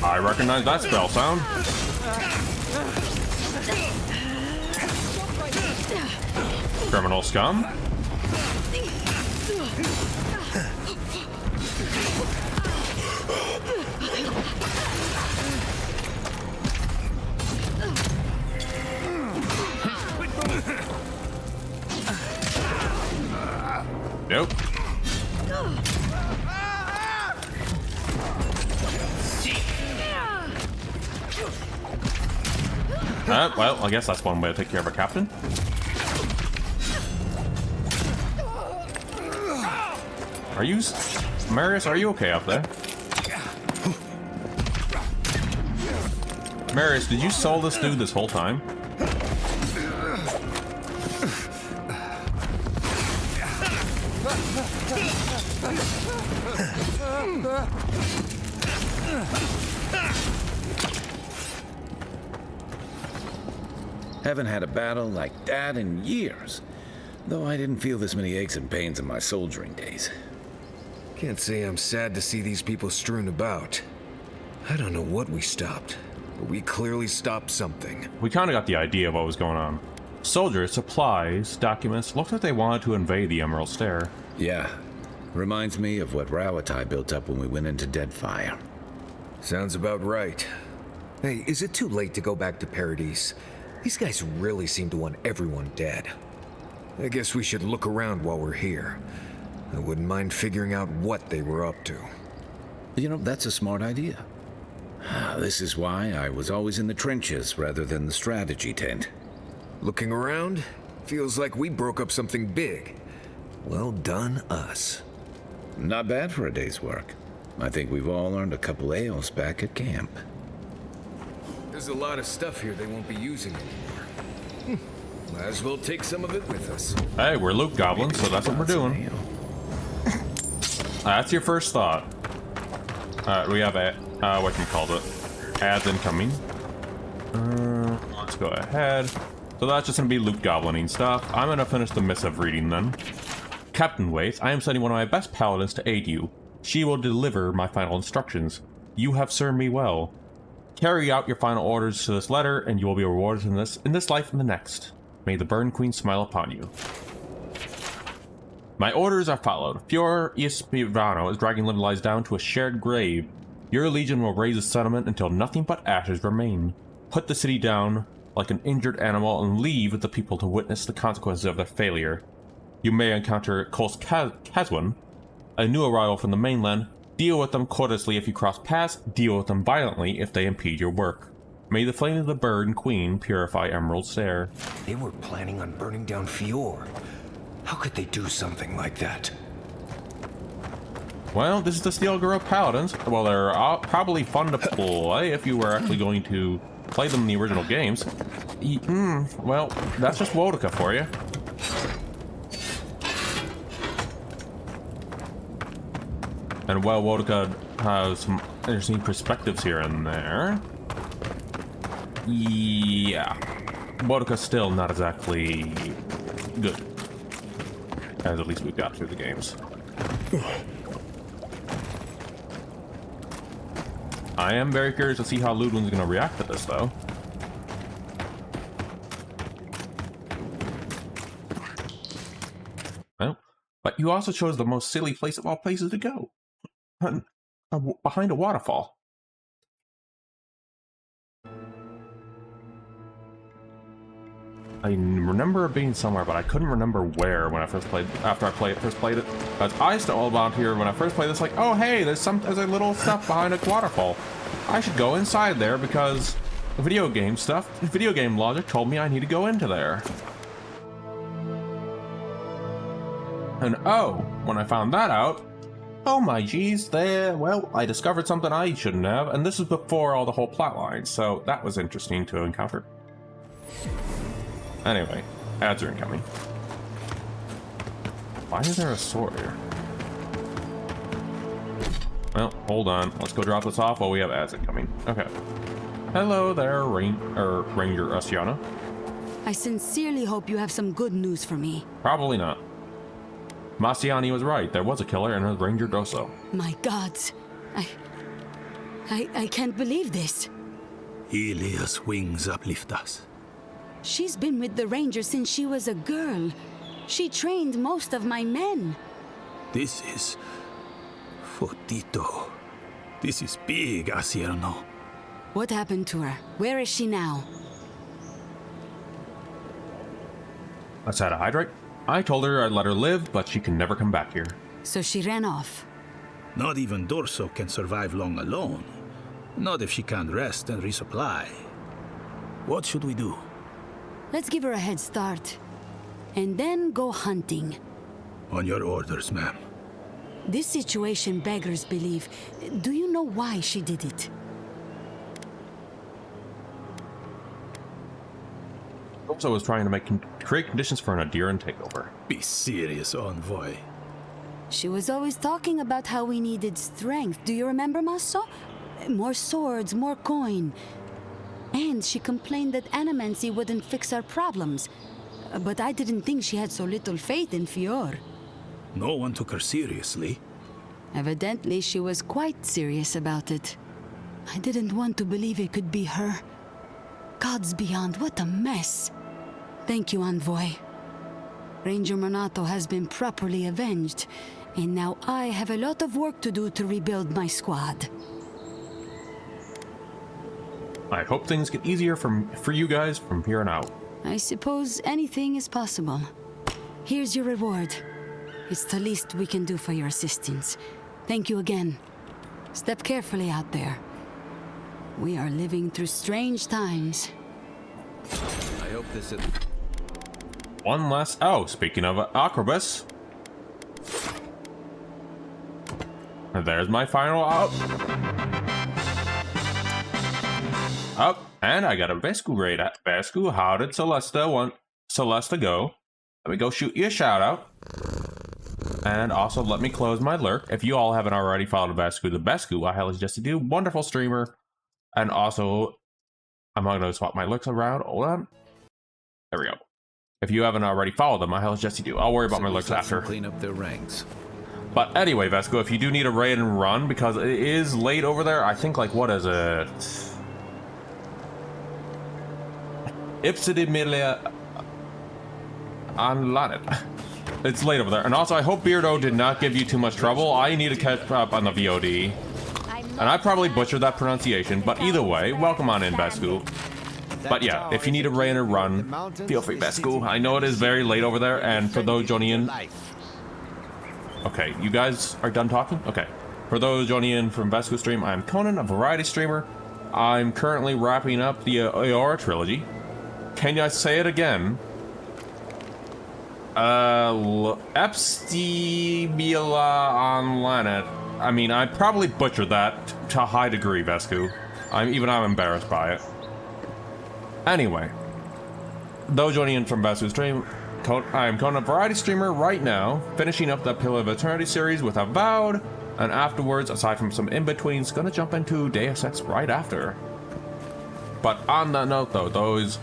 I recognize that spell sound. Criminal scum. Nope. Well, I guess that's one way to take care of a captain. Are you... Marius, are you okay up there? Marius, did you soul this dude this whole time?
Haven't had a battle like that in years. Though I didn't feel this many aches and pains in my soldiering days.
Can't say I'm sad to see these people strewn about. I don't know what we stopped, but we clearly stopped something.
We kind of got the idea of what was going on. Soldiers, supplies, documents, looked like they wanted to invade the Emerald Stair.
Yeah. Reminds me of what Rawatai built up when we went into Deadfire.
Sounds about right. Hey, is it too late to go back to Paradise? These guys really seem to want everyone dead. I guess we should look around while we're here. I wouldn't mind figuring out what they were up to.
You know, that's a smart idea. This is why I was always in the trenches rather than the strategy tent.
Looking around, feels like we broke up something big. Well done, us.
Not bad for a day's work. I think we've all earned a couple ales back at camp.
There's a lot of stuff here they won't be using anymore. Might as well take some of it with us.
Hey, we're loot goblins, so that's what we're doing. That's your first thought. Alright, we have a, what you called it? Ads incoming. Let's go ahead. So that's just gonna be loot goblining stuff. I'm gonna finish the missive reading then. Captain Waith, I am sending one of my best paladins to aid you. She will deliver my final instructions. You have served me well. Carry out your final orders to this letter, and you will be rewarded in this life and the next. May the Burn Queen smile upon you. My orders are followed. Pure Ispivano is dragging living lies down to a shared grave. Your legion will raise a settlement until nothing but ashes remain. Put the city down like an injured animal and leave the people to witness the consequences of their failure. You may encounter Kos Kazwin, a new arrival from the mainland. Deal with them courteously if you cross paths, deal with them violently if they impede your work. May the flame of the Burn Queen purify Emerald Stair.
They were planning on burning down Fior. How could they do something like that?
Well, this is the Steel Girl Paladins. Well, they're probably fun to play if you were actually going to play them in the original games. Well, that's just Wodica for you. And while Wodica has some interesting perspectives here and there, yeah, Wodica's still not exactly good, as at least we've got through the games. I am very curious to see how Ludwin's going to react to this, though. Well, but you also chose the most silly place of all places to go. Behind a waterfall. I remember it being somewhere, but I couldn't remember where when I first played. After I first played it, because I used to all about here when I first played this. Like, oh hey, there's a little stuff behind a waterfall. I should go inside there because video game logic told me I need to go into there. And oh, when I found that out. Oh my geez, well, I discovered something I shouldn't have, and this is before all the whole plot lines, so that was interesting to encounter. Anyway, ads are incoming. Why is there a sword here? Well, hold on. Let's go drop this off while we have ads incoming. Okay. Hello there, Ranger Asiana.
I sincerely hope you have some good news for me.
Probably not. Massiani was right. There was a killer and a Ranger Doso.
My gods. I can't believe this.
Ilia's wings uplift us.
She's been with the Ranger since she was a girl. She trained most of my men.
This is... Fotito. This is big, Asierno.
What happened to her? Where is she now?
Let's had a hydrate. I told her I'd let her live, but she can never come back here.
So she ran off.
Not even Dorso can survive long alone. Not if she can't rest and resupply. What should we do?
Let's give her a head start. And then go hunting.
On your orders, ma'am.
This situation beggars belief. Do you know why she did it?
Doso was trying to create conditions for an Adiran takeover.
Be serious, Envoy.
She was always talking about how we needed strength. Do you remember, Maso? More swords, more coin. And she complained that animancy wouldn't fix our problems. But I didn't think she had so little faith in Fior.
No one took her seriously.
Evidently, she was quite serious about it. I didn't want to believe it could be her. Gods beyond, what a mess. Thank you, Envoy. Ranger Monato has been properly avenged, and now I have a lot of work to do to rebuild my squad.
I hope things get easier for you guys from here on out.
I suppose anything is possible. Here's your reward. It's the least we can do for your assistance. Thank you again. Step carefully out there. We are living through strange times.
I hope this is...
One last... Oh, speaking of Acrobus. There's my final out. Up, and I got a Vesku raid at Vesku. How did Celesta go? Let me go shoot you a shout out. And also let me close my lurk. If you all haven't already followed Vesku, the Vesku, I highly suggest you do. Wonderful streamer. And also, I'm not going to swap my lurks around. Hold on. There we go. If you haven't already followed them, I highly suggest you do. I'll worry about my lurks after.
Clean up their ranks.
But anyway, Vesku, if you do need a raid and run, because it is late over there, I think, like, what is it? Ipsidimilia on Lanet. It's late over there. And also, I hope Beardo did not give you too much trouble. I need to catch up on the VOD. And I probably butchered that pronunciation, but either way, welcome on in, Vesku. But yeah, if you need a raid or run, feel free, Vesku. I know it is very late over there, and for those joining in... Okay, you guys are done talking? Okay. For those joining in from Vesku stream, I'm Conan, a variety streamer. I'm currently wrapping up the Aora trilogy. Can you say it again? Epstibila on Lanet. I mean, I probably butchered that to a high degree, Vesku. I'm embarrassed by it. Anyway, those joining in from Vesku's stream, I'm Conan, a variety streamer right now, finishing up the Pillar of Eternity series with Avowed, and afterwards, aside from some in-betweens, gonna jump into Deus Ex right after. But on that note, though, those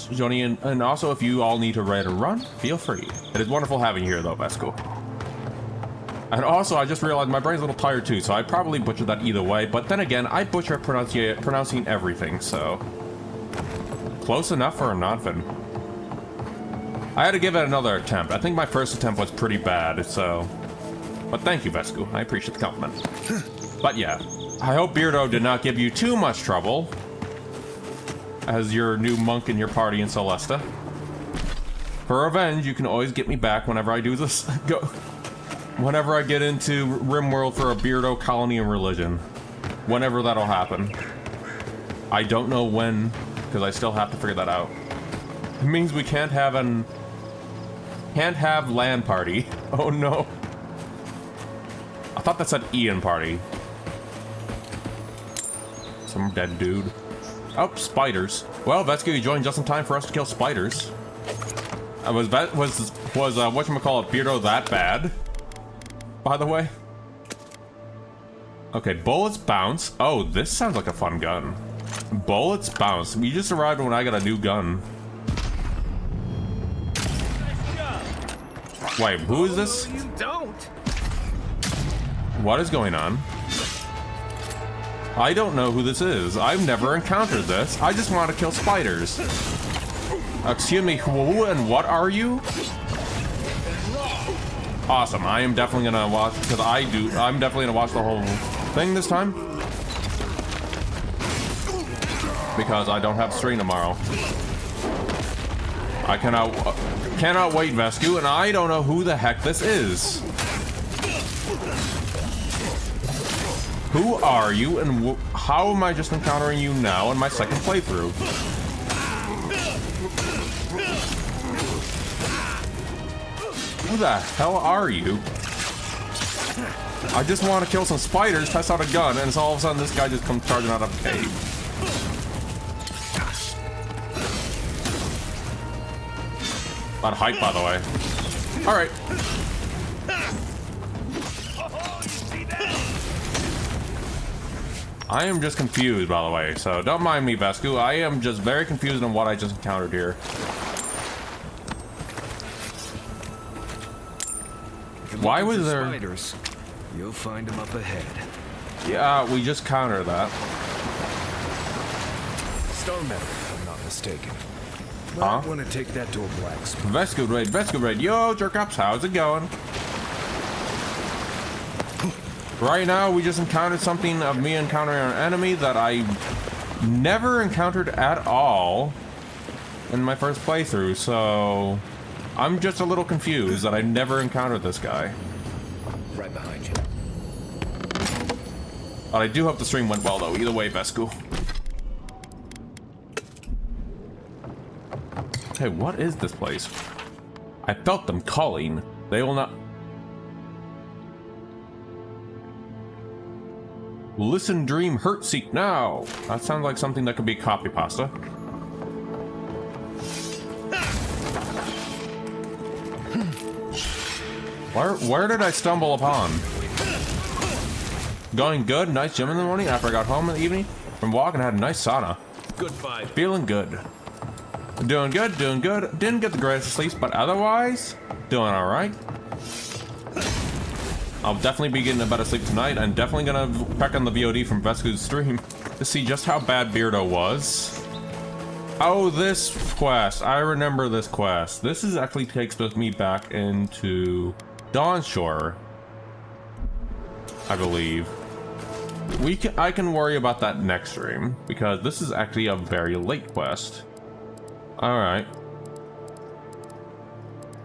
joining in, and also if you all need to raid or run, feel free. It is wonderful having you here, though, Vesku. And also, I just realized my brain's a little tired too, so I probably butchered that either way, but then again, I butcher pronouncing everything, so... Close enough for a non-fin. I had to give it another attempt. I think my first attempt was pretty bad, so... But thank you, Vesku. I appreciate the compliment. But yeah, I hope Beardo did not give you too much trouble as your new monk in your party in Celesta. For revenge, you can always get me back whenever I do this. Whenever I get into RimWorld for a Beardo colony and religion. Whenever that'll happen. I don't know when, because I still have to figure that out. It means we can't have LAN party. Oh no. I thought that said Ian party. Some dead dude. Oh, spiders. Well, Vesku, you joined just in time for us to kill spiders. Was whatchamacallit Beardo that bad? By the way? Okay, bullets bounce. Oh, this sounds like a fun gun. Bullets bounce. We just arrived when I got a new gun. Wait, who is this?
You don't.
What is going on? I don't know who this is. I've never encountered this. I just want to kill spiders. Excuse me, who and what are you? Awesome. I am definitely gonna watch, because I'm definitely gonna watch the whole thing this time. Because I don't have stream tomorrow. I cannot wait, Vesku, and I don't know who the heck this is. Who are you, and how am I just encountering you now in my second playthrough? Who the hell are you? I just want to kill some spiders, test out a gun, and so all of a sudden this guy just comes charging out of a cave. A lot of hype, by the way. Alright. I am just confused, by the way, so don't mind me, Vesku. I am just very confused on what I just encountered here. Why was there...
Spiders, you'll find them up ahead.
Yeah, we just countered that.
Star metal, if I'm not mistaken.
Huh?
I want to take that to a blacksmith.
Vesku Raid. Yo, jerk-ups, how's it going? Right now, we just encountered something of me encountering an enemy that I never encountered at all in my first playthrough, so I'm just a little confused that I never encountered this guy.
Right behind you.
But I do hope the stream went well, though. Either way, Vesku. Hey, what is this place? I felt them calling. They will not... Listen, dream, hurt, seek now. That sounds like something that could be copy pasta. Where did I stumble upon? Going good, nice gym in the morning after I got home in the evening from walk and had a nice sauna.
Goodbye.
Feeling good. Doing good, doing good. Didn't get the greatest of sleeps, but otherwise, doing alright. I'll definitely be getting a better sleep tonight. I'm definitely gonna check on the VOD from Vesku's stream to see just how bad Beardo was. Oh, this quest. I remember this quest. This is actually takes me back into Dawnshore, I believe. I can worry about that next stream because this is actually a very late quest. Alright.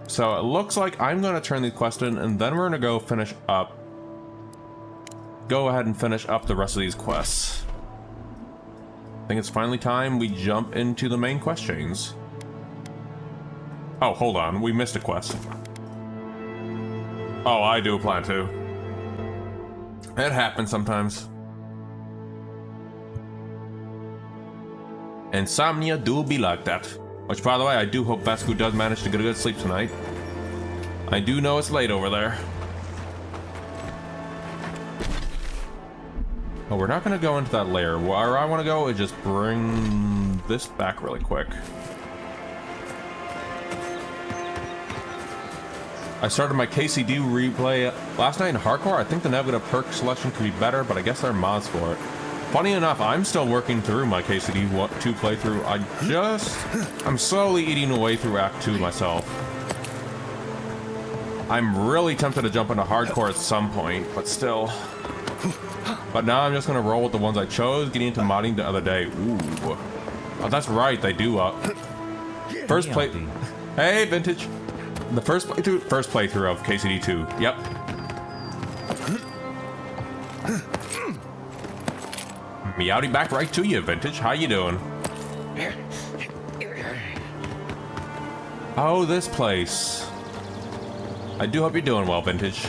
So it looks like I'm gonna turn the quest in and then we're gonna go ahead and finish up the rest of these quests. I think it's finally time we jump into the main quest chains. Oh, hold on, we missed a quest. Oh, I do plan to. It happens sometimes. Insomnia do be like that. Which, by the way, I do hope Vesku does manage to get a good sleep tonight. I do know it's late over there. Oh, we're not going to go into that layer. Where I want to go is just bring this back really quick. I started my KCD replay last night in Hardcore. I think the Nebula perk selection could be better, but I guess there are mods for it. Funny enough, I'm still working through my KCD 2 playthrough. I'm slowly eating away through Act 2 myself. I'm really tempted to jump into Hardcore at some point, but still. But now I'm just gonna roll with the ones I chose, getting into modding the other day. Ooh. Oh, that's right, they do first play. Hey, Vintage. The first playthrough of KCD 2. Yep. Meowdy back right to you, Vintage. How you doing? Oh, this place. I do hope you're doing well, Vintage.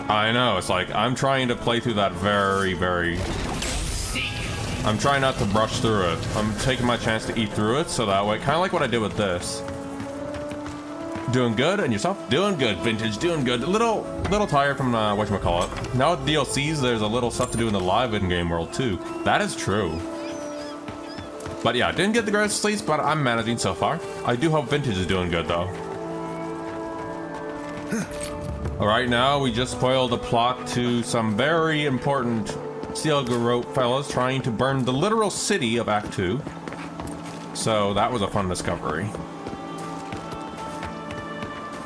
I know, it's like, I'm trying to play through that very... I'm trying not to brush through it. I'm taking my chance to eat through it, so that way, kind of like what I did with this. Doing good, and yourself? Doing good, Vintage, doing good. A little tired from, whatchamacallit. Now with DLCs, there's a little stuff to do in the live in-game world, too. That is true. But yeah, didn't get the greatest sleeps, but I'm managing so far. I do hope Vintage is doing good, though. Alright, now we just spoiled the plot to some very important Steel Garrote fellas trying to burn the literal city of Act 2. So that was a fun discovery.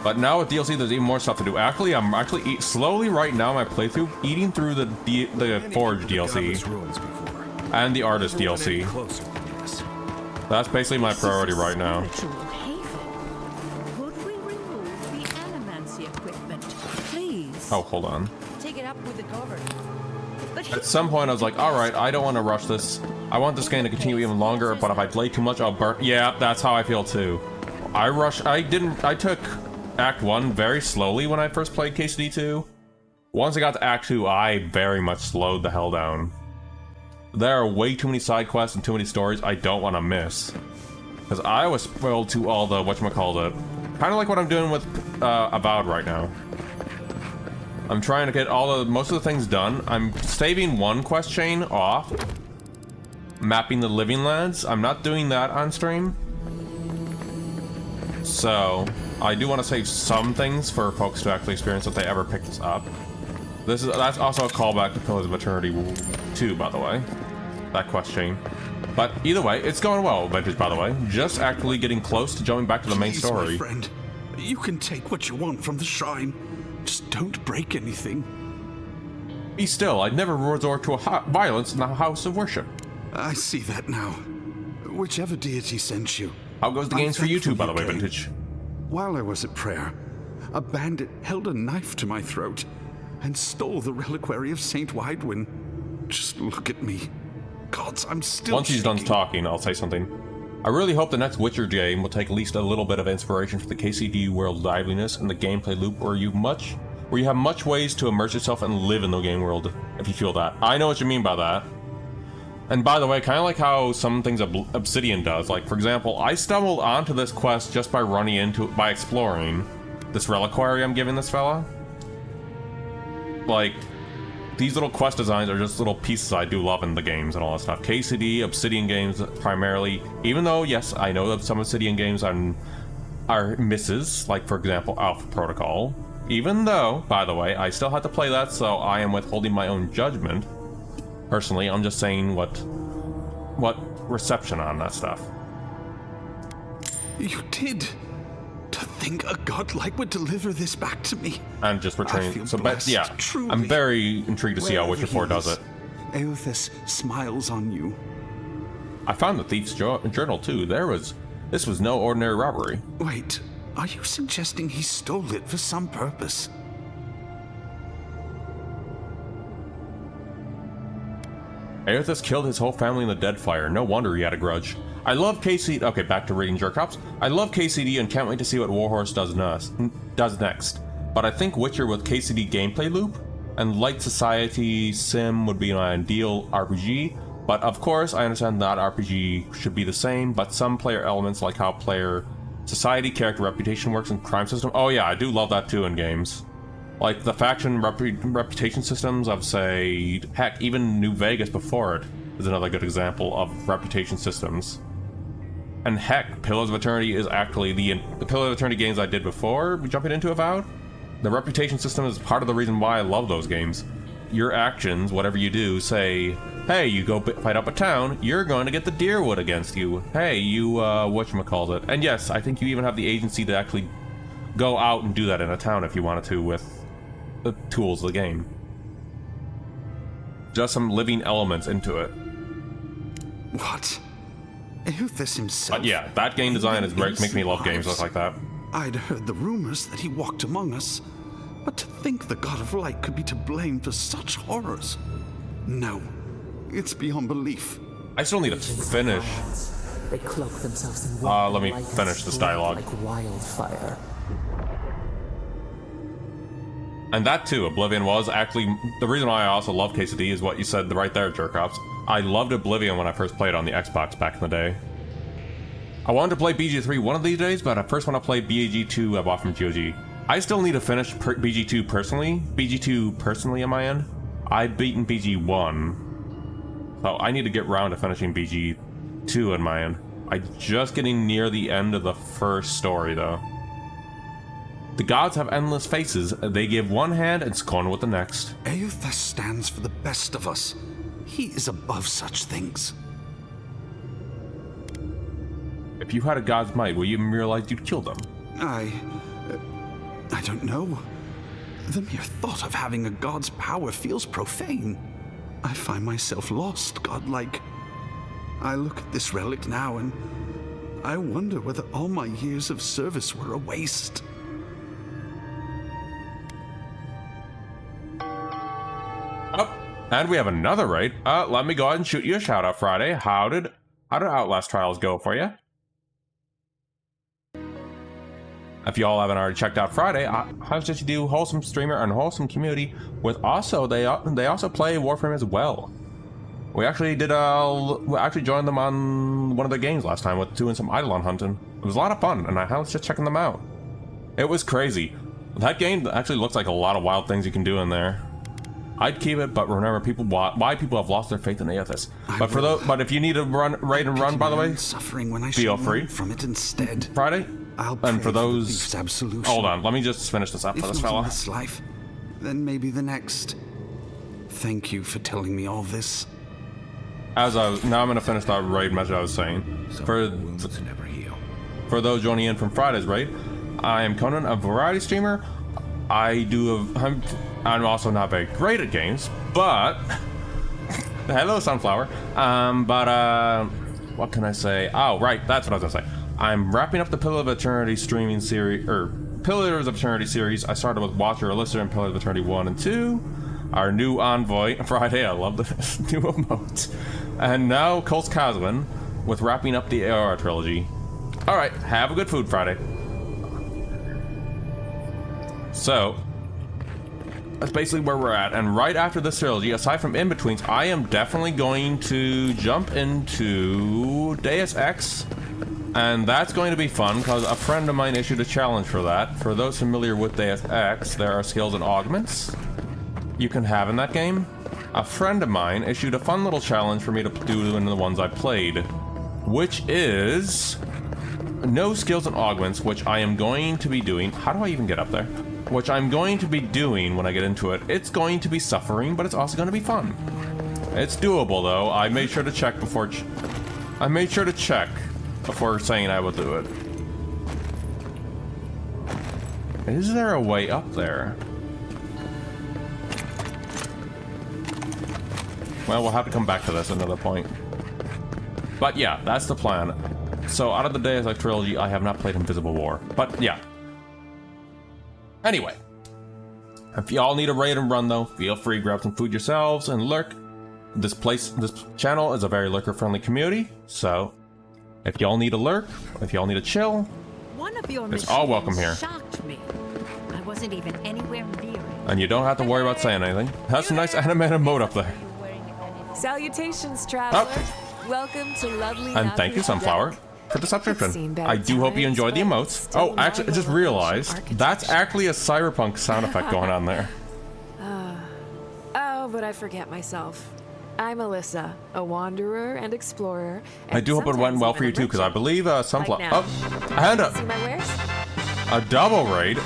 But now with DLC, there's even more stuff to do. Actually, I'm slowly right now my playthrough eating through the Forge DLC and the Artist DLC. That's basically my priority right now.
Could we remove the animancy equipment, please?
Oh, hold on.
Take it up with the governor.
At some point, I was like, all right, I don't want to rush this. I want this game to continue even longer, but if I play too much, I'll burn. Yeah, that's how I feel too. I took Act 1 very slowly when I first played KCD 2. Once I got to Act 2, I very much slowed the hell down. There are way too many side quests and too many stories I don't want to miss. Because I was spoiled to all the whatchamacallit. Kind of like what I'm doing with Avowed right now. I'm trying to get most of the things done. I'm saving one quest chain off. Mapping the living lands. I'm not doing that on stream. So I do want to save some things for folks to actually experience if they ever pick this up. That's also a callback to Pillars of Eternity 2, by the way. That quest chain. But either way, it's going well, Vintage, by the way. Just actually getting close to jumping back to the main story.
My friend, you can take what you want from the shrine. Just don't break anything.
Be still. I'd never resort to violence in the house of worship.
I see that now. Whichever deity sent you.
How goes the games for you two, by the way, Vintage?
While I was at prayer, a bandit held a knife to my throat and stole the reliquary of Saint Widwin. Just look at me. Gods, I'm still
Once he's done talking, I'll say something. I really hope the next Witcher game will take at least a little bit of inspiration from the KCD world liveliness and the gameplay loop where you have much ways to immerse yourself and live in the game world, if you feel that. I know what you mean by that. And by the way, kind of like how some things Obsidian does. Like, for example, I stumbled onto this quest just by by exploring this reliquary I'm giving this fella. Like, these little quest designs are just little pieces I do love in the games and all that stuff. KCD, Obsidian games primarily. Even though, yes, I know that some Obsidian games are misses. Like, for example, Alpha Protocol. Even though, by the way, I still had to play that, so I am withholding my own judgment. Personally, I'm just saying what reception on that stuff.
You did. To think a godlike would deliver this back to me.
And just returning. So, but yeah,
truly.
I'm very intrigued to see how Witcher 4 does it.
Eothas smiles on you.
I found the thief's journal too. This was no ordinary robbery.
Wait, are you suggesting he stole it for some purpose?
Eothas killed his whole family in the Deadfire. No wonder he had a grudge. I love KCD. Okay, back to reading Jerkops. I love KCD and can't wait to see what Warhorse does next. But I think Witcher with KCD gameplay loop and Light Society Sim would be an ideal RPG. But of course, I understand that RPG should be the same, but some player elements like how player society, character reputation works, and crime system. Oh yeah, I do love that too in games. Like the faction reputation systems of, say, heck, even New Vegas before it is another good example of reputation systems. And heck, Pillars of Eternity is actually the Pillars of Eternity games I did before jumping into Avowed. The reputation system is part of the reason why I love those games. Your actions, whatever you do, say, hey, you go fight up a town, you're going to get the Deerwood against you. Hey, you, whatchamacallit. And yes, I think you even have the agency to actually go out and do that in a town if you wanted to with the tools of the game. Just some living elements into it.
What? Eothas himself?
But yeah, that game design is great. Makes me love games like that.
I'd heard the rumors that he walked among us, but to think the God of Light could be to blame for such horrors. No, it's beyond belief.
I still need to finish.
They cloak themselves in
let me finish this dialogue.
Like wildfire.
And that too, Oblivion was actually the reason why I also love KCD is what you said right there, Jerkops. I loved Oblivion when I first played on the Xbox back in the day. I wanted to play BG3 one of these days, but I first want to play BG2 I bought from GOG. I still need to finish BG2 personally. BG2 personally on my end. I've beaten BG1. So I need to get around to finishing BG2 on my end. I'm just getting near the end of the first story though. The gods have endless faces. They give one hand and scorn with the next.
Eothas stands for the best of us. He is above such things.
If you had a god's might, will you even realize you'd kill them?
I don't know. The mere thought of having a god's power feels profane. I find myself lost, godlike. I look at this relic now and I wonder whether all my years of service were a waste.
Oh, and we have another raid. Let me go ahead and shoot you a shout out, Friday. How did Outlast Trials go for you? If y'all haven't already checked out Friday, how does you do wholesome streamer and wholesome community with also they also play Warframe as well. We actually did we actually joined them on one of their games last time with doing some Eidolon hunting. It was a lot of fun, and I was just checking them out. It was crazy. That game actually looks like a lot of wild things you can do in there. I'd keep it, but remember, why people have lost their faith in Eothas. But if you need to raid and run, by the way,
suffering when I
feel free
from it instead.
Friday. And for those,
hold
on, let me just finish this up for this fella.
In this life, then maybe the next. Thank you for telling me all this.
Now I'm gonna finish that raid message I was saying. For those joining in from Friday's raid, I am Conan, a variety streamer. I'm also not very great at games, but hello Sunflower. What can I say? Oh, right, that's what I was gonna say. I'm wrapping up the Pillar of Eternity streaming series, Pillars of Eternity series. I started with Watcher, Listener, and Pillars of Eternity 1 and 2. Our new envoy, Friday, I love this new emote. And now Colts Caslin with wrapping up the AR trilogy. Alright, have a good food Friday. So, that's basically where we're at. And right after this trilogy, aside from in-betweens, I am definitely going to jump into Deus Ex. And that's going to be fun, because a friend of mine issued a challenge for that. For those familiar with Deus Ex, there are skills and augments you can have in that game. A friend of mine issued a fun little challenge for me to do in the ones I played, which is no skills and augments, which I am going to be doing. How do I even get up there? Which I'm going to be doing when I get into it. It's going to be suffering, but it's also going to be fun. It's doable, though. I made sure to check before saying I would do it. Is there a way up there? Well, we'll have to come back to this at another point. But yeah, that's the plan. So out of the Deus Ex trilogy, I have not played Invisible War. But yeah. Anyway. If y'all need a raid and run though, feel free, grab some food yourselves and lurk. This channel is a very lurker-friendly community, so if y'all need a lurk, if y'all need a chill,
One of your
it's all welcome here.
Shocked me. I wasn't even anywhere near it.
And you don't have to worry about saying anything. That's a nice animated mode up there.
Salutations, travelers. Welcome to lovely.
And thank you, Sunflower, for the subscription. I do hope you enjoyed the emotes. Oh, actually, I just realized that's actually a cyberpunk sound effect going on there.
Oh, but I forget myself. I'm Alyssa, a wanderer and explorer.
I do hope it went well for you too, because I believe Sunflower.
Like
oh, and a double raid.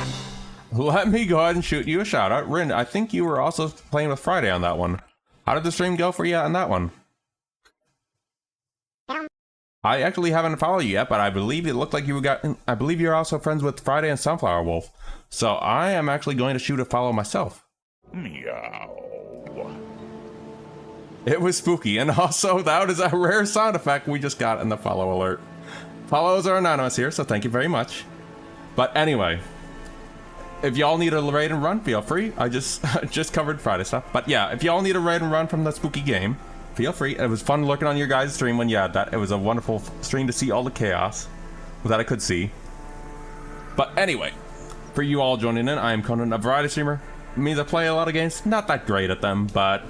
Let me go ahead and shoot you a shout out. Rin, I think you were also playing with Friday on that one. How did the stream go for you on that one? I actually haven't followed you yet, but I believe it looked like I believe you're also friends with Friday and Sunflower Wolf. So I am actually going to shoot a follow myself. Meow. It was spooky, and also that is a rare sound effect we just got in the follow alert. Follows are anonymous here, so thank you very much. But anyway, if y'all need a raid and run, feel free. I just covered Friday stuff. But yeah, if y'all need a raid and run from the spooky game, feel free. It was fun looking on your guys' stream when it was a wonderful stream to see all the chaos that I could see. But anyway, for you all joining in, I am Conan, a variety streamer. It means I play a lot of games, not that great at them, but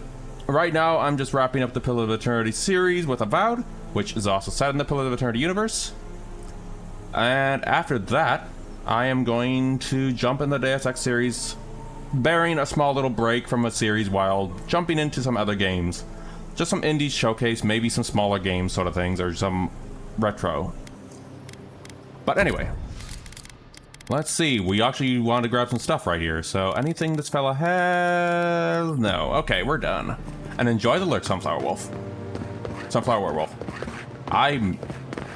right now I'm just wrapping up the Pillar of Eternity series with Avowed, which is also set in the Pillar of Eternity universe. And after that, I am going to jump in the Deus Ex series, bearing a small little break from a series while jumping into some other games. Just some indie showcase, maybe some smaller games sort of things, or some retro. But anyway, let's see. We actually wanted to grab some stuff right here. So anything this fella has? No. Okay, we're done. And enjoy the lurk, Sunflower Wolf. Sunflower Werewolf.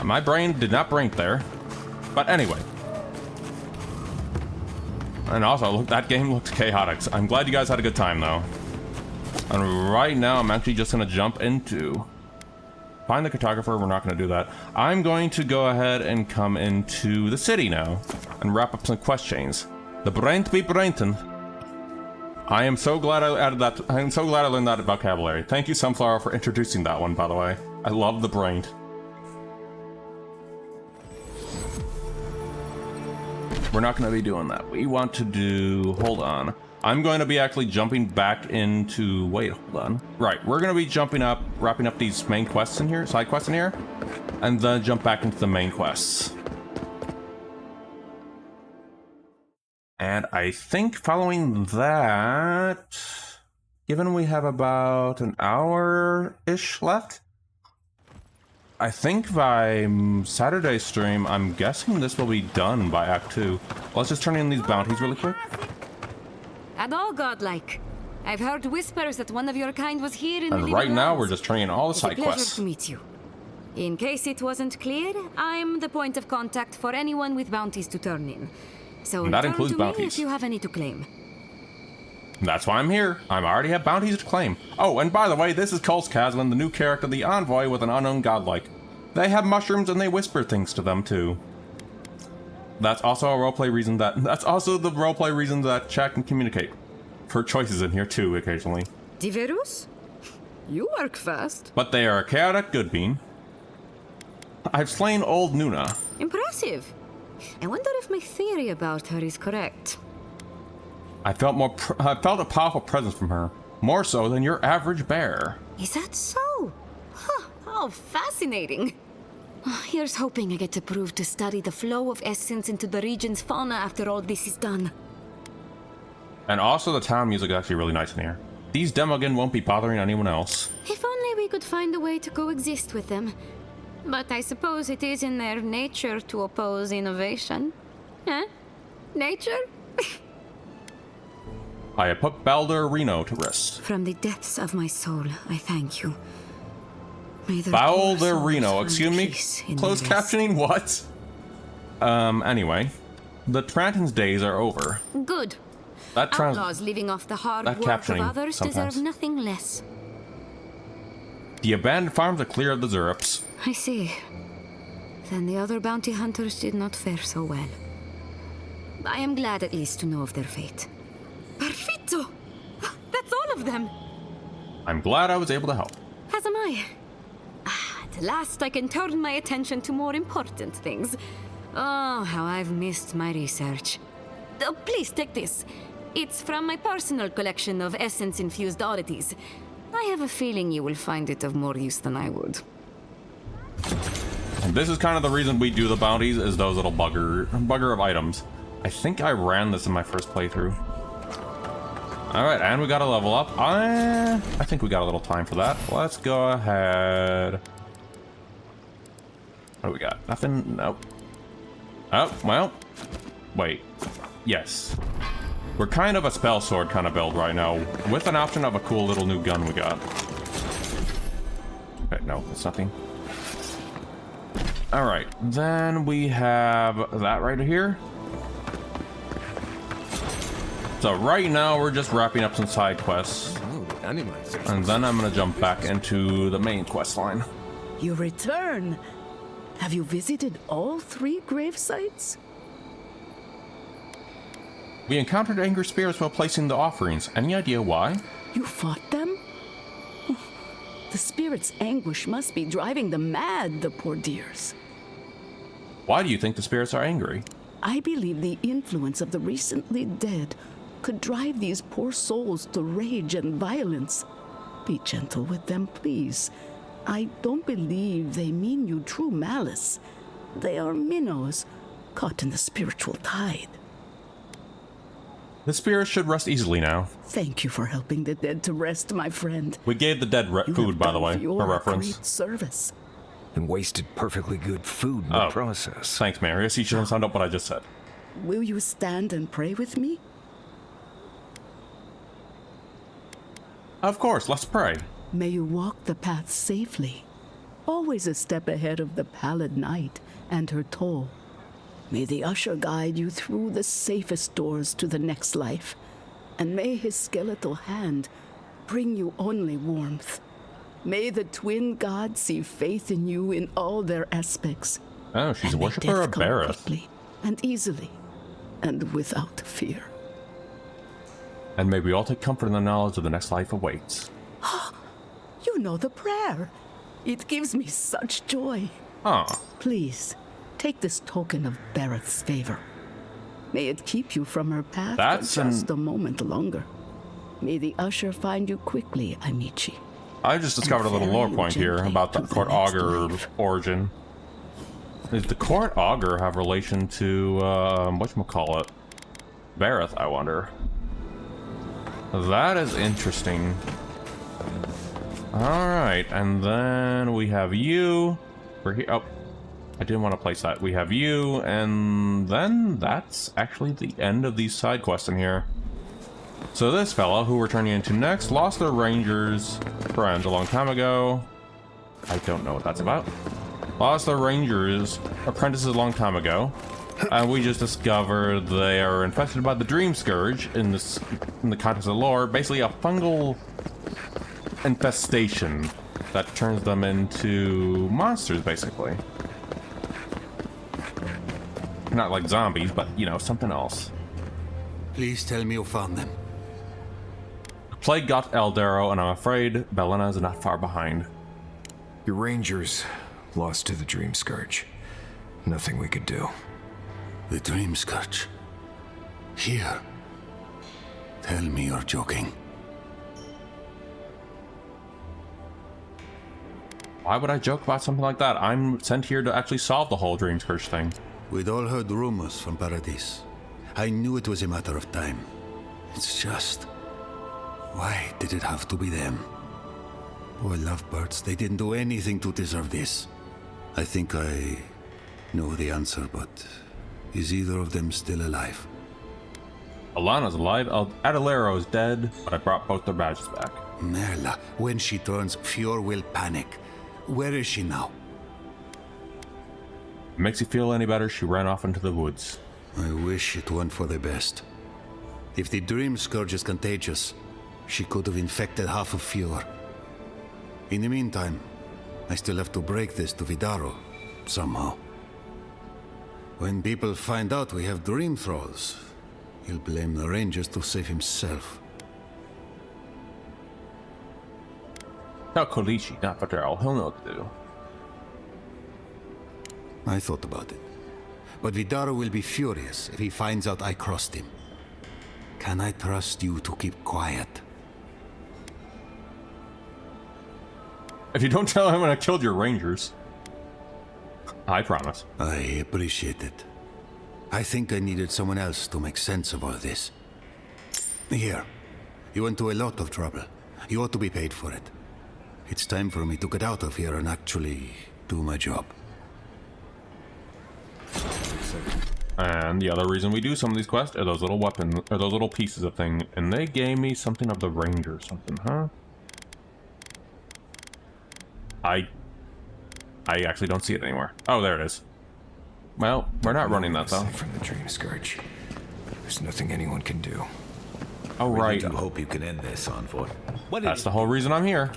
My brain did not blink there. But anyway. And also, look, that game looks chaotic. I'm glad you guys had a good time, though. And right now, I'm actually just going to jump into... Find the cartographer. We're not going to do that. I'm going to go ahead and come into the city now. And wrap up some quest chains. The Brent be Brenten. I am so glad I added that. I'm so glad I learned that vocabulary. Thank you, Sunflower, for introducing that one, by the way. I love the Brent. We're not going to be doing that. We want to do... Hold on. I'm going to be actually jumping back into... Wait, hold on. Right, we're going to be jumping up, wrapping up these main quests in here, side quests in here, and then jump back into the main quests. And I think following that, given we have about an hour-ish left, I think by Saturday's stream, I'm guessing this will be done by Act 2. Let's just turn in these bounties really quick.
At all godlike. I've heard whispers that one of your kind was here in the
And right now, we're just turning in all the side quests.
It's a pleasure to meet you. In case it wasn't clear, I'm the point of contact for anyone with bounties to turn in. So
And that
turn
includes
to me
bounties.
if you have any to claim.
That's why I'm here. I already have bounties to claim. Oh, and by the way, this is Cult's Caslin, the new character, the envoy with an unknown godlike. They have mushrooms and they whisper things to them too. That's also a roleplay reason that... That's also the roleplay reason that chat can communicate. For choices in here too, occasionally.
Diverus? You work fast.
But they are a chaotic good bean. I've slain old Nuna.
Impressive. I wonder if my theory about her is correct.
I felt a powerful presence from her. More so than your average bear.
Is that so? Huh, how fascinating. Here's hoping I get to prove to study the flow of essence into the region's fauna after all this is done.
And also the town music is actually really nice in here. These Demogan won't be bothering anyone else.
If only we could find a way to coexist with them. But I suppose it is in their nature to oppose innovation. Huh? Nature?
I have put Baldur Reno to rest.
From the depths of my soul, I thank you.
Baldur Reno, excuse me? Closed captioning? What? Anyway. The Tranton's days are over.
Good.
That
Outlaws living off the hard
that
work of
captioning
others
sometimes.
deserve nothing less.
The abandoned farms are clear of the Zerps.
I see. Then the other bounty hunters did not fare so well. I am glad at least to know of their fate. Perfetto! That's all of them!
I'm glad I was able to help.
As am I. At last I can turn my attention to more important things. Oh, how I've missed my research. Oh, please take this. It's from my personal collection of essence-infused oddities. I have a feeling you will find it of more use than I would.
And this is kind of the reason we do the bounties, is those little bugger of items. I think I ran this in my first playthrough. Alright, and we got a level up. I think we got a little time for that. Let's go ahead. What do we got? Nothing? Nope. Oh, well. Wait. Yes. We're kind of a spell sword kind of build right now, with an option of a cool little new gun we got. Okay, no, it's nothing. Alright, then we have that right here. So right now we're just wrapping up some side quests. And then I'm gonna jump back into the main quest line.
You return. Have you visited all 3 grave sites?
We encountered angry spirits while placing the offerings. Any idea why?
You fought them? The spirit's anguish must be driving them mad, the poor dears.
Why do you think the spirits are angry?
I believe the influence of the recently dead could drive these poor souls to rage and violence. Be gentle with them, please. I don't believe they mean you true malice. They are minnows caught in the spiritual tide.
The spirit should rest easily now.
Thank you for helping the dead to rest, my friend.
We gave the dead food, by the way, for reference.
Great service.
And wasted perfectly good food in the process.
Thanks, Marius. You shouldn't sound up what I just said.
Will you stand and pray with me?
Of course, let's pray.
May you walk the path safely, always a step ahead of the pallid night and her toll. May the usher guide you through the safest doors to the next life, and may his skeletal hand bring you only warmth. May the twin gods see faith in you in all their aspects.
Oh, she's a worshiper of Bareth.
Quickly and easily, and without fear.
And may we all take comfort in the knowledge of the next life awaits.
You know the prayer. It gives me such joy. Please, take this token of Bareth's favor. May it keep you from her path for just a moment longer. May the usher find you quickly, Amici.
I just discovered a little lore point here about the court augur origin. Does the court augur have relation to, whatchamacallit? Bareth, I wonder. That is interesting. Alright, and then we have you. We're here. Oh, I didn't want to place that. We have you, and then that's actually the end of these side quests in here. So this fella, who we're turning into next, lost their rangers friends a long time ago. I don't know what that's about. Lost their rangers apprentices a long time ago. And we just discovered they are infested by the Dream Scourge in the context of lore. Basically a fungal infestation that turns them into monsters, basically. Not like zombies, but, you know, something else.
Please tell me you found them.
Plague got Eldaro, and I'm afraid Belena is not far behind.
Your rangers lost to the Dream Scourge. Nothing we could do.
The Dream Scourge? Here? Tell me you're joking.
Why would I joke about something like that? I'm sent here to actually solve the whole Dream Scourge thing.
We'd all heard rumors from Paradise. I knew it was a matter of time. It's just... why did it have to be them? Poor lovebirds, they didn't do anything to deserve this. I think I know the answer, but... is either of them still alive?
Alana's alive, Adalero is dead, but I brought both their badges back.
Merla, when she turns, Fior will panic. Where is she now?
Makes you feel any better, she ran off into the woods.
I wish it went for the best. If the Dream Scourge is contagious, she could have infected half of Fior. In the meantime, I still have to break this to Vidaro, somehow. When people find out we have Dream Thralls, he'll blame the Rangers to save himself.
Tell Kolichi, not Vidaro, he'll know what to do.
I thought about it. But Vidaro will be furious if he finds out I crossed him. Can I trust you to keep quiet?
If you don't tell him I killed your rangers, I promise.
I appreciate it. I think I needed someone else to make sense of all this. Here, you went to a lot of trouble. You ought to be paid for it. It's time for me to get out of here and actually do my job.
And the other reason we do some of these quests are those little weapons, or those little pieces of thing. And they gave me something of the ranger or something, huh? I actually don't see it anywhere. Oh, there it is. Well, we're not running that though.
From the Dream Scourge. There's nothing anyone can do.
Oh, right.
I hope you can end this, Envoy.
That's the whole reason I'm here.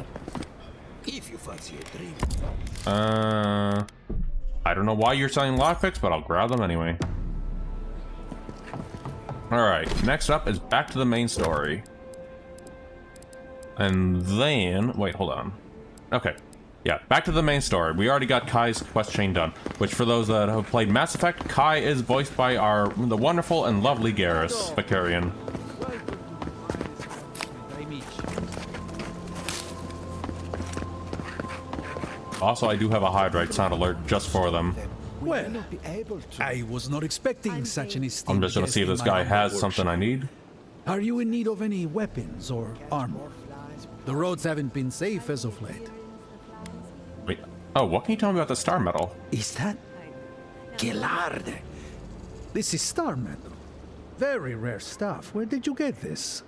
If you fancy a drink.
I don't know why you're selling lockpicks, but I'll grab them anyway. Alright, next up is back to the main story. And then... wait, hold on. Okay. Yeah, back to the main story. We already got Kai's quest chain done, which for those that have played Mass Effect, Kai is voiced by the wonderful and lovely Garrus Vakarian. Also, I do have a Hydrite sound alert just for them.
Well, I was not expecting such an esteemed
I'm just gonna
guest
see if
in
this
my
guy
humble
has something I
workshop.
need.
Are you in need of any weapons or armor? The roads haven't been safe as of late.
Wait. Oh, what can you tell me about the star metal?
Is that Gelard? This is star metal. Very rare stuff. Where did you get this?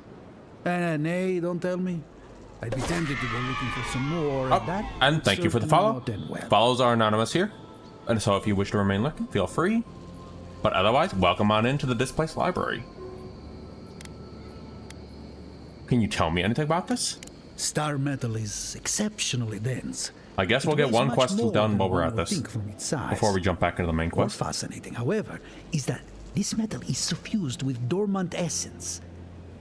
Nay, don't tell me. I'd be tempted to go looking for some more.
Oh, and thank you for the follow. Follows are anonymous here. And so if you wish to remain looking, feel free. But otherwise, welcome on into the Displaced Library. Can you tell me anything about this?
Star metal is exceptionally dense.
I guess we'll get one quest done while we're at this. Before we jump back into the main quest.
What's fascinating, however, is that this metal is suffused with dormant essence.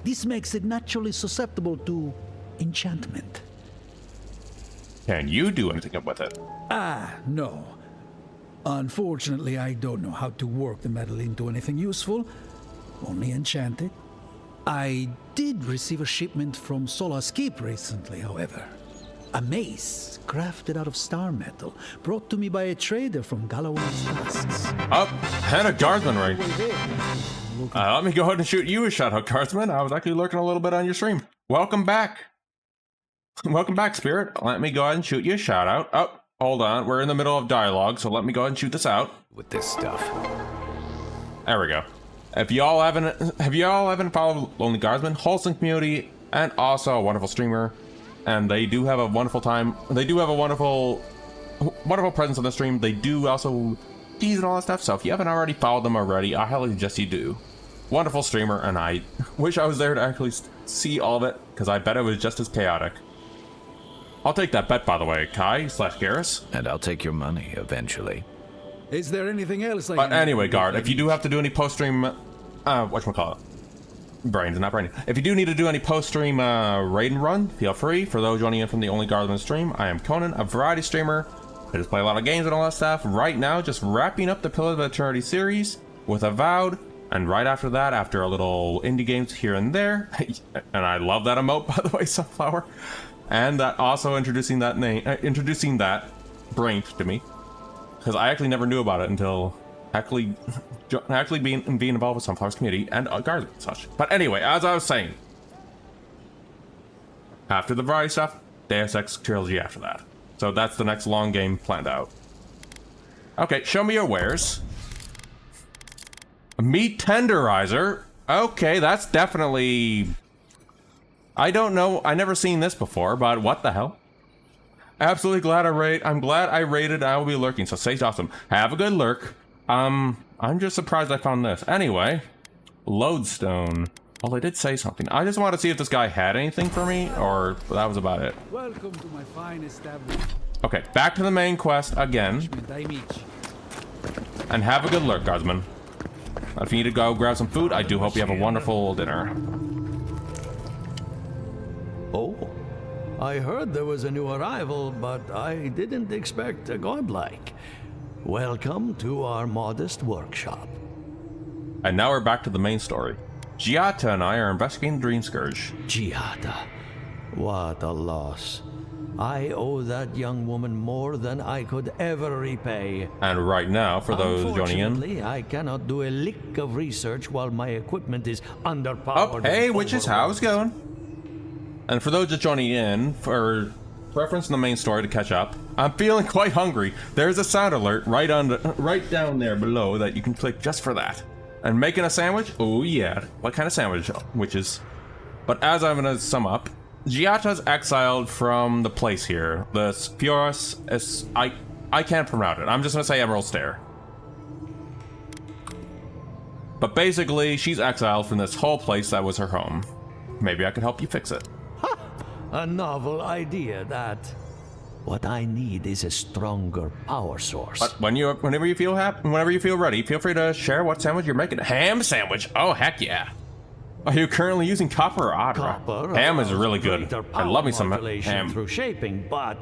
This makes it naturally susceptible to enchantment.
Can you do anything with it?
No. Unfortunately, I don't know how to work the metal into anything useful. Only enchant it. I did receive a shipment from Solace Keep recently, however. A mace crafted out of star metal, brought to me by a trader from Galloway's tusks.
Up, and a guardsman right. Let me go ahead and shoot you a shot, guardsman. I was actually lurking a little bit on your stream. Welcome back. Welcome back, Spirit. Let me go ahead and shoot you a shout out. Oh, hold on. We're in the middle of dialogue, so let me go ahead and shoot this out.
With this stuff.
There we go. If y'all haven't followed Lonely Guardsman, wholesome community, and also a wonderful streamer, and they do have a wonderful time. They do have a wonderful presence on the stream. They do also tease and all that stuff. So if you haven't already followed them already, I highly suggest you do. Wonderful streamer, and I wish I was there to actually see all of it, because I bet it was just as chaotic. I'll take that bet, by the way, Kai/Garrus.
And I'll take your money eventually.
Is there anything else I
But
can
anyway, Guard, if you do have to do any post-stream, whatchamacallit? Brains, not brain. If you do need to do any post-stream raid and run, feel free. For those joining in from the Only Guardsman stream, I am Conan, a variety streamer. I just play a lot of games and all that stuff. Right now, just wrapping up the Pillars of Eternity series with Avowed. And right after that, after a little indie games here and there, and I love that emote, by the way, Sunflower. And that also introducing that brain to me. Because I actually never knew about it until actually being involved with Sunflower's community and guards and such. But anyway, as I was saying, after the variety stuff, Deus Ex trilogy after that. So that's the next long game planned out. Okay, show me your wares. A meat tenderizer. Okay, that's definitely... I don't know. I never seen this before, but what the hell? Absolutely glad I'm glad I raided. I will be lurking. So stay awesome. Have a good lurk. I'm just surprised I found this. Anyway, lodestone. Well, they did say something. I just wanted to see if this guy had anything for me, or that was about it.
Welcome to my fine establishment.
Okay, back to the main quest again. And have a good lurk, guardsman. If you need to go grab some food, I do hope you have a wonderful dinner.
Oh, I heard there was a new arrival, but I didn't expect a godlike. Welcome to our modest workshop.
And now we're back to the main story. Giata and I are investigating the Dream Scourge.
Giata. What a loss. I owe that young woman more than I could ever repay.
And right now, for those joining in...
Unfortunately, I cannot do a lick of research while my equipment is underpowered.
Oh, hey, Witches, how's it going? And for those just joining in, for reference in the main story to catch up, I'm feeling quite hungry. There's a sound alert right down there below that you can click just for that. And making a sandwich? Oh yeah. What kind of sandwich? Witches. But as I'm gonna sum up, Giata's exiled from the place here. The Spioros is... I can't pronounce it. I'm just gonna say Emerald Stair. But basically, she's exiled from this whole place that was her home. Maybe I could help you fix it.
A novel idea, that. What I need is a stronger power source.
But whenever you feel ready, feel free to share what sandwich you're making. Ham sandwich. Oh heck yeah. Are you currently using copper or Adra?
Copper
ham is really good. I love me some ham.
Through shaping, but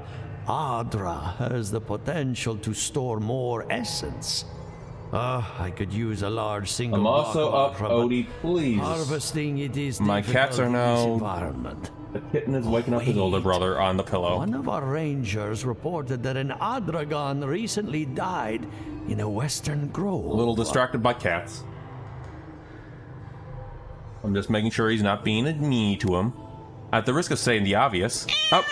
Adra has the potential to store more essence. I could use a large single.
I'm also up, Odie, please.
Harvesting it is
my cats are now
environment.
The kitten is waking up his older brother on the pillow.
One of our rangers reported that an Adragon recently died in a western grove.
A little distracted by cats. I'm just making sure he's not being mean to him. At the risk of saying the obvious... Oh!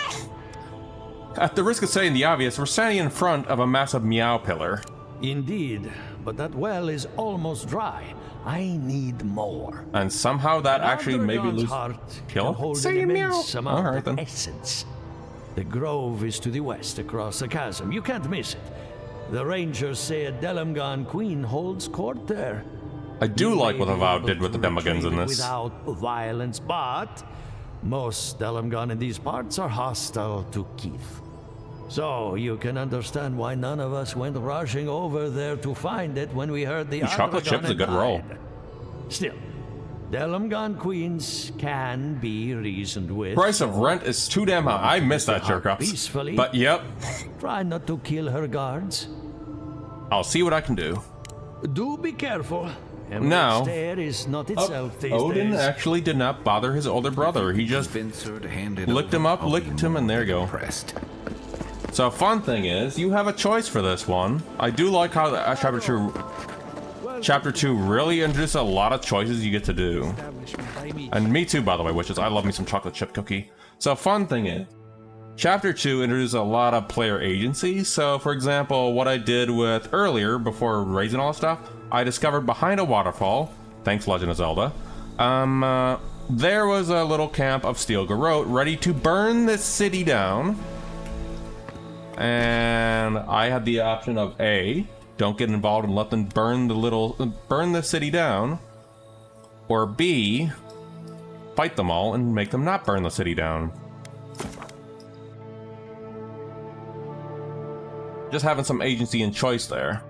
At the risk of saying the obvious, we're standing in front of a massive meow pillar.
Indeed, but that well is almost dry. I need more.
And somehow that actually maybe lose... Kill him?
Say meow!
Alright then.
Essence. The grove is to the west, across the chasm. You can't miss it. The rangers say a Delamgon queen holds court there.
I do like what Avowed did with the Demogons in this.
Without violence, but most Delamgon in these parts are hostile to Keith. So you can understand why none of us went rushing over there to find it when we heard the
chocolate chip is a good roll.
Still, Delamgon queens can be reasoned with.
Price of rent is too damn high. I missed that jerk ups.
Peacefully.
But yep.
Try not to kill her guards.
I'll see what I can do.
Do be careful.
Now,
is not itself these
Odin
days.
actually did not bother his older brother. He just licked him up, licked him, and there you go. So fun thing is, you have a choice for this one. I do like how Chapter 2 really introduced a lot of choices you get to do. And me too, by the way, witches. I love me some chocolate chip cookie. So fun thing is, Chapter 2 introduced a lot of player agency. So for example, what I did with earlier, before raising all this stuff, I discovered behind a waterfall, thanks Legend of Zelda, there was a little camp of Steel Garrote ready to burn this city down. And I had the option of A, don't get involved and let them burn the city down, or B, fight them all and make them not burn the city down. Just having some agency and choice there.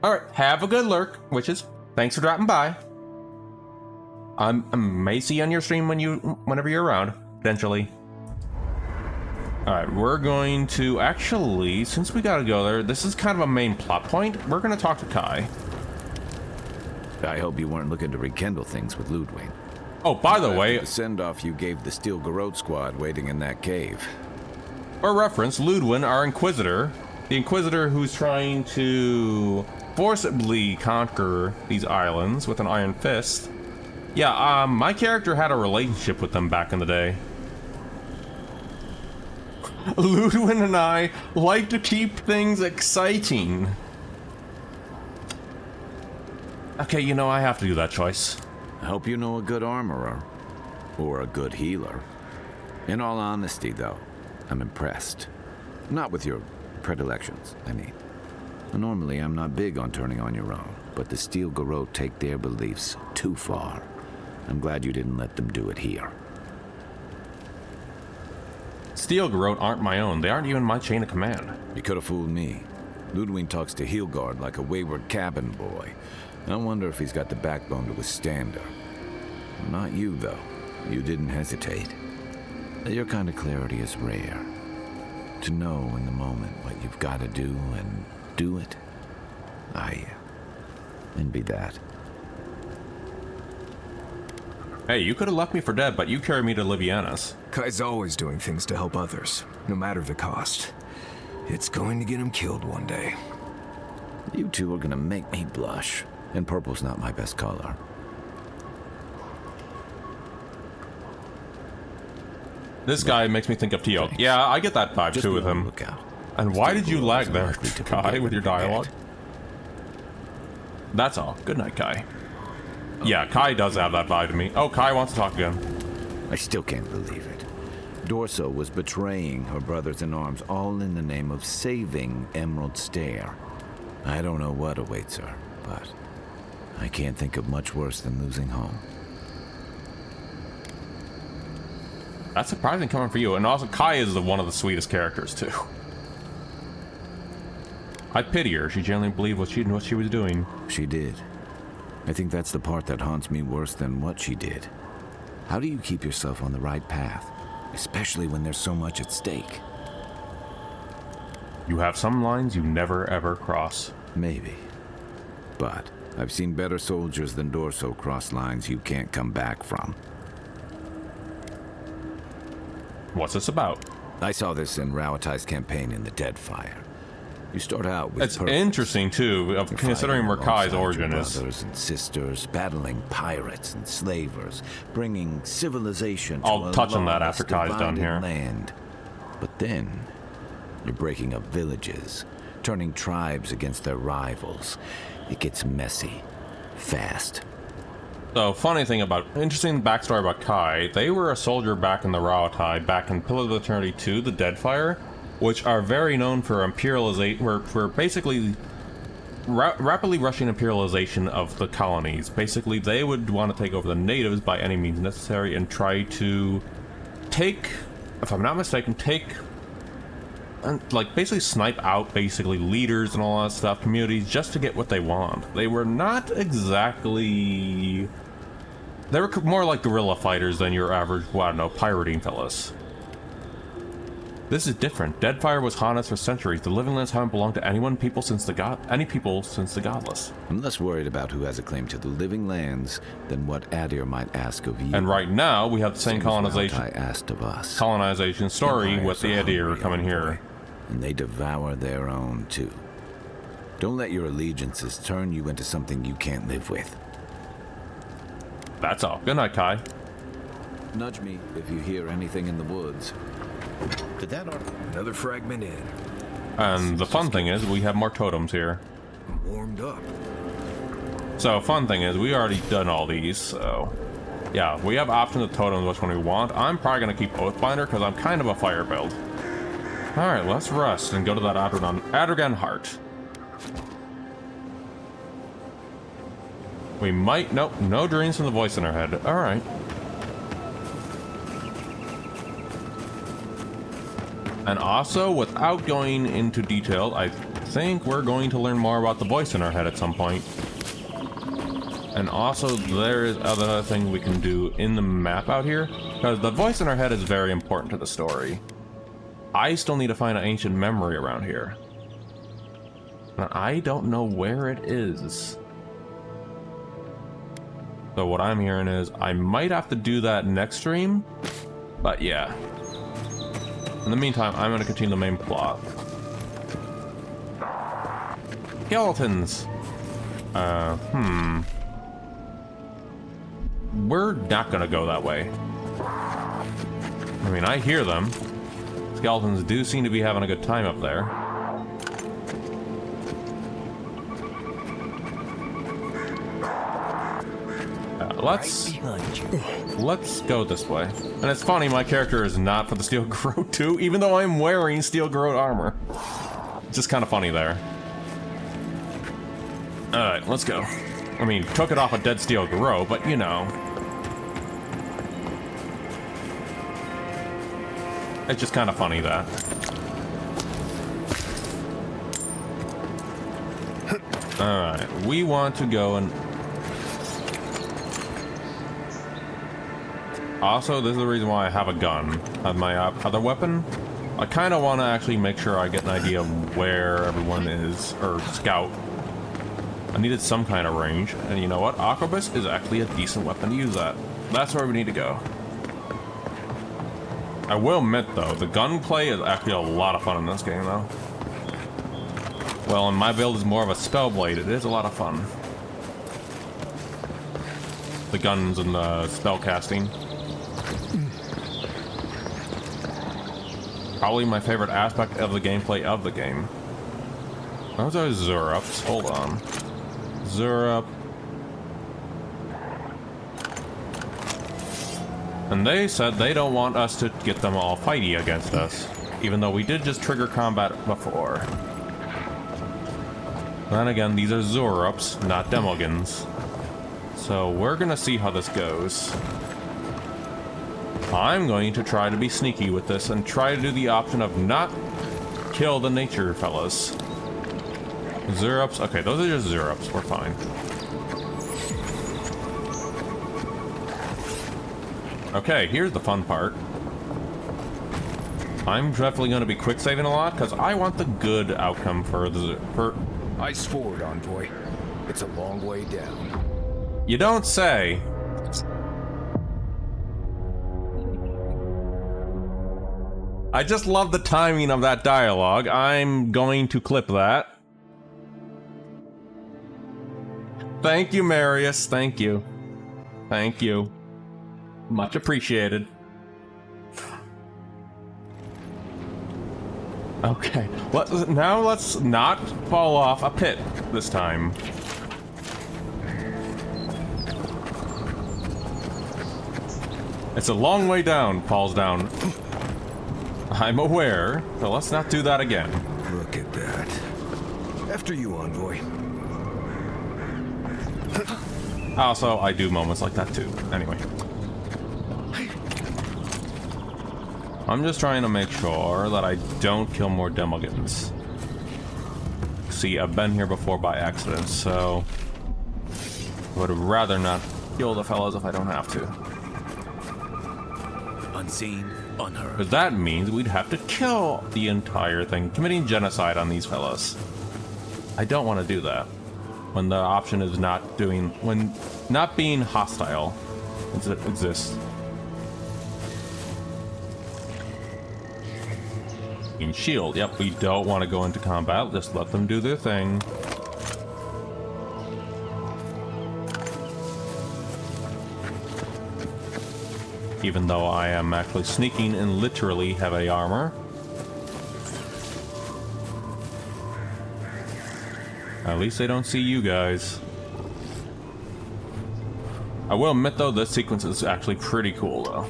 Alright, have a good lurk, witches. Thanks for dropping by. I may see you on your stream whenever you're around, eventually. Alright, we're going to actually, since we gotta go there, this is kind of a main plot point. We're gonna talk to Kai.
I hope you weren't looking to rekindle things with Ludwig.
Oh, by the way,
the send-off you gave the Steel Garrote squad waiting in that cave.
For reference, Ludwig, our Inquisitor, the Inquisitor who's trying to forcibly conquer these islands with an iron fist. Yeah, my character had a relationship with them back in the day. Ludwig and I like to keep things exciting. Okay, you know, I have to do that choice.
I hope you know a good armorer. Or a good healer. In all honesty, though, I'm impressed. Not with your predilections, I mean. Normally, I'm not big on turning on your own, but the Steel Garrote take their beliefs too far. I'm glad you didn't let them do it here.
Steel Garrote aren't my own. They aren't even my chain of command.
You could have fooled me. Ludwig talks to Heelgard like a wayward cabin boy. I wonder if he's got the backbone to withstand her. Not you, though. You didn't hesitate. Your kind of clarity is rare. To know in the moment what you've got to do and do it. I envy that.
Hey, you could have left me for dead, but you carried me to Liviana's.
Kai's always doing things to help others, no matter the cost. It's going to get him killed one day.
You two are gonna make me blush. And purple's not my best color.
This guy makes me think of Teal. Yeah, I get that vibe too with him. And why did you lag there, Kai, with your dialogue? That's all. Good night, Kai. Yeah, Kai does have that vibe to me. Oh, Kai wants to talk again.
I still can't believe it. Dorso was betraying her brothers-in-arms, all in the name of saving Emerald Stair. I don't know what awaits her, but I can't think of much worse than losing home.
That's surprising coming for you. And also, Kai is one of the sweetest characters, too. I pity her. She genuinely believed what she was doing.
She did. I think that's the part that haunts me worse than what she did. How do you keep yourself on the right path? Especially when there's so much at stake.
You have some lines you never ever cross.
Maybe. But I've seen better soldiers than Dorso cross lines you can't come back from.
What's this about?
I saw this in Rauatai's campaign in the Deadfire. You start out with
It's
purpose.
interesting too, of considering where Kai's origin is.
Brothers and sisters, battling pirates and slavers, bringing civilization to
I'll
a
touch on that
lawless,
after Kai's done
divided
here.
land. But then, you're breaking up villages, turning tribes against their rivals. It gets messy, fast.
So, interesting backstory about Kai. They were a soldier back in the Rauatai, back in Pillar of Eternity 2, the Deadfire, which are very known for imperialization, for basically rapidly rushing imperialization of the colonies. Basically, they would want to take over the natives by any means necessary and try to take, if I'm not mistaken, like basically snipe out basically leaders and all that stuff, communities, just to get what they want. They were not exactly... They were more like guerrilla fighters than your average, well, I don't know, pirating fellas. This is different. Deadfire was haunted for centuries. The living lands haven't belonged to any people since the godless.
I'm less worried about who has a claim to the living lands than what Adir might ask of you.
And right now, we have the same colonization
asked of us.
Colonization story with the Adir coming here.
And they devour their own, too. Don't let your allegiances turn you into something you can't live with.
That's all. Good night, Kai.
Nudge me if you hear anything in the woods.
Did that another fragment in?
And the fun thing is, we have more totems here.
I'm warmed up.
So, fun thing is, we already done all these, so... Yeah, we have options of totems, which one we want. I'm probably going to keep Oathbinder, because I'm kind of a fire build. Alright, let's rest and go to that Adragan Heart. We might... Nope, no dreams from the voice in our head. Alright. And also, without going into detail, I think we're going to learn more about the voice in our head at some point. And also, there is other thing we can do in the map out here, because the voice in our head is very important to the story. I still need to find an ancient memory around here. And I don't know where it is. So what I'm hearing is, I might have to do that next stream, but yeah. In the meantime, I'm going to continue the main plot. Skeletons! We're not going to go that way. I mean, I hear them. Skeletons do seem to be having a good time up there. Let's go this way. And it's funny, my character is not for the Steel Garrote too, even though I'm wearing Steel Garrote armor. Just kind of funny there. Alright, let's go. I mean, took it off a dead Steel Garrote, but you know. It's just kind of funny that. Alright, we want to go and... Also, this is the reason why I have a gun. As my other weapon, I kind of want to actually make sure I get an idea of where everyone is, or scout. I needed some kind of range, and you know what? Arquebus is actually a decent weapon to use that. That's where we need to go. I will admit, though, the gunplay is actually a lot of fun in this game, though. Well, and my build is more of a spell blade. It is a lot of fun. The guns and the spell casting. Probably my favorite aspect of the gameplay of the game. Those are Zurups. Hold on. Zurup. And they said they don't want us to get them all fighty against us, even though we did just trigger combat before. Then again, these are Zurups, not Demogons. So we're gonna see how this goes. I'm going to try to be sneaky with this and try to do the option of not kill the nature fellas. Zurups, okay, those are just Zurups, we're fine. Okay, here's the fun part. I'm definitely going to be quick saving a lot because I want the good outcome for the
Ice forward, Envoy. It's a long way down.
You don't say. I just love the timing of that dialogue. I'm going to clip that. Thank you, Marius. Thank you. Thank you. Much appreciated. Okay. Now let's not fall off a pit this time. It's a long way down, falls down. I'm aware, so let's not do that again.
Look at that. After you, Envoy.
Also, I do moments like that too. Anyway. I'm just trying to make sure that I don't kill more demogons. See, I've been here before by accident, so I would rather not kill the fellas if I don't have to.
Unseen, unheard.
Because that means we'd have to kill the entire thing, committing genocide on these fellas. I don't want to do that. When the option is not being hostile exists. In shield, yep, we don't want to go into combat, just let them do their thing. Even though I am actually sneaking in literally heavy armor. At least they don't see you guys. I will admit though, this sequence is actually pretty cool though.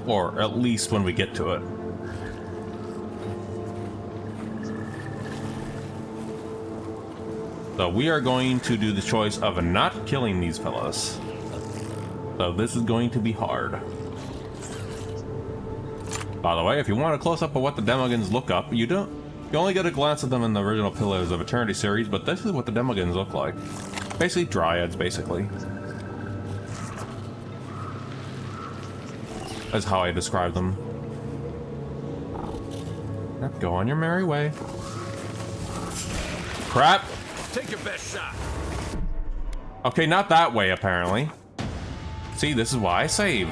Or at least when we get to it. So we are going to do the choice of not killing these fellas. So this is going to be hard. By the way, if you want a close-up of what the demogons look up, you only get a glance at them in the original Pillars of Eternity series, but this is what the demogons look like. Basically dryads, basically. That's how I describe them. Yep, go on your merry way. Crap!
Take your best shot.
Okay, not that way, apparently. See, this is why I save.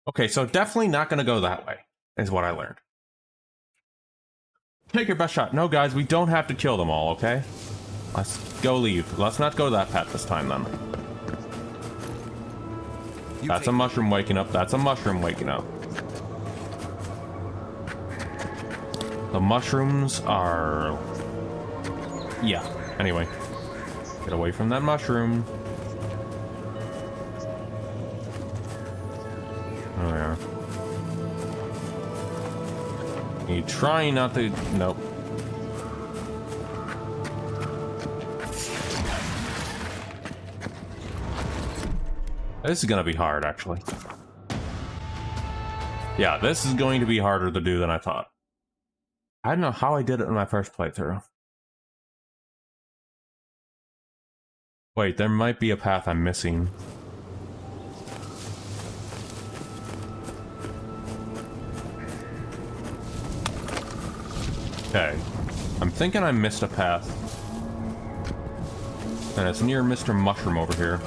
Okay, so definitely not gonna go that way, is what I learned. Take your best shot. No, guys, we don't have to kill them all, okay? Let's go leave. Let's not go that path this time, then. That's a mushroom waking up. That's a mushroom waking up. The mushrooms are... Yeah, anyway. Get away from that mushroom. Oh, yeah. You try not to... Nope. This is gonna be hard, actually. Yeah, this is going to be harder to do than I thought. I don't know how I did it in my first playthrough. Wait, there might be a path I'm missing. Okay. I'm thinking I missed a path. And it's near Mr. Mushroom over here.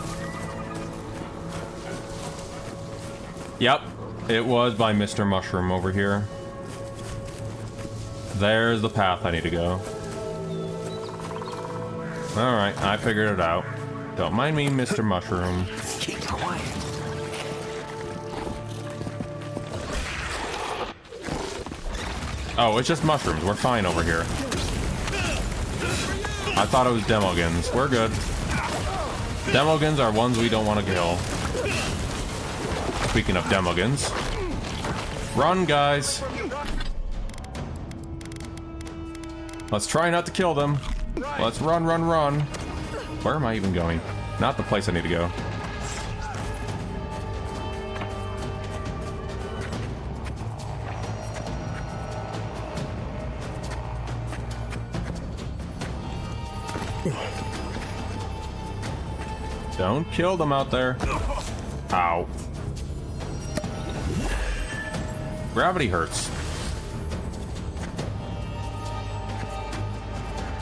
Yep, it was by Mr. Mushroom over here. There's the path I need to go. Alright, I figured it out. Don't mind me, Mr. Mushroom.
Keep quiet.
Oh, it's just mushrooms. We're fine over here. I thought it was demogons. We're good. Demogons are ones we don't want to kill. Speaking of demogons. Run, guys. Let's try not to kill them. Let's run, run, run. Where am I even going? Not the place I need to go. Don't kill them out there. Ow. Gravity hurts.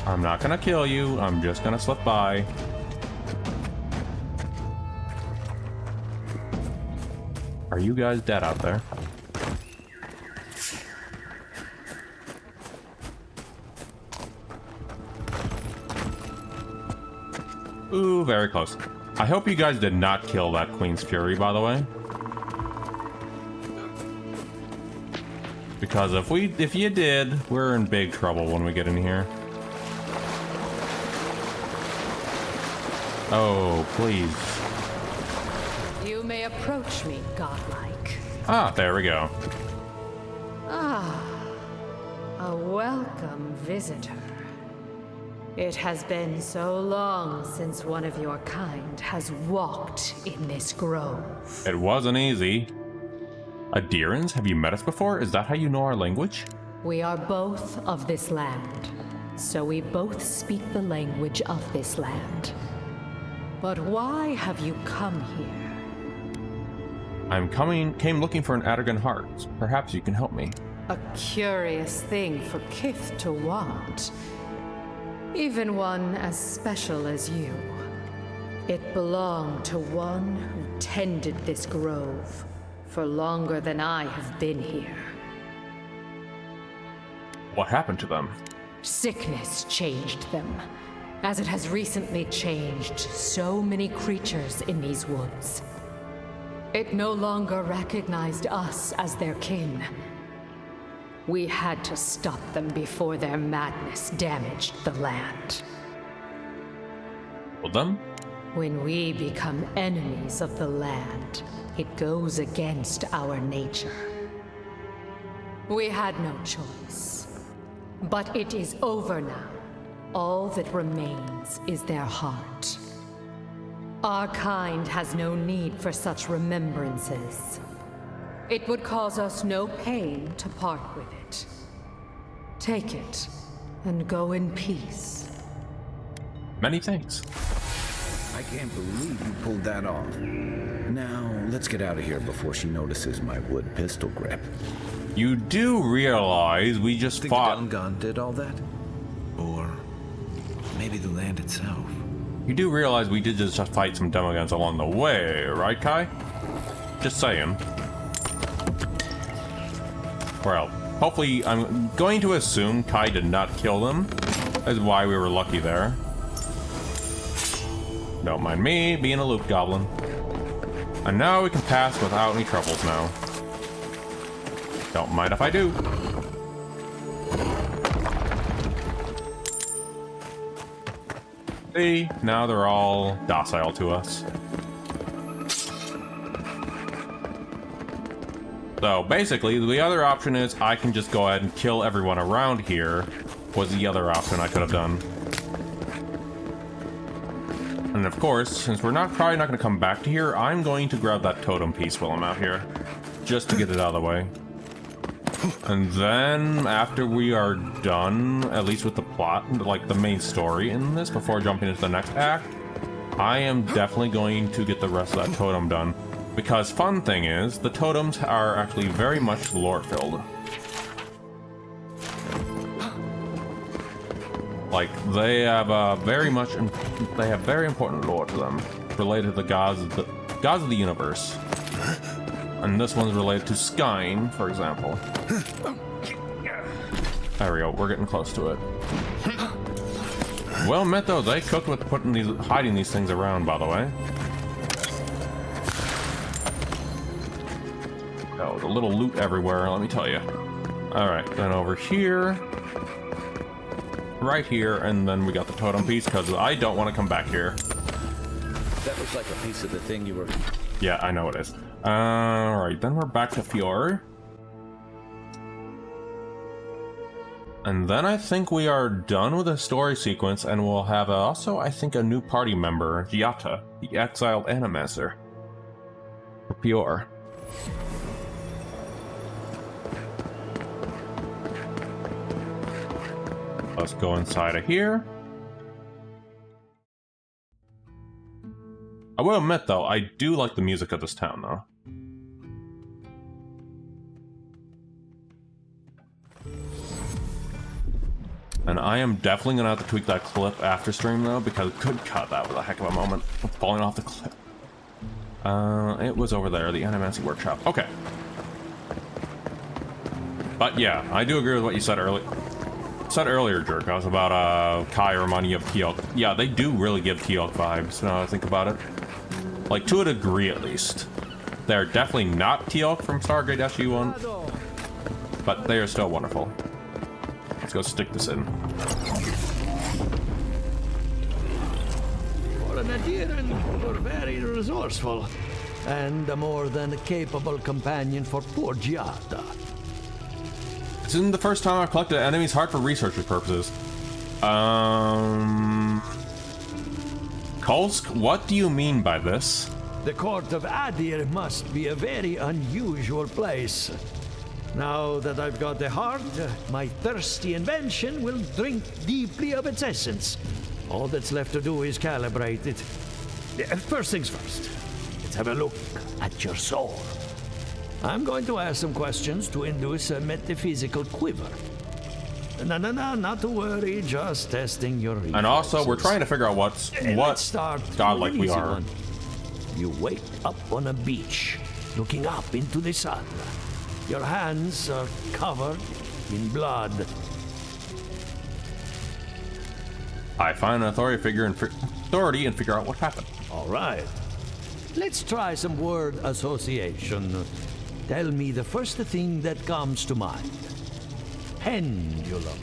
I'm not gonna kill you. I'm just gonna slip by. Are you guys dead out there? Ooh, very close. I hope you guys did not kill that Queen's Fury, by the way. Because if you did, we're in big trouble when we get in here. Oh, please.
You may approach me, godlike.
Ah, there we go.
Ah, a welcome visitor. It has been so long since one of your kind has walked in this grove.
It wasn't easy. Adherans, have you met us before? Is that how you know our language?
We are both of this land, so we both speak the language of this land. But why have you come here?
Came looking for an Adagan heart. Perhaps you can help me.
A curious thing for Kith to want. Even one as special as you. It belonged to one who tended this grove for longer than I have been here.
What happened to them?
Sickness changed them, as it has recently changed so many creatures in these woods. It no longer recognized us as their kin. We had to stop them before their madness damaged the land.
Well, them?
When we become enemies of the land, it goes against our nature. We had no choice. But it is over now. All that remains is their heart. Our kind has no need for such remembrances. It would cause us no pain to part with it. Take it, and go in peace.
Many thanks.
I can't believe you pulled that off. Now, let's get out of here before she notices my wood pistol grip.
You do realize we just fought...
Think the Dungan did all that? Or maybe the land itself?
You do realize we did just fight some Demogons along the way, right, Kai? Just saying. Well, hopefully, I'm going to assume Kai did not kill them. That's why we were lucky there. Don't mind me being a loot goblin. And now we can pass without any troubles now. Don't mind if I do. See, now they're all docile to us. So basically, the other option is I can just go ahead and kill everyone around here, was the other option I could have done. And of course, since we're probably not going to come back to here, I'm going to grab that totem piece while I'm out here, just to get it out of the way. And then, after we are done, at least with the plot, like the main story in this, before jumping into the next act, I am definitely going to get the rest of that totem done. Because fun thing is, the totems are actually very much lore-filled. Like, they have very important lore to them, related to the gods of the universe. And this one's related to Skyne, for example. There we go, we're getting close to it. Well met though, they cooked with hiding these things around, by the way. Oh, the little loot everywhere, let me tell you. Alright, then over here. Right here, and then we got the totem piece, because I don't want to come back here.
That looks like a piece of the thing you were...
Yeah, I know it is. Alright, then we're back to Fjord. And then I think we are done with the story sequence, and we'll have also, I think, a new party member, Giata, the exiled animaster. For Fjord. Let's go inside of here. I will admit, though, I do like the music of this town, though. And I am definitely going to have to tweak that clip after stream, though, because good God, that was a heck of a moment. I'm falling off the cliff. It was over there, the Animancy Workshop. Okay. But yeah, I do agree with what you said earlier. Jerk. I was about Kai or money of Teal'c. Yeah, they do really give Teal'c vibes now that I think about it. Like, to a degree at least. They're definitely not Teal'c from Stargate SG-1, but they are still wonderful. Let's go stick this in.
For an Adiran, you're very resourceful, and a more than capable companion for poor Giada.
This isn't the first time I've collected an enemy's heart for research purposes. Kolsk, what do you mean by this?
The court of Adir must be a very unusual place. Now that I've got the heart, my thirsty invention will drink deeply of its essence. All that's left to do is calibrate it. First things first, let's have a look at your soul. I'm going to ask some questions to induce a metaphysical quiver. No, not to worry, just testing your reflexes.
And also, we're trying to figure out what godlike we are.
One. You wake up on a beach, looking up into the sun. Your hands are covered in blood.
I find an authority figure and figure out what happened.
All right. Let's try some word association. Tell me the first thing that comes to mind. Pendulum.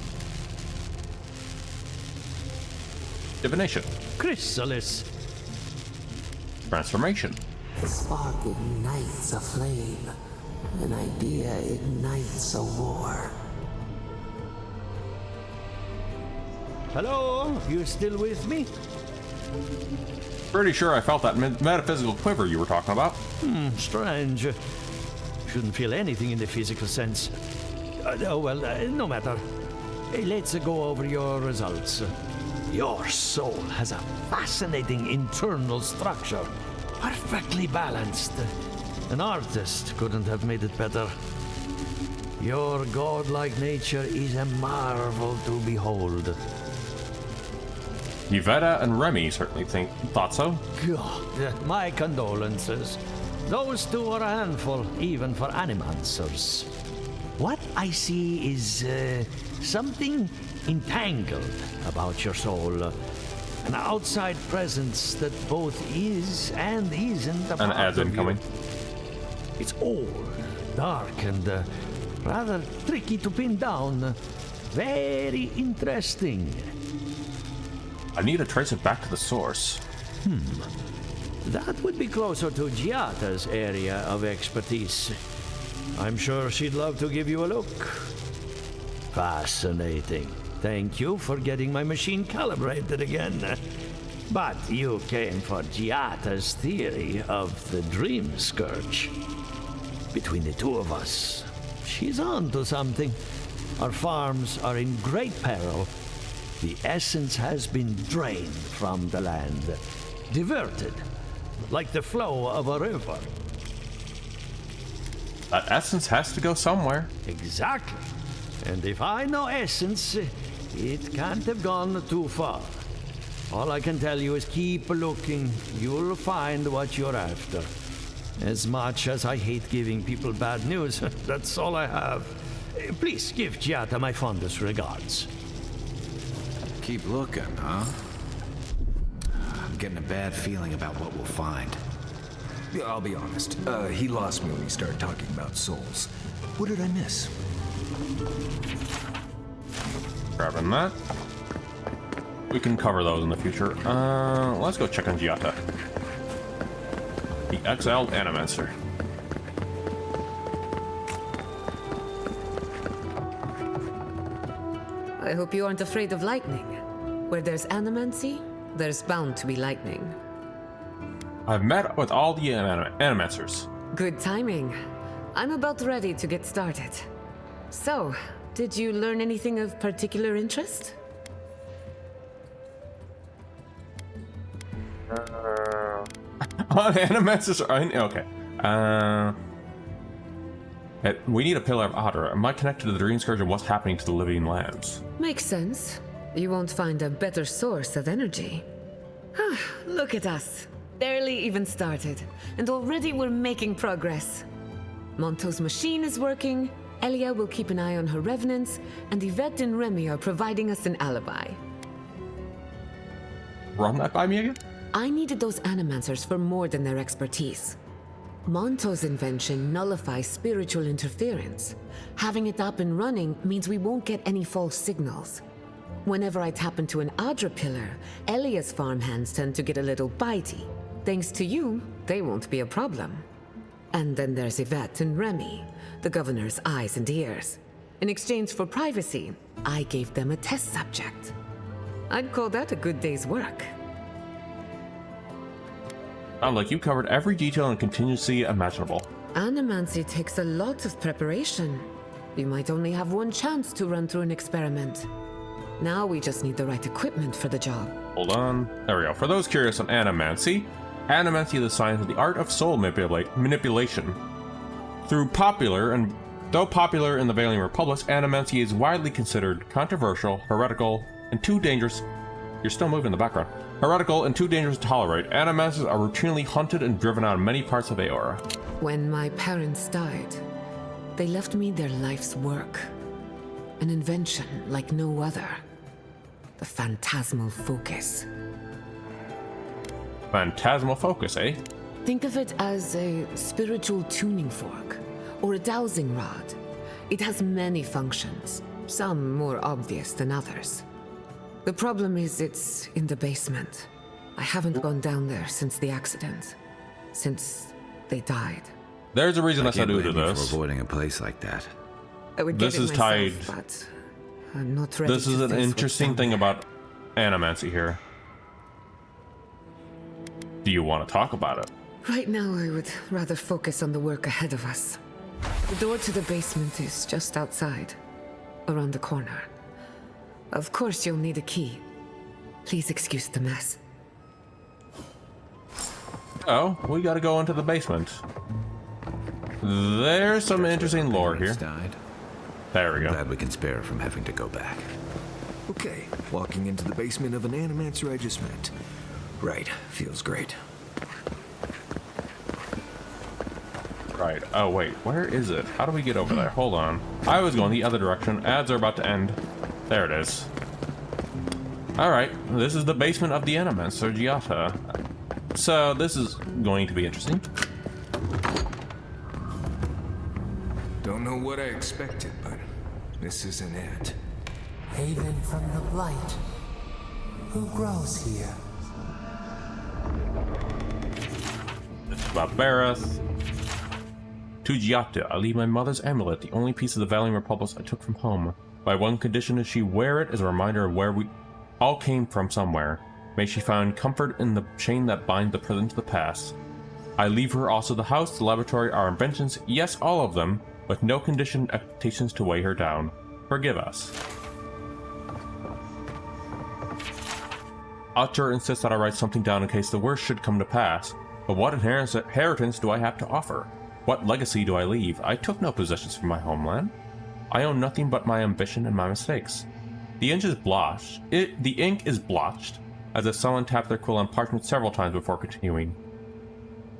Divination.
Chrysalis.
Transformation.
A spark ignites a flame. An idea ignites a war.
Hello? You still with me?
Pretty sure I felt that metaphysical quiver you were talking about.
Strange. Shouldn't feel anything in the physical sense. No matter. Let's go over your results. Your soul has a fascinating internal structure. Perfectly balanced. An artist couldn't have made it better. Your godlike nature is a marvel to behold.
Yvetta and Remy certainly thought so.
God, my condolences. Those two are a handful, even for animancers. What I see is something entangled about your soul. An outside presence that both is and isn't a part
An ad
of
incoming.
you. It's old, dark, and rather tricky to pin down. Very interesting.
I need to trace it back to the source.
That would be closer to Giata's area of expertise. I'm sure she'd love to give you a look. Fascinating. Thank you for getting my machine calibrated again. But you came for Giata's theory of the dream scourge. Between the two of us, she's on to something. Our farms are in great peril. The essence has been drained from the land, diverted, like the flow of a river.
That essence has to go somewhere.
Exactly. And if I know essence, it can't have gone too far. All I can tell you is keep looking. You'll find what you're after. As much as I hate giving people bad news, that's all I have. Please give Giata my fondest regards.
Keep looking, huh? I'm getting a bad feeling about what we'll find.
Yeah, I'll be honest. He lost me when he started talking about souls. What did I miss?
Grabbing that. We can cover those in the future. Let's go check on Giata. The exiled Animancer.
I hope you aren't afraid of lightning. Where there's animancy, there's bound to be lightning.
I've met with all the Animancers.
Good timing. I'm about ready to get started. So, did you learn anything of particular interest?
Animancers are okay. We need a pillar of Otter. Am I connected to the Dream Scourge and what's happening to the living lands?
Makes sense. You won't find a better source of energy. Look at us. barely even started, and already we're making progress. Monto's machine is working, Elia will keep an eye on her revenants, and Yvette and Remy are providing us an alibi.
Run that by me again?
I needed those animancers for more than their expertise. Monto's invention nullifies spiritual interference. Having it up and running means we won't get any false signals. Whenever I tap into an Adra pillar, Elia's farmhands tend to get a little bitey. Thanks to you, they won't be a problem. And then there's Yvette and Remy, the governor's eyes and ears. In exchange for privacy, I gave them a test subject. I'd call that a good day's work.
Sounds like you covered every detail and contingency imaginable.
Animancy takes a lot of preparation. You might only have one chance to run through an experiment. Now we just need the right equipment for the job.
Hold on. There we go. For those curious on animancy, animancy is the science of the art of soul manipulation. Though popular in the Vailian Republics, animancy is widely considered controversial, heretical, and too dangerous. You're still moving in the background. Heretical and too dangerous to tolerate. Animancers are routinely hunted and driven out of many parts of Aora.
When my parents died, they left me their life's work. An invention like no other. The phantasmal focus.
Phantasmal focus, eh?
Think of it as a spiritual tuning fork, or a dowsing rod. It has many functions, some more obvious than others. The problem is it's in the basement. I haven't gone down there since the accident. Since they died.
There's a reason I said do to
For
this.
avoiding a place like that.
I would
This
get it
is
myself,
tied.
but I'm not ready
This
to
is an
face what's
interesting
down
thing
there.
about animancy here. Do you want to talk about it?
Right now, I would rather focus on the work ahead of us. The door to the basement is just outside, around the corner. Of course, you'll need a key. Please excuse the mess.
Oh, we gotta go into the basement. There's some interesting lore here.
Died.
There we go.
Glad we can spare her from having to go back.
Okay, walking into the basement of an animancer I just met. Right, feels great.
Right. Oh, wait. Where is it? How do we get over there? Hold on. I was going the other direction. Ads are about to end. There it is. Alright. This is the basement of the Animancer Giata. So, this is going to be interesting.
Don't know what I expected, but this isn't it.
Haven from the blight. Who grows here?
This is about Bareth. To Giata, I leave my mother's amulet, the only piece of the Vailian Republic I took from home. My one condition is she wear it as a reminder of where we all came from somewhere. May she find comfort in the chain that binds the present to the past. I leave her also the house, the laboratory, our inventions, yes, all of them, with no conditioned expectations to weigh her down. Forgive us. Utter insists that I write something down in case the worst should come to pass. But what inheritance do I have to offer? What legacy do I leave? I took no possessions from my homeland. I own nothing but my ambition and my mistakes. The ink is blotched, as if someone tapped their quill on parchment several times before continuing.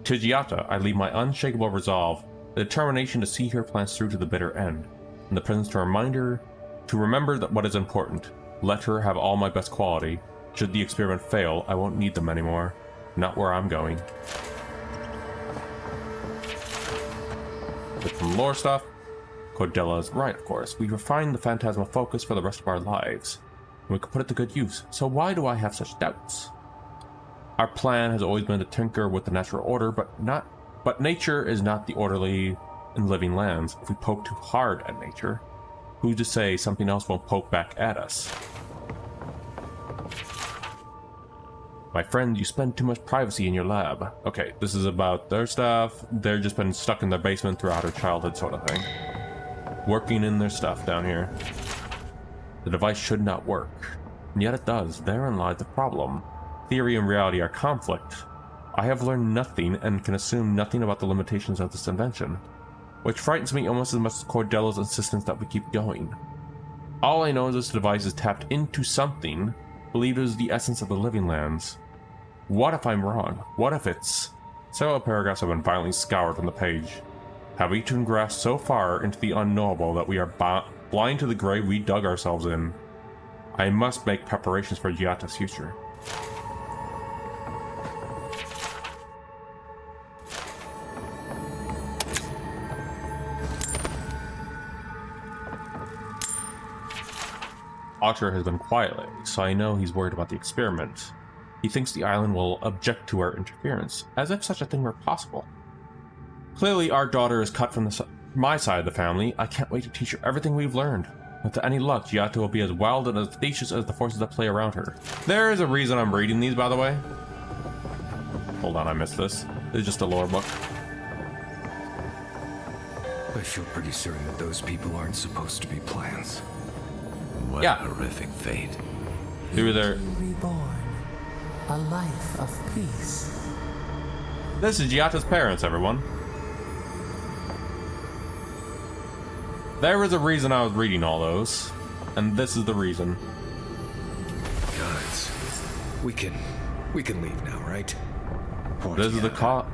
To Giata, I leave my unshakable resolve, the determination to see her plans through to the bitter end, and the presence to remember that what is important. Let her have all my best quality. Should the experiment fail, I won't need them anymore. Not where I'm going. With some lore stuff, Cordella's right, of course. We refined the phantasmal focus for the rest of our lives, and we could put it to good use. So why do I have such doubts? Our plan has always been to tinker with the natural order, but nature is not the orderly in living lands. If we poke too hard at nature, who's to say something else won't poke back at us? My friend, you spend too much privacy in your lab. Okay, this is about their stuff. They've just been stuck in their basement throughout her childhood sort of thing. Working in their stuff down here. The device should not work. And yet it does. Therein lies the problem. Theory and reality are conflict. I have learned nothing and can assume nothing about the limitations of this invention, which frightens me almost as much as Cordella's insistence that we keep going. All I know is this device is tapped into something, believed it is the essence of the living lands. What if I'm wrong? What if it's... Several paragraphs have been violently scoured from the page. Have we eaten grass so far into the unknowable that we are blind to the grave we dug ourselves in? I must make preparations for Giata's future. Otter has been quiet lately, so I know he's worried about the experiment. He thinks the island will object to our interference, as if such a thing were possible. Clearly, our daughter is cut from my side of the family. I can't wait to teach her everything we've learned. With any luck, Giata will be as wild and as audacious as the forces that play around her. There is a reason I'm reading these, by the way. Hold on, I missed this. This is just a lore book.
I feel pretty certain that those people aren't supposed to be plants.
What a horrific fate.
Through there.
Reborn. A life of peace.
This is Giata's parents, everyone. There was a reason I was reading all those, and this is the reason.
Guys, we can leave now, right?
This is the cost.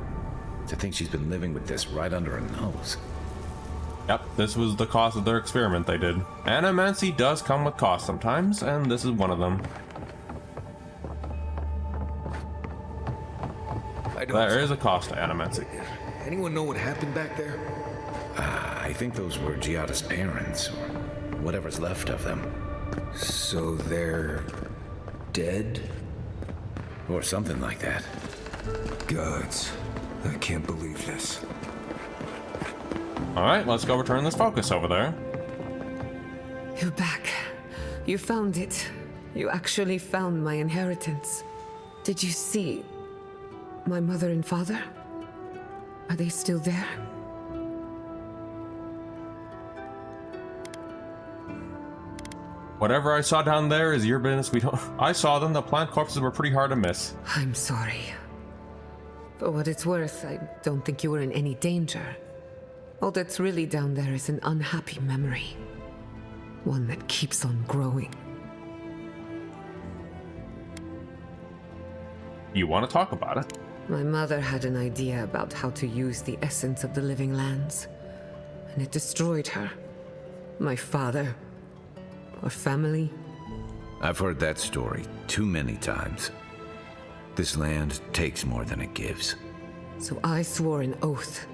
To think she's been living with this right under her nose.
Yep, this was the cost of their experiment they did. Animancy does come with costs sometimes, and this is one of them. There is a cost to animancy.
Anyone know what happened back there?
I think those were Giata's parents, or whatever's left of them.
So they're dead?
Or something like that.
Gods, I can't believe this.
Alright, let's go return this focus over there.
You're back. You found it. You actually found my inheritance. Did you see my mother and father? Are they still there?
Whatever I saw down there is your business. We don't. I saw them. The plant corpses were pretty hard to miss.
I'm sorry. For what it's worth, I don't think you were in any danger. All that's really down there is an unhappy memory. One that keeps on growing.
You want to talk about it?
My mother had an idea about how to use the essence of the living lands, and it destroyed her. My father. Our family.
I've heard that story too many times. This land takes more than it gives.
So I swore an oath.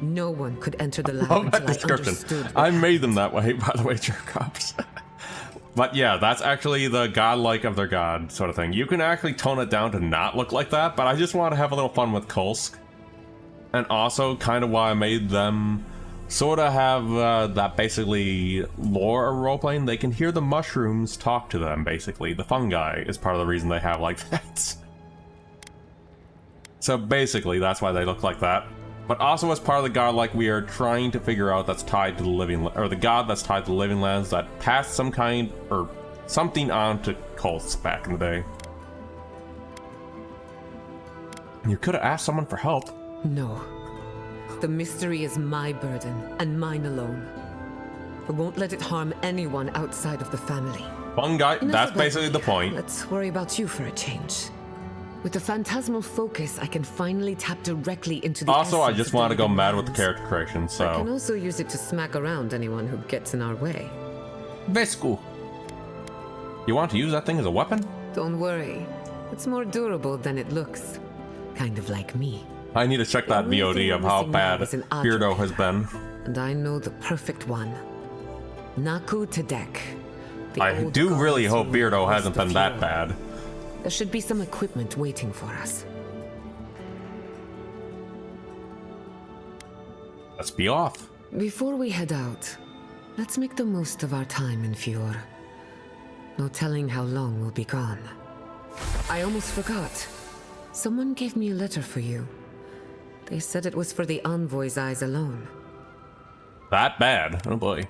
No one could enter the land
Love that
until I
description.
understood.
I made them that way, by the way, jerk-offs. But yeah, that's actually the godlike of their god sort of thing. You can actually tone it down to not look like that, but I just want to have a little fun with Kulsk. And also kind of why I made them sort of have that basically lore of role-playing. They can hear the mushrooms talk to them, basically. The fungi is part of the reason they have like that. So basically, that's why they look like that. But also as part of the godlike, we are trying to figure out that's tied to the living, or the god that's tied to the living lands that passed some kind, or something on to cults back in the day. You could have asked someone for help.
No. The mystery is my burden, and mine alone. I won't let it harm anyone outside of the family.
Fungi, that's basically the point.
Let's worry about you for a change. With the phantasmal focus, I can finally tap directly into the
Also, I
essence
just
of the
want to go
living
mad with the
lands.
character creation, so...
I can also use it to smack around anyone who gets in our way.
Vesku. You want to use that thing as a weapon?
Don't worry. It's more durable than it looks. Kind of like me.
I need to check that
The only thing
VOD of
we're
how
missing now
bad
is an
Beardo
object.
has been.
And I know the perfect one. Naku Tedek.
I do really hope Beardo hasn't been that bad.
There should be some equipment waiting for us.
Let's be off.
Before we head out, let's make the most of our time in Fjord. No telling how long we'll be gone. I almost forgot. Someone gave me a letter for you. They said it was for the envoy's eyes alone.
That bad? Oh boy.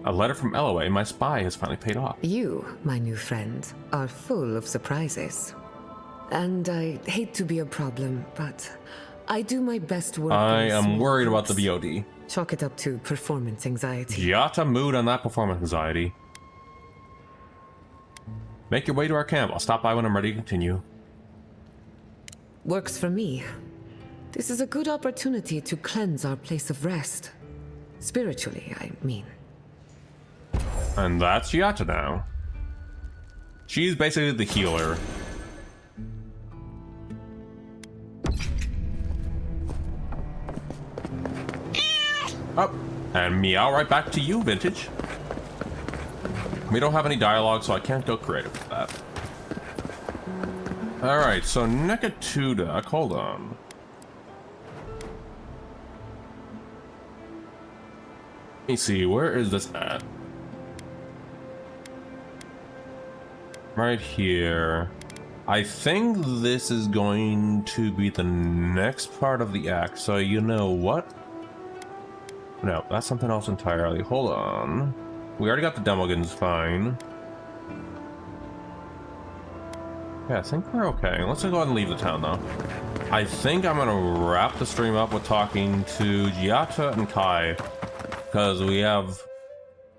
A letter from Elway. My spy has finally paid off.
You, my new friend, are full of surprises. And I hate to be a problem, but I do my best work.
I
in
am
small
worried about the
groups.
VOD.
Chalk it up to performance anxiety.
Giata mood on that performance anxiety. Make your way to our camp. I'll stop by when I'm ready to continue.
Works for me. This is a good opportunity to cleanse our place of rest. Spiritually, I mean.
And that's Giata now. She's basically the healer. Up. And meow right back to you, Vintage. We don't have any dialogue, so I can't go creative with that. Alright, so Nekatudak, hold on. Let me see, where is this at? Right here. I think this is going to be the next part of the act, so you know what? No, that's something else entirely. Hold on. We already got the Demogorgons fine. Yeah, I think we're okay. Let's go ahead and leave the town, though. I think I'm gonna wrap the stream up with talking to Giata and Kai, because we have...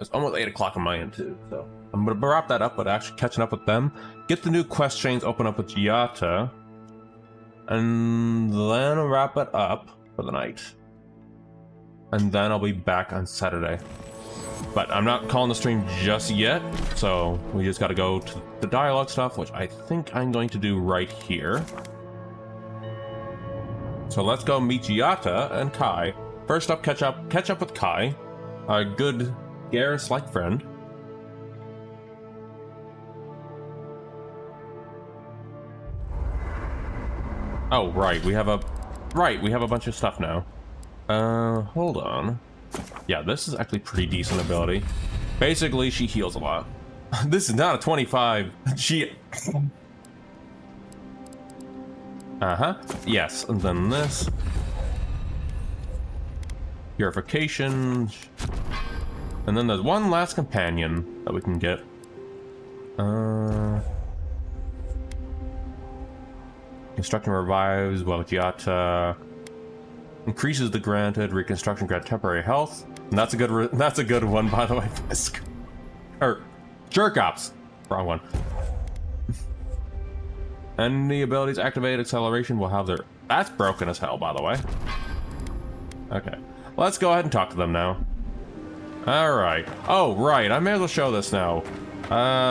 It's almost 8 o'clock on my end, too, so... I'm gonna wrap that up with actually catching up with them, get the new quest chains open up with Giata, and then wrap it up for the night. And then I'll be back on Saturday. But I'm not calling the stream just yet, so we just gotta go to the dialogue stuff, which I think I'm going to do right here. So let's go meet Giata and Kai. First up, catch up with Kai, our good Garrus-like friend. Oh, right, we have a bunch of stuff now. Hold on. Yeah, this is actually pretty decent ability. Basically, she heals a lot. This is not a 25. She... Yes, and then this. Purification. And then there's one last companion that we can get. Construction revives while Giata increases the granted reconstruction grant temporary health. And that's a good one, by the way. Or jerk ops. Wrong one. And the abilities activate acceleration will have their... That's broken as hell, by the way. Okay. Let's go ahead and talk to them now. Alright. Oh, right. I may as well show this now.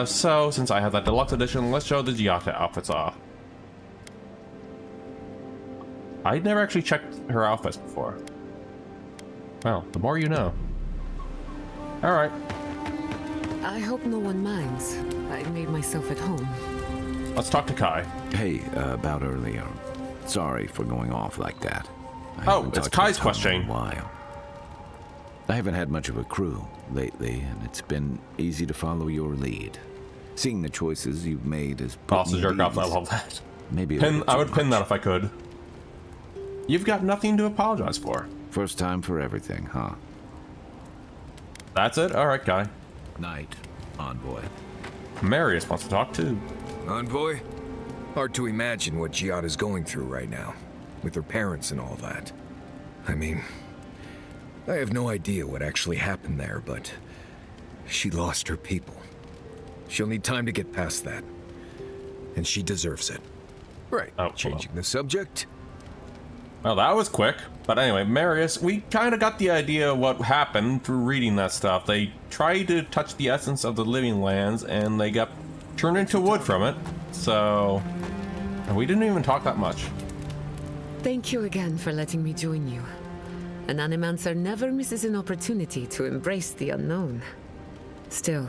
So, since I have that deluxe edition, let's show the Giata outfits off. I'd never actually checked her outfits before. Well, the more you know. Alright.
I hope no one minds. I made myself at home.
Let's talk to Kai.
Hey, about earlier. Sorry for going off like that.
Oh, it's Kai's question.
In a while. I haven't had much of a crew lately, and it's been easy to follow your lead. Seeing the choices you've made is...
Also jerk off, I love that.
Maybe
I would pin that if I could. You've got nothing to apologize for.
First time for everything, huh?
That's it? Alright, Kai.
Night, Envoy.
Marius wants to talk too.
Envoy? Hard to imagine what Giata's going through right now, with her parents and all that. I mean, I have no idea what actually happened there, but she lost her people. She'll need time to get past that. And she deserves it. Right, changing the subject.
Well, that was quick. But anyway, Marius, we kind of got the idea of what happened through reading that stuff. They tried to touch the essence of the living lands, and they got turned into wood from it. So, and we didn't even talk that much.
Thank you again for letting me join you. An Animancer never misses an opportunity to embrace the unknown. Still,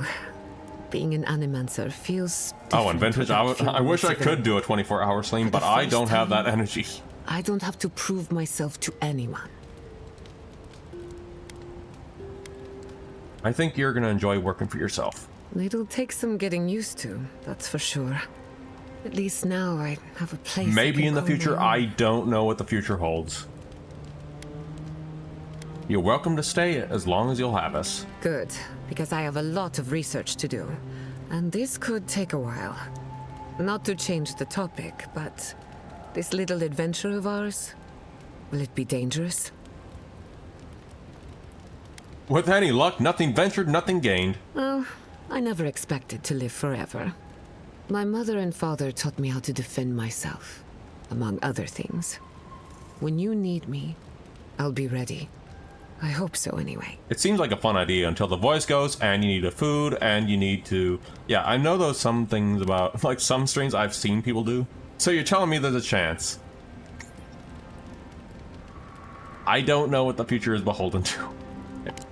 being an Animancer feels...
Oh, and Vintage, I wish I could do a 24-hour stream, but I don't have that energy.
I don't have to prove myself to anyone.
I think you're gonna enjoy working for yourself.
It'll take some getting used to, that's for sure. At least now I have a place.
Maybe in the future, I don't know what the future holds. You're welcome to stay as long as you'll have us.
Good, because I have a lot of research to do. And this could take a while. Not to change the topic, but this little adventure of ours, will it be dangerous?
With any luck, nothing ventured, nothing gained.
Well, I never expected to live forever. My mother and father taught me how to defend myself. among other things. When you need me, I'll be ready. I hope so anyway.
It seems like a fun idea until the voice goes and you need a food and you need to... Yeah, I know those some things about, like some streams I've seen people do. So you're telling me there's a chance. I don't know what the future is beholden to.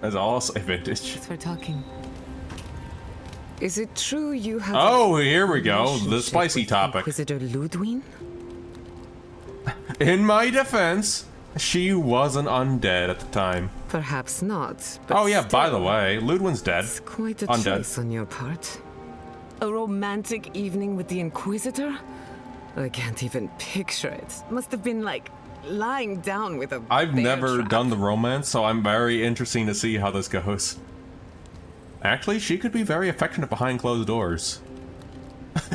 As all I'll say, Vintage.
Thanks for talking. Is it true you have...
Oh, here we go. The spicy topic.
Inquisitor Ludwig?
In my defense, she was an undead at the time.
Perhaps not. But
oh yeah, by the way, Ludwig's dead.
It's quite a
undead.
choice on your part. A romantic evening with the Inquisitor? I can't even picture it. Must have been like lying down with a
I've
bear
never
trap.
done the romance, so I'm very interested to see how this goes. Actually, she could be very affectionate behind closed doors.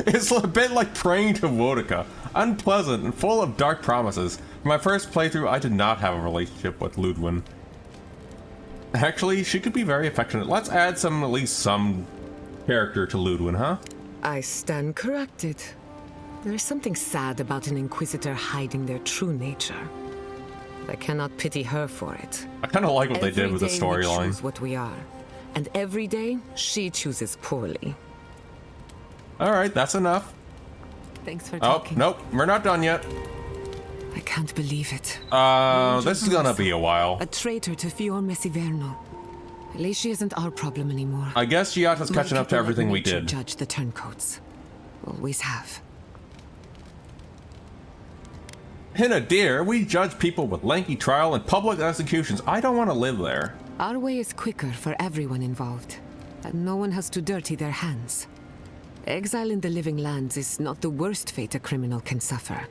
It's a bit like praying to Wodika. Unpleasant and full of dark promises. For my first playthrough, I did not have a relationship with Ludwig. Actually, she could be very affectionate. Let's add some, at least some character to Ludwig, huh?
I stand corrected. There's something sad about an Inquisitor hiding their true nature. I cannot pity her for it.
I kind of like what they did with the
Every day we
storyline.
choose what we are, and every day she chooses poorly.
All right, that's enough.
Thanks for
Oh,
talking.
nope, we're not done yet.
I can't believe it.
This is gonna be a while.
A traitor to Fior Messiverno. At least she isn't our problem anymore.
I guess Giata's
My
catching up to
people let
everything we
nature
did.
Judge the turncoats. Always have.
In a deer, we judge people with lengthy trial and public executions. I don't want to live there.
Our way is quicker for everyone involved, and no one has to dirty their hands. Exile in the living lands is not the worst fate a criminal can suffer,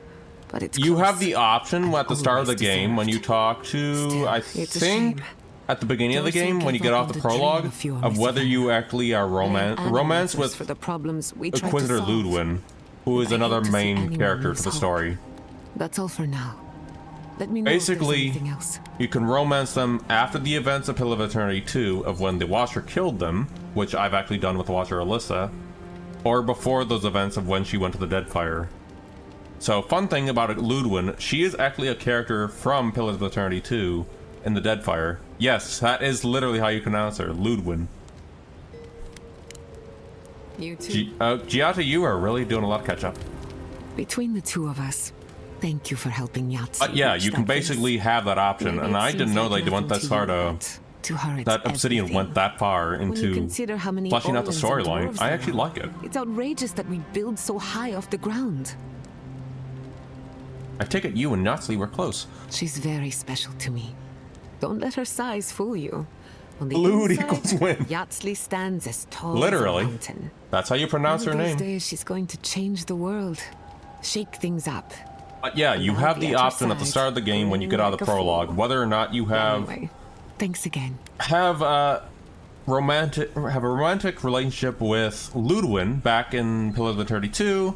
but it's
You
close.
have the option at the start of the
always
game when you talk to, I
it's a
think,
shame.
at the beginning of the
Those who
game when you
give
get
up
off
on
the
the dream
prologue
of Fior
of whether you actually are romance
Answers
with
for the problems we try to
Inquisitor
solve.
Ludwig, who is
I
another
hate to see
main
anyone
character
lose
to the
hope.
story.
That's all for now. Let me know if there's
Basically,
anything else.
you can romance them after the events of Pillar of Eternity 2 of when the Watcher killed them, which I've actually done with the Watcher Alyssa, or before those events of when she went to the Deadfire. So, fun thing about Ludwig, she is actually a character from Pillars of Eternity 2 in the Deadfire. Yes, that is literally how you pronounce her, Ludwig.
You too.
Giata, you are really doing a lot of catch-up.
Between the two of us, thank you for helping Yahtzee.
Yeah,
reach
you can
that face.
basically have that option,
Maybe
and
it
I
seems
didn't know
like
they went
nothing
that
to
far
you,
to...
but to her it's
That Obsidian
everything.
went that far
When you
into
consider how many
fleshing out the
Orlans and
storyline.
dwarves
I
there
actually
are,
like it.
It's outrageous that we build so high off the ground.
I take it you and Yahtzee were close.
She's very special to me. Don't let her size fool you. On the
Lewd
inside,
equals win.
Yahtzee stands as tall
Literally.
as a mountain.
That's how you pronounce her
One of these
name.
days, she's going to change the world. Shake things up.
Yeah, you have the option at the start of the game when you get out of the prologue, whether or not you have
Anyway, thanks again.
have a romantic relationship with Ludwig back in Pillars of Eternity 2,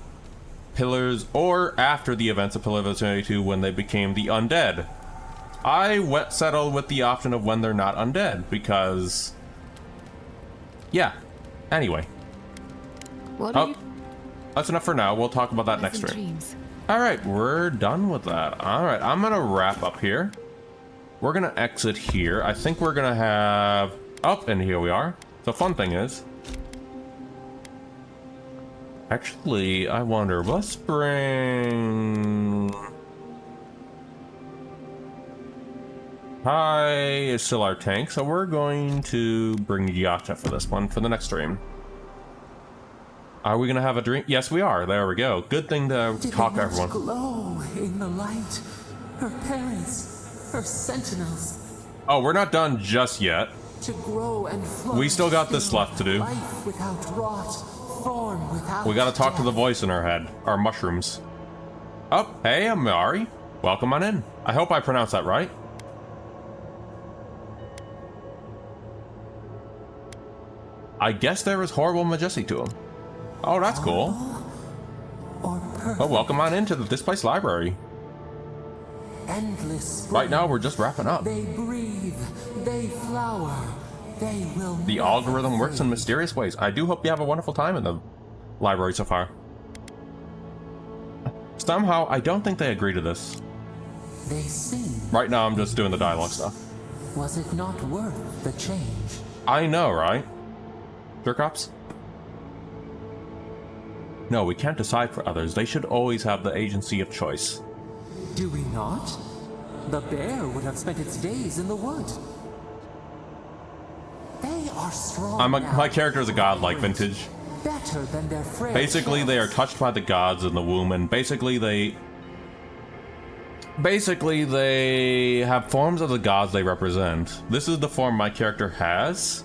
or after the events of Pillars of Eternity 2 when they became the undead. I settled with the option of when they're not undead because, yeah. Anyway,
What are you?
that's enough for now. We'll talk about that next
Pleasant
stream.
dreams.
Alright, we're done with that. Alright, I'm gonna wrap up here. We're gonna exit here. I think we're gonna have... Oh, and here we are. The fun thing is... Actually, I wonder, let's bring... Hi, is still our tank, so we're going to bring Giata for this one, for the next stream. Are we gonna have a drink? Yes, we are. There we go. Good thing to talk to everyone.
Glow in the light. Her parents, her sentinels,
Oh, we're not done just yet.
to grow and flourish.
We still got this left to do.
Life without rot, form without
We gotta talk to the
death.
voice in our head. Our mushrooms. Oh, hey, Amari. Welcome on in. I hope I pronounced that right. I guess there is horrible majesty to him. Oh, that's cool. Oh, welcome on into the Displaced Library.
Endless.
Right now, we're just wrapping up.
They breathe. They flower. They will.
The algorithm works in mysterious ways. I do hope you have a wonderful time in the library so far. Somehow, I don't think they agree to this.
They sing.
Right now, I'm just doing the dialogue stuff.
Was it not worth the change?
I know, right? Jerk cops? No, we can't decide for others. They should always have the agency of choice.
Do we not? The bear would have spent its days in the wood. They are strong.
My character is a god like Vintage.
Better than their frail
Basically, they are touched by the gods in the womb, and basically they have forms of the gods they represent. This is the form my character has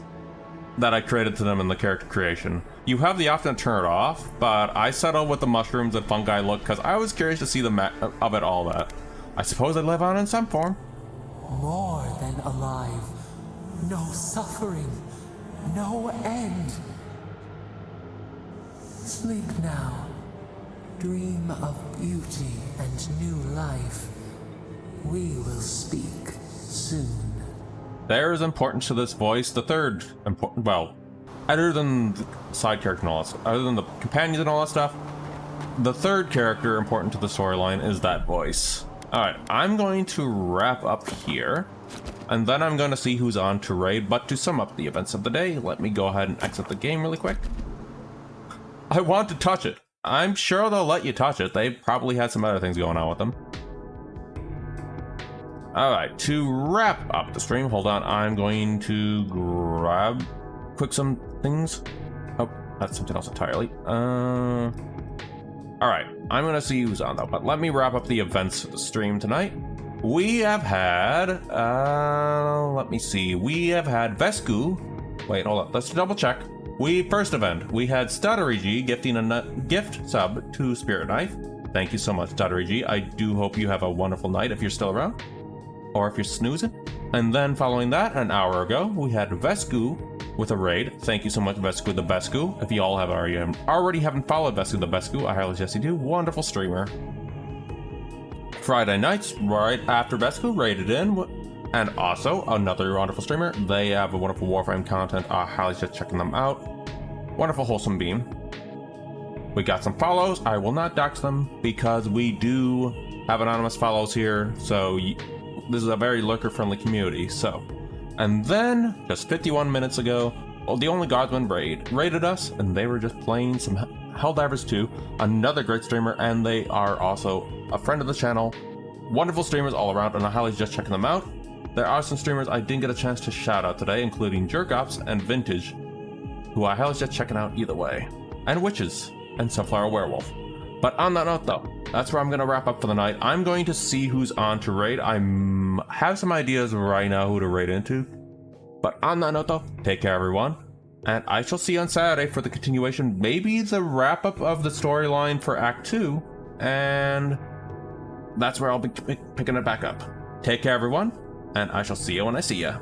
that I created to them in the character creation. You have the option to turn it off, but I settled with the mushrooms and fungi look because I was curious to see the of it all that. I suppose they live on in some form.
More than alive. No suffering. No end. Sleep now. Dream of beauty and new life. We will speak soon.
There is importance to this voice. The third important, well, other than the side character and all that, other than the companions and all that stuff, the third character important to the storyline is that voice. Alright, I'm going to wrap up here, and then I'm going to see who's on to raid, but to sum up the events of the day, let me go ahead and exit the game really quick. I want to touch it. I'm sure they'll let you touch it. They probably had some other things going on with them. Alright, to wrap up the stream, hold on, I'm going to grab quick some things. Oh, that's something else entirely. Alright, I'm gonna see who's on though, but let me wrap up the events of the stream tonight. We have had, let me see, we have had Vesku. Wait, hold on, let's double check. First event, we had Stuttery gifting a gift sub to Spirit Knife. Thank you so much, Stuttery. I do hope you have a wonderful night if you're still around, or if you're snoozing. And then following that, an hour ago, we had Vesku with a raid. Thank you so much, Vesku the Besku. If you all have already haven't followed Vesku the Besku, I highly suggest you do. Wonderful streamer. Friday nights, right after Vesku raided in, and also another wonderful streamer. They have a wonderful Warframe content. I highly suggest checking them out. Wonderful wholesome beam. We got some follows. I will not dox them because we do have anonymous follows here. So this is a very lurker-friendly community. So, and then just 51 minutes ago, the Only Guardsman raided us, and they were just playing some Helldivers 2. Another great streamer, and they are also a friend of the channel. Wonderful streamers all around, and I highly suggest checking them out. There are some streamers I didn't get a chance to shout out today, including Jerkops and Vintage, who I highly suggest checking out either way, and Witches and Sunflower Werewolf. But on that note though, that's where I'm going to wrap up for the night. I'm going to see who's on to raid. I have some ideas right now who to raid into. But on that note though, take care everyone, and I shall see you on Saturday for the continuation, maybe the wrap up of the storyline for Act 2, and that's where I'll be picking it back up. Take care everyone, and I shall see you when I see ya.